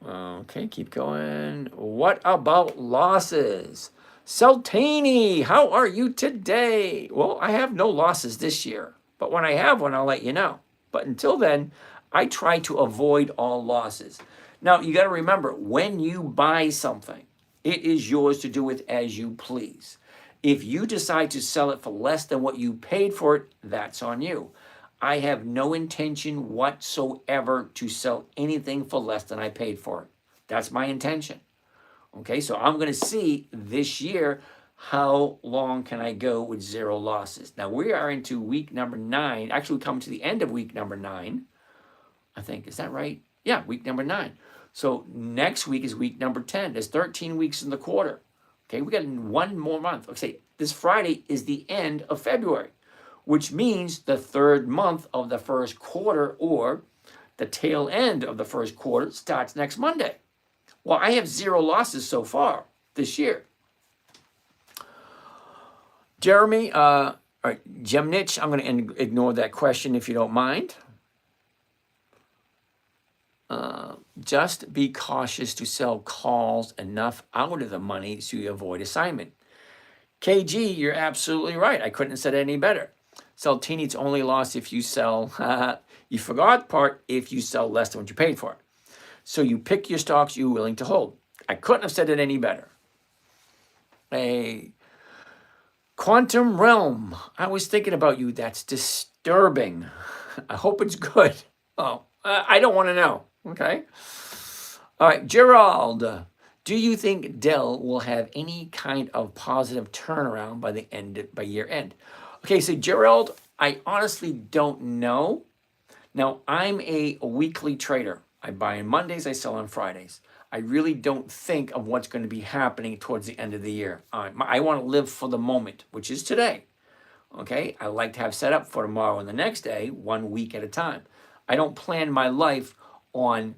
Okay, keep going. What about losses? Saltini, how are you today? Well, I have no losses this year, but when I have one, I'll let you know. But until then, I try to avoid all losses. Now, you got to remember, when you buy something, it is yours to do with as you please. If you decide to sell it for less than what you paid for it, that's on you. I have no intention whatsoever to sell anything for less than I paid for it. That's my intention. Okay, so I'm going to see this year how long can I go with zero losses. Now we are into week number 9. Actually, we come to the end of week number 9. I think, is that right? Yeah, week number 9. So next week is week number 10. There's 13 weeks in the quarter. Okay, we got one more month. Okay, this Friday is the end of February, which means the third month of the first quarter or the tail end of the first quarter starts next Monday. Well, I have zero losses so far this year. Jeremy, all right, Jemnich, I'm going to ignore that question if you don't mind. Just be cautious to sell calls enough out of the money so you avoid assignment. KG, you're absolutely right. I couldn't have said it any better. Saltini, it's only loss if you sell, you forgot part, if you sell less than what you paid for it. So you pick your stocks you're willing to hold. I couldn't have said it any better. A Quantum Realm, I was thinking about you. That's disturbing. I hope it's good. Oh, I don't want to know. Okay. All right, Gerald, do you think Dell will have any kind of positive turnaround by year end? Okay, so Gerald, I honestly don't know. Now, I'm a weekly trader. I buy on Mondays, I sell on Fridays. I really don't think of what's going to be happening towards the end of the year. I want to live for the moment, which is today. Okay, I like to have set up for tomorrow and the next day, 1 week at a time. I don't plan my life on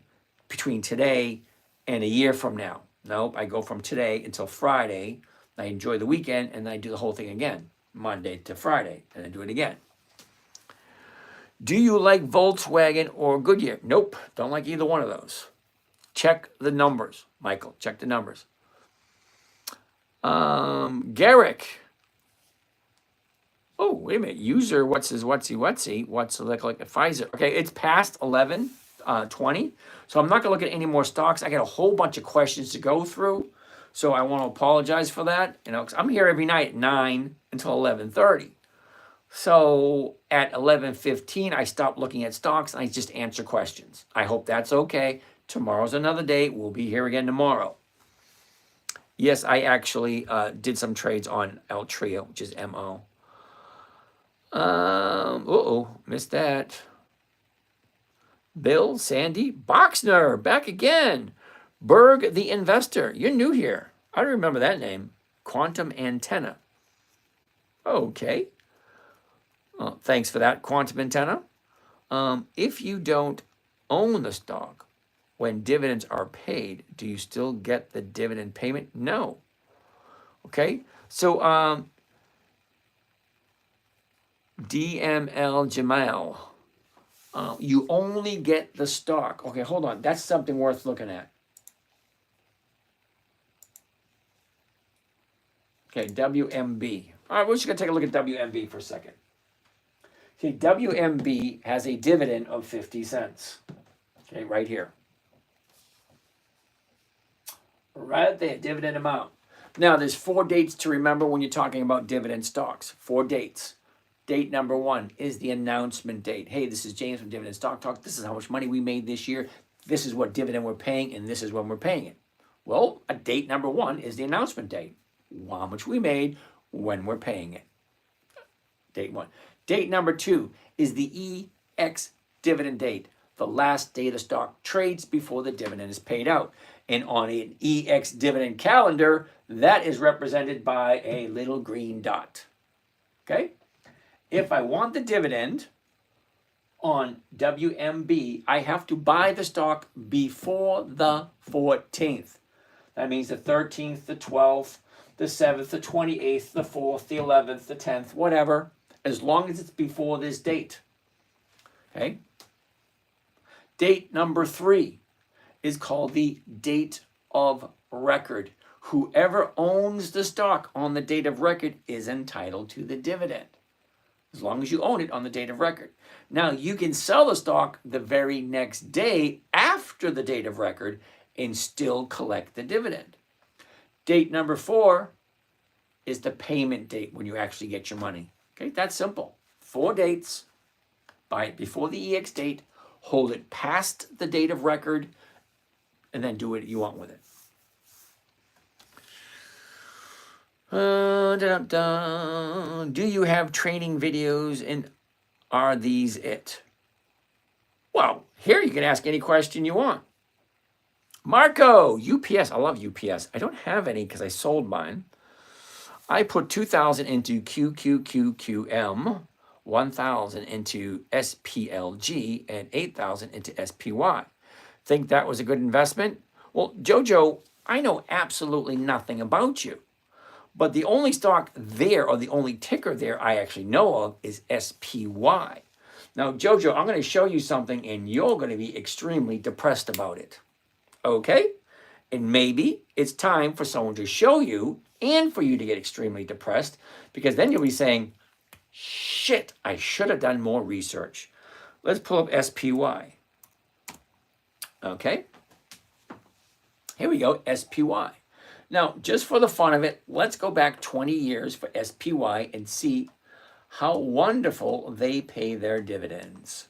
between today and a year from now. Nope, I go from today until Friday. I enjoy the weekend and I do the whole thing again, Monday to Friday, and I do it again. Do you like Volkswagen or Goodyear? Nope, don't like either one of those. Check the numbers, Michael. Check the numbers. Garrick. Oh, wait a minute. User, what's his whatsy? What's like a Pfizer? Okay, it's past 11:20. So I'm not going to look at any more stocks. I got a whole bunch of questions to go through. So I want to apologize for that. You know, 'cause I'm here every night at 9 until 11:30. So at 11:15, I stop looking at stocks and I just answer questions. I hope that's okay. Tomorrow's another day. We'll be here again tomorrow. Yes, I actually did some trades on Altria, which is MO. Missed that. Bill, Sandy, Boxner, back again. Berg, the investor. You're new here. I don't remember that name. Quantum Antenna. Okay. Thanks for that, Quantum Antenna. If you don't own the stock when dividends are paid, do you still get the dividend payment? No. Okay. So DML Jamal, you only get the stock. Okay, hold on. That's something worth looking at. Okay, WMB. All right, we're just going to take a look at WMB for a second. Okay, WMB has a dividend of 50 cents. Okay, right here. Right there, dividend amount. Now, there's 4 dates to remember when you're talking about dividend stocks. 4 dates. Date number 1 is the announcement date. Hey, this is James from Dividend Stock Talk. This is how much money we made this year. This is what dividend we're paying, and this is when we're paying it. Well, date number 1 is the announcement date. How much we made, when we're paying it. Date 1. Date number 2 is the EX dividend date. The last day the stock trades before the dividend is paid out. And on an EX dividend calendar, that is represented by a little green dot. Okay? If I want the dividend on WMB, I have to buy the stock before the 14th. That means the 13th, the 12th, the 7th, the 28th, the 4th, the 11th, the 10th, whatever, as long as it's before this date. Okay? Date number 3 is called the date of record. Whoever owns the stock on the date of record is entitled to the dividend, as long as you own it on the date of record. Now, you can sell the stock the very next day after the date of record and still collect the dividend. Date number 4 is the payment date when you actually get your money. Okay, that's simple. 4 dates. Buy it before the EX date, hold it past the date of record, and then do what you want with it. Do you have training videos, and are these it? Well, here you can ask any question you want. Marco, UPS. I love UPS. I don't have any because I sold mine. I put 2,000 into QQQQM, 1,000 into SPLG, and 8,000 into SPY. Think that was a good investment? Well, Jojo, I know absolutely nothing about you. But the only stock there, or the only ticker there I actually know of, is SPY. Now, Jojo, I'm going to show you something, and you're going to be extremely depressed about it. Okay? And maybe it's time for someone to show you and for you to get extremely depressed, because then you'll be saying, shit, I should have done more research. Let's pull up SPY. Okay? Here we go, SPY. Now, just for the fun of it, let's go back 20 years for SPY and see how wonderful they pay their dividends.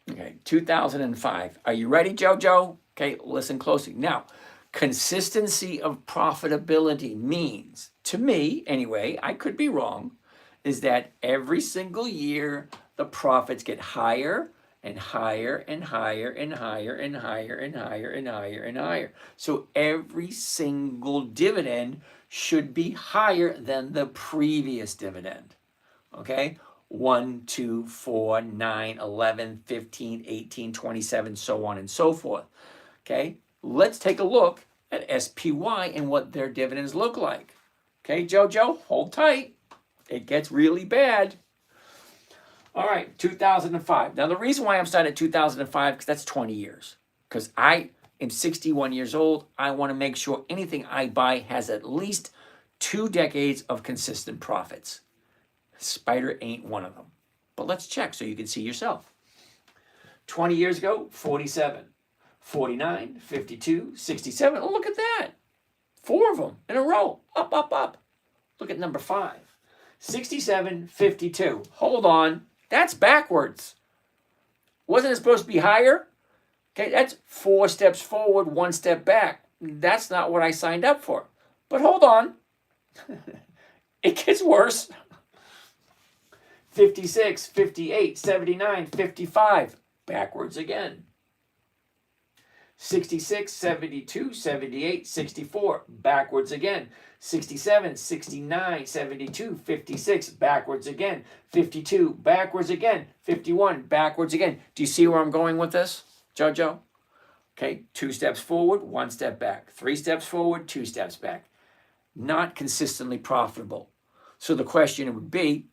Okay, 2005. Are you ready, Jojo? Okay, listen closely. Now, consistency of profitability means, to me anyway, I could be wrong, is that every single year the profits get higher and higher and higher and higher and higher and higher and higher and higher. So every single dividend should be higher than the previous dividend. Okay? 1, 2, 4, 9, 11, 15, 18, 27, so on and so forth. Okay? Let's take a look at SPY and what their dividends look like. Okay, Jojo, hold tight. It gets really bad. All right, 2005. Now, the reason why I'm starting at 2005, because that's 20 years. Because I am 61 years old. I want to make sure anything I buy has at least 2 decades of consistent profits. Spider ain't one of them. But let's check so you can see yourself. 20 years ago, 47, 49, 52, 67. Oh, look at that. 4 of them in a row. Up, up, up. Look at number 5. 67, 52. Hold on. That's backwards. Wasn't it supposed to be higher? Okay, that's 4 steps forward, 1 step back. That's not what I signed up for. But hold on. It gets worse. 56, 58, 79, 55. Backwards again. 66, 72, 78, 64. Backwards again. 67, 69, 72, 56. Backwards again. 52. Backwards again. 51. Backwards again. Do you see where I'm going with this, Jojo? Okay, 2 steps forward, 1 step back. 3 steps forward, 2 steps back. Not consistently profitable. So the question would be,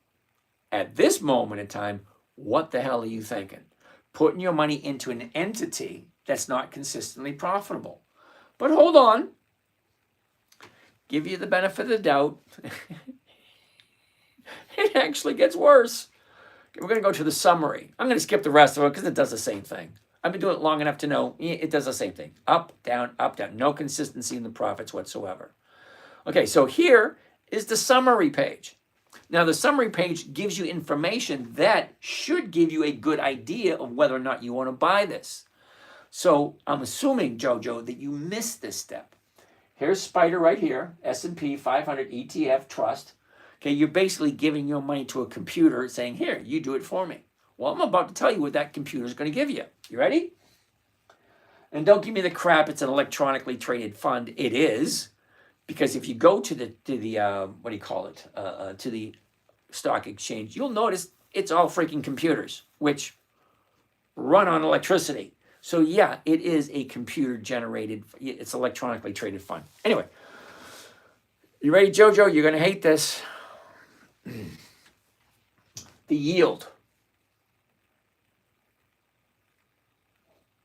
at this moment in time, what the hell are you thinking? Putting your money into an entity that's not consistently profitable. But hold on. Give you the benefit of the doubt. It actually gets worse. We're going to go to the summary. I'm going to skip the rest of it because it does the same thing. I've been doing it long enough to know it does the same thing. Up, down, up, down. No consistency in the profits whatsoever. Okay, so here is the summary page. Now, the summary page gives you information that should give you a good idea of whether or not you want to buy this. So I'm assuming, Jojo, that you missed this step. Here's Spider right here, S&P 500 ETF Trust. Okay, you're basically giving your money to a computer saying, here, you do it for me. Well, I'm about to tell you what that computer is going to give you. You ready? And don't give me the crap, it's an electronically traded fund. It is, Because if you go to the what do you call it, to the stock exchange, you'll notice it's all freaking computers, which run on electricity. So yeah, it is a computer generated, it's electronically traded fund. Anyway, you ready, Jojo? You're going to hate this. The yield,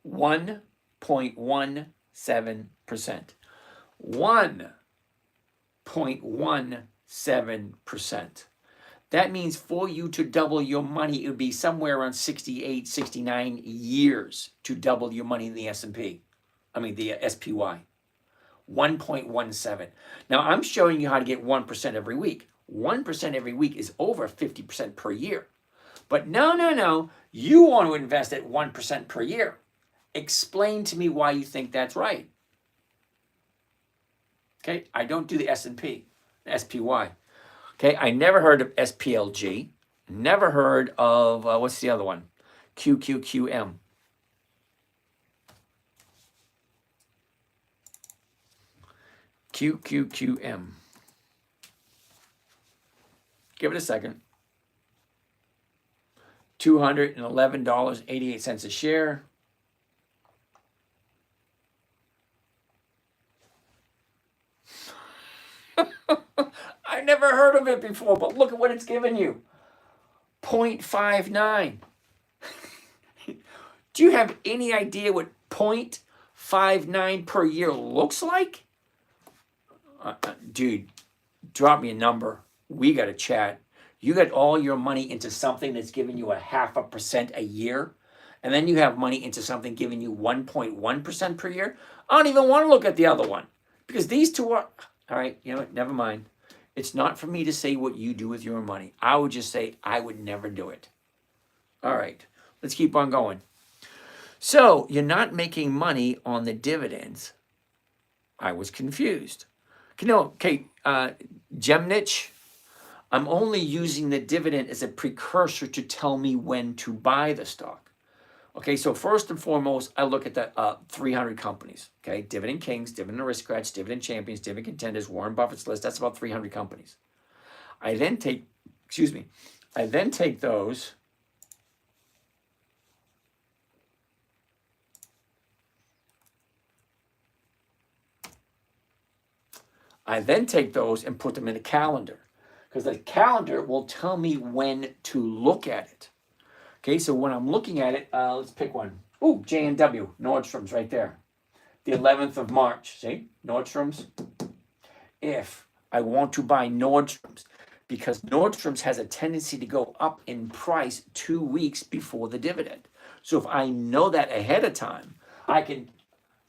1.17%. 1.17%. That means for you to double your money, it would be somewhere around 68, 69 years to double your money in the S&P. I mean, the SPY. 1.17. Now, I'm showing you how to get 1% every week. 1% every week is over 50% per year. But no. You want to invest at 1% per year. Explain to me why you think that's right. Okay, I don't do the S&P, SPY. Okay, I never heard of SPLG. Never heard of, what's the other one? QQQM. QQQM. Give it a second. $211.88 a share. I never heard of it before, but look at what it's given you. 0.59. Do you have any idea what 0.59 per year looks like? Dude, drop me a number. We got to chat. You got all your money into something that's giving you a 0.5% a year, and then you have money into something giving you 1.1% per year. I don't even want to look at the other one because these two are, all right, you know what, never mind. It's not for me to say what you do with your money. I would just say I would never do it. All right, let's keep on going. So you're not making money on the dividends. I was confused. Okay, Gemnich, I'm only using the dividend as a precursor to tell me when to buy the stock. Okay, so first and foremost, I look at the 300 companies. Okay, Dividend Kings, Dividend Aristocrats, Dividend Champions, Dividend Contenders, Warren Buffett's list. That's about 300 companies. I then take those. I then take those and put them in a calendar because the calendar will tell me when to look at it. Okay, so when I'm looking at it, let's pick one. Ooh, J&W, Nordstrom's right there. The 11th of March, see? Nordstrom's. If I want to buy Nordstrom's, because Nordstrom's has a tendency to go up in price 2 weeks before the dividend. So if I know that ahead of time, I can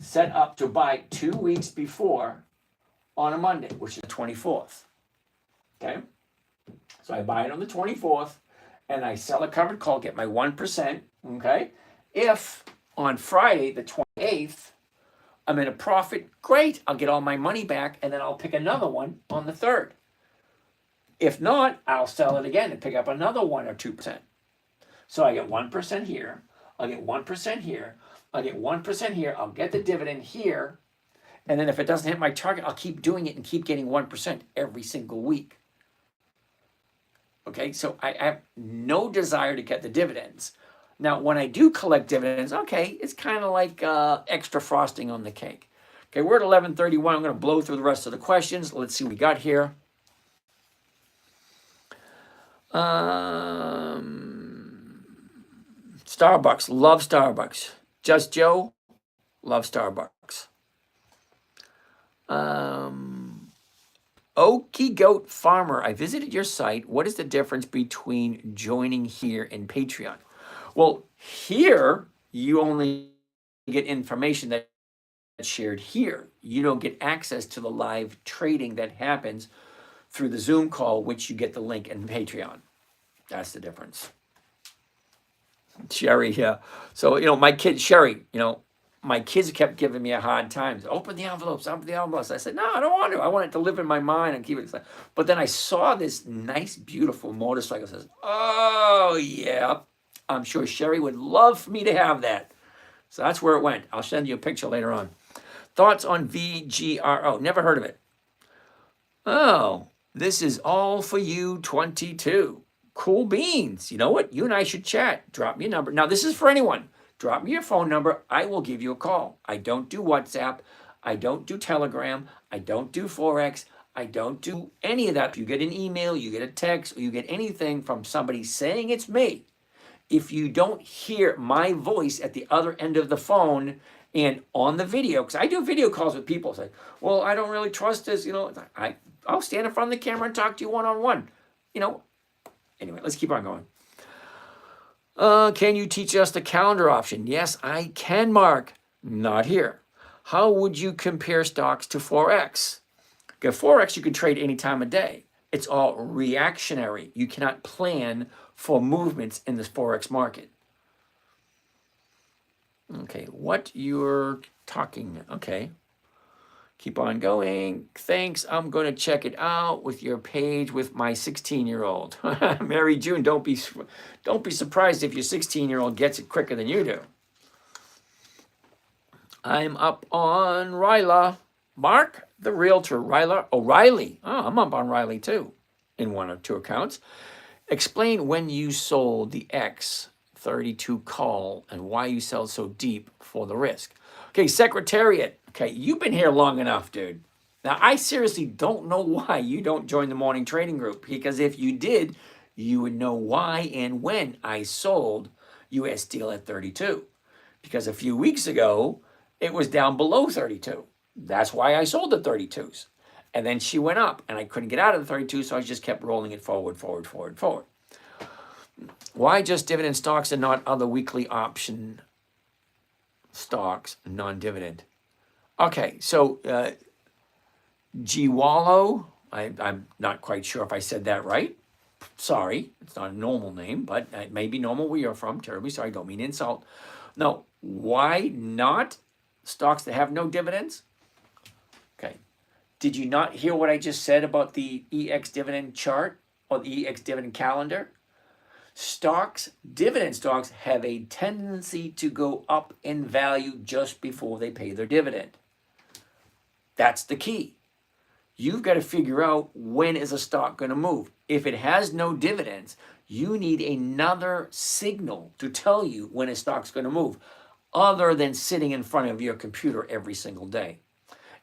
set up to buy 2 weeks before on a Monday, which is the 24th. Okay? So I buy it on the 24th, and I sell a covered call, get my 1%. Okay? If on Friday, the 28th, I'm in a profit, great. I'll get all my money back, and then I'll pick another one on the 3rd. If not, I'll sell it again and pick up another 1 or 2%. So I get 1% here. I'll get 1% here. I'll get 1% here. I'll get the dividend here. And then if it doesn't hit my target, I'll keep doing it and keep getting 1% every single week. Okay, so I have no desire to get the dividends. Now, when I do collect dividends, okay, it's kind of like extra frosting on the cake. Okay, we're at 11:31. I'm going to blow through the rest of the questions. Let's see what we got here. Starbucks, love Starbucks. Just Joe, love Starbucks. Okie Goat Farmer, I visited your site. What is the difference between joining here and Patreon? Well, here you only get information that's shared here. You don't get access to the live trading that happens through the Zoom call, which you get the link in Patreon. That's the difference. Sherry, yeah. So, my kid, Sherry, my kids kept giving me a hard time. Open the envelopes, open the envelopes. I said, no, I don't want to. I want it to live in my mind and keep it. But then I saw this nice, beautiful motorcycle. I says, oh, yeah. I'm sure Sherry would love for me to have that. So that's where it went. I'll send you a picture later on. Thoughts on VGRO? Never heard of it. Oh, this is all for you, 22. Cool beans. You know what? You and I should chat. Drop me a number. Now, this is for anyone. Drop me your phone number. I will give you a call. I don't do WhatsApp. I don't do Telegram. I don't do Forex. I don't do any of that. If you get an email, you get a text, or you get anything from somebody saying it's me, if you don't hear my voice at the other end of the phone and on the video, because I do video calls with people, say, well, I don't really trust this, I'll stand in front of the camera and talk to you one-on-one. Anyway, let's keep on going. Can you teach us the calendar option? Yes, I can, Mark. Not here. How would you compare stocks to Forex? Okay, Forex you can trade any time of day. It's all reactionary. You cannot plan for movements in the Forex market. Okay, what you're talking, okay. Keep on going. Thanks. I'm going to check it out with your page with my 16-year-old. Mary June, don't be surprised if your 16-year-old gets it quicker than you do. I'm up on Ryla. Mark, the realtor, Ryla O'Reilly. Oh, I'm up on Riley too, in one or two accounts. Explain when you sold the X32 call and why you sell so deep for the risk. Okay, Secretariat. Okay, you've been here long enough, dude. Now, I seriously don't know why you don't join the morning trading group, because if you did, you would know why and when I sold US Steel at 32. Because a few weeks ago, it was down below 32. That's why I sold the 32s. And then she went up, and I couldn't get out of the 32, so I just kept rolling it forward. Why just dividend stocks and not other weekly option stocks, non-dividend? Okay, so Giwalo, I'm not quite sure if I said that right. Sorry, it's not a normal name, but it may be normal where you're from. Terribly sorry, don't mean insult. No, why not stocks that have no dividends? Okay, did you not hear what I just said about the EX dividend chart or the EX dividend calendar? Dividend stocks have a tendency to go up in value just before they pay their dividend. That's the key. You've got to figure out when is a stock going to move. If it has no dividends, you need another signal to tell you when a stock's going to move, other than sitting in front of your computer every single day.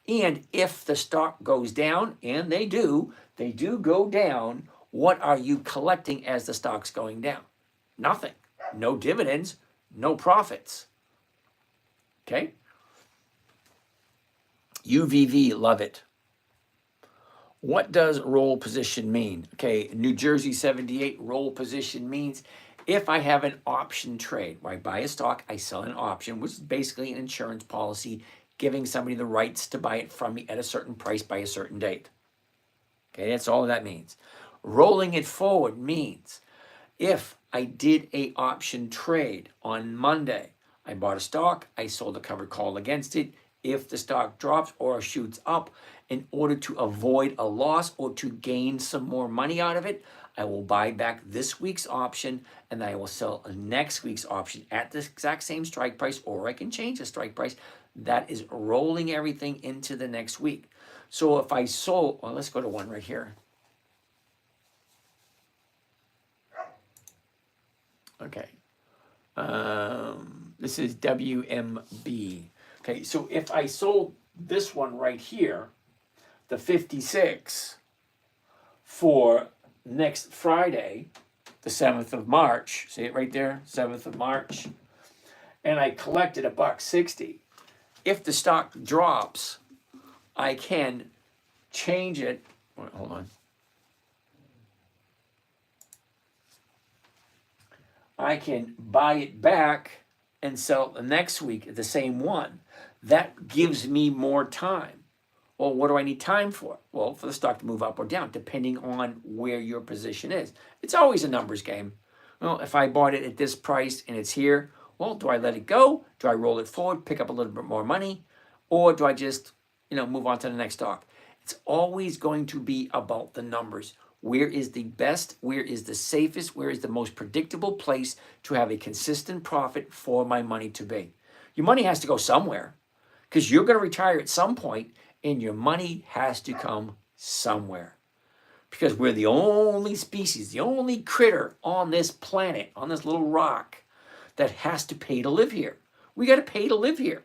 And if the stock goes down, and they do go down, what are you collecting as the stock's going down? Nothing. No dividends, no profits. Okay? UVV, love it. What does roll position mean? Okay, New Jersey 78, roll position means if I have an option trade where I buy a stock, I sell an option, which is basically an insurance policy giving somebody the rights to buy it from me at a certain price by a certain date. Okay, that's all that means. Rolling it forward means if I did a option trade on Monday, I bought a stock, I sold a covered call against it. If the stock drops or shoots up, in order to avoid a loss or to gain some more money out of it, I will buy back this week's option and I will sell next week's option at the exact same strike price, or I can change the strike price. That is rolling everything into the next week. So if I sold, well, let's go to one right here. Okay. This is WMB. Okay, so if I sold this one right here, the 56, for next Friday, the 7th of March, see it right there, 7th of March, and I collected $1.60. If the stock drops, I can change it. Wait, hold on. I can buy it back and sell it the next week at the same one. That gives me more time. Well, what do I need time for? Well, for the stock to move up or down, depending on where your position is. It's always a numbers game. Well, if I bought it at this price and it's here, well, do I let it go? Do I roll it forward, pick up a little bit more money? Or do I just, move on to the next stock? It's always going to be about the numbers. Where is the best? Where is the safest? Where is the most predictable place to have a consistent profit for my money to be? Your money has to go somewhere, because you're going to retire at some point, and your money has to come somewhere. Because we're the only species, the only critter on this planet, on this little rock, that has to pay to live here. We got to pay to live here.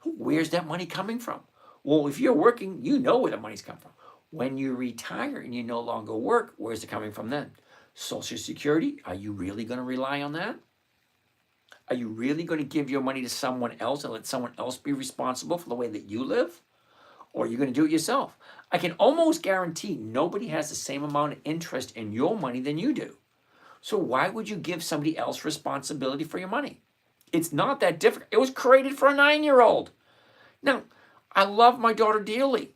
Where's that money coming from? Well, if you're working, you know where the money's coming from. When you retire and you no longer work, where's it coming from then? Social Security, are you really going to rely on that? Are you really going to give your money to someone else and let someone else be responsible for the way that you live? Or are you going to do it yourself? I can almost guarantee nobody has the same amount of interest in your money than you do. So why would you give somebody else responsibility for your money? It's not that difficult. It was created for a 9-year-old. Now, I love my daughter dearly,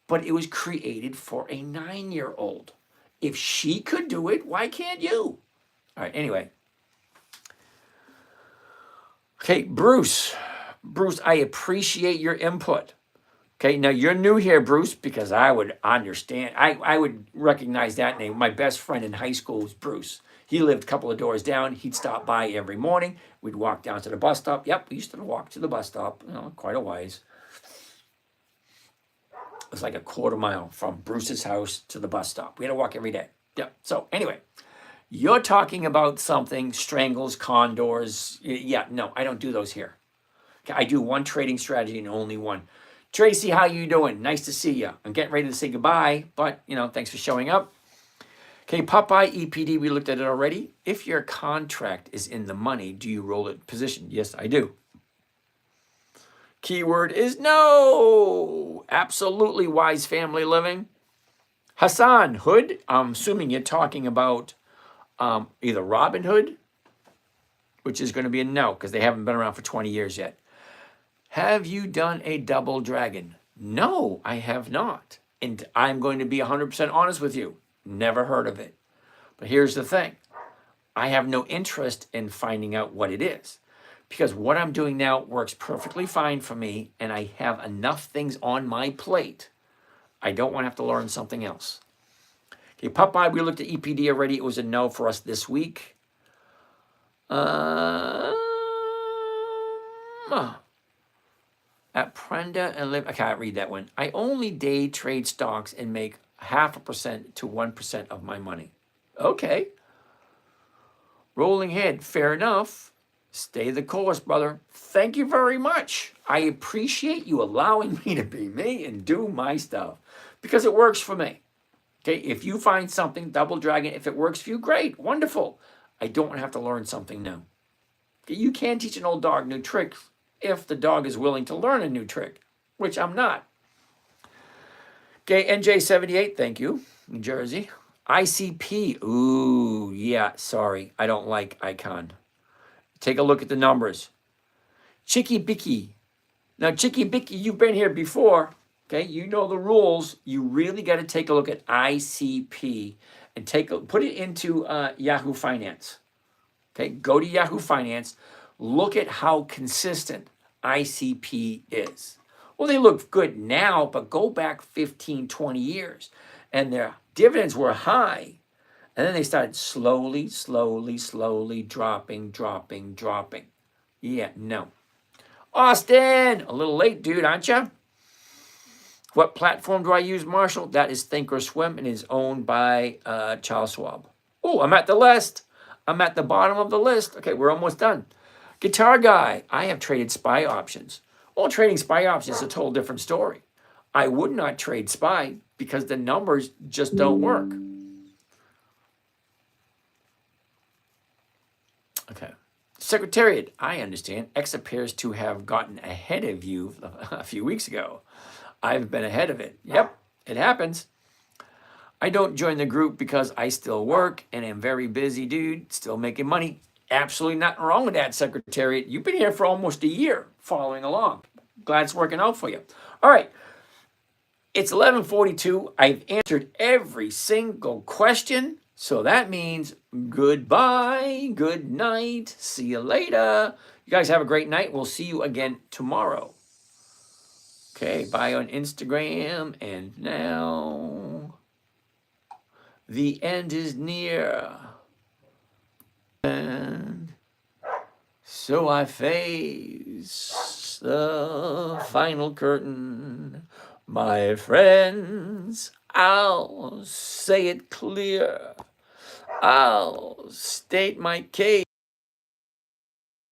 but it was created for a 9-year-old. If she could do it, why can't you? All right, anyway. Okay, Bruce. Bruce, I appreciate your input. Okay, now you're new here, Bruce, because I would understand. I would recognize that name. My best friend in high school was Bruce. He lived a couple of doors down. He'd stop by every morning. We'd walk down to the bus stop. Yep, we used to walk to the bus stop, quite a ways. It was like a quarter mile from Bruce's house to the bus stop. We had to walk every day. Yep. So anyway, you're talking about something, strangles, condors. Yeah, no, I don't do those here. Okay, I do one trading strategy and only one. Tracy, how you doing? Nice to see you. I'm getting ready to say goodbye, but, thanks for showing up. Okay, Popeye EPD, we looked at it already. If your contract is in the money, do you roll it position? Yes, I do. Keyword is no. Absolutely wise family living. Hassan Hood, I'm assuming you're talking about either Robin Hood, which is going to be a no because they haven't been around for 20 years yet. Have you done a double dragon? No, I have not. And I'm going to be 100% honest with you. Never heard of it. But here's the thing. I have no interest in finding out what it is. Because what I'm doing now works perfectly fine for me, and I have enough things on my plate. I don't want to have to learn something else. Okay, Popeye, we looked at EPD already. It was a no for us this week. At Prenda and Live, I can't read that one. I only day trade stocks and make 0.5% to 1% of my money. Okay. Rolling head, fair enough. Stay the course, brother. Thank you very much. I appreciate you allowing me to be me and do my stuff because it works for me. Okay, if you find something, double dragon, if it works for you, great, wonderful. I don't have to learn something new. Okay, you can teach an old dog new tricks if the dog is willing to learn a new trick, which I'm not. Okay, NJ78, thank you, New Jersey. ICP, ooh, yeah, sorry, I don't like Icon. Take a look at the numbers. Chicky Bicky. Now, Chicky Bicky, you've been here before, okay? You know the rules. You really got to take a look at ICP and put it into Yahoo Finance. Okay, go to Yahoo Finance. Look at how consistent ICP is. Well, they look good now, but go back 15, 20 years, and their dividends were high. And then they started slowly dropping. Yeah, no. Austin, a little late, dude, aren't you? What platform do I use, Marshall? That is Thinkorswim and is owned by Charles Schwab. Oh, I'm at the list. I'm at the bottom of the list. Okay, we're almost done. Guitar Guy, I have traded SPY options. Well, trading SPY options is a total different story. I would not trade SPY because the numbers just don't work. Okay. Secretariat, I understand. X appears to have gotten ahead of you a few weeks ago. I've been ahead of it. Yep, it happens. I don't join the group because I still work and am very busy, dude. Still making money. Absolutely nothing wrong with that, Secretariat. You've been here for almost a year following along. Glad it's working out for you. All right. It's 11:42. I've answered every single question. So that means goodbye, good night, see you later. You guys have a great night. We'll see you again tomorrow. Okay, bye on Instagram. And now the end is near. And so I face the final curtain. My friends, I'll say it clear. I'll state my case.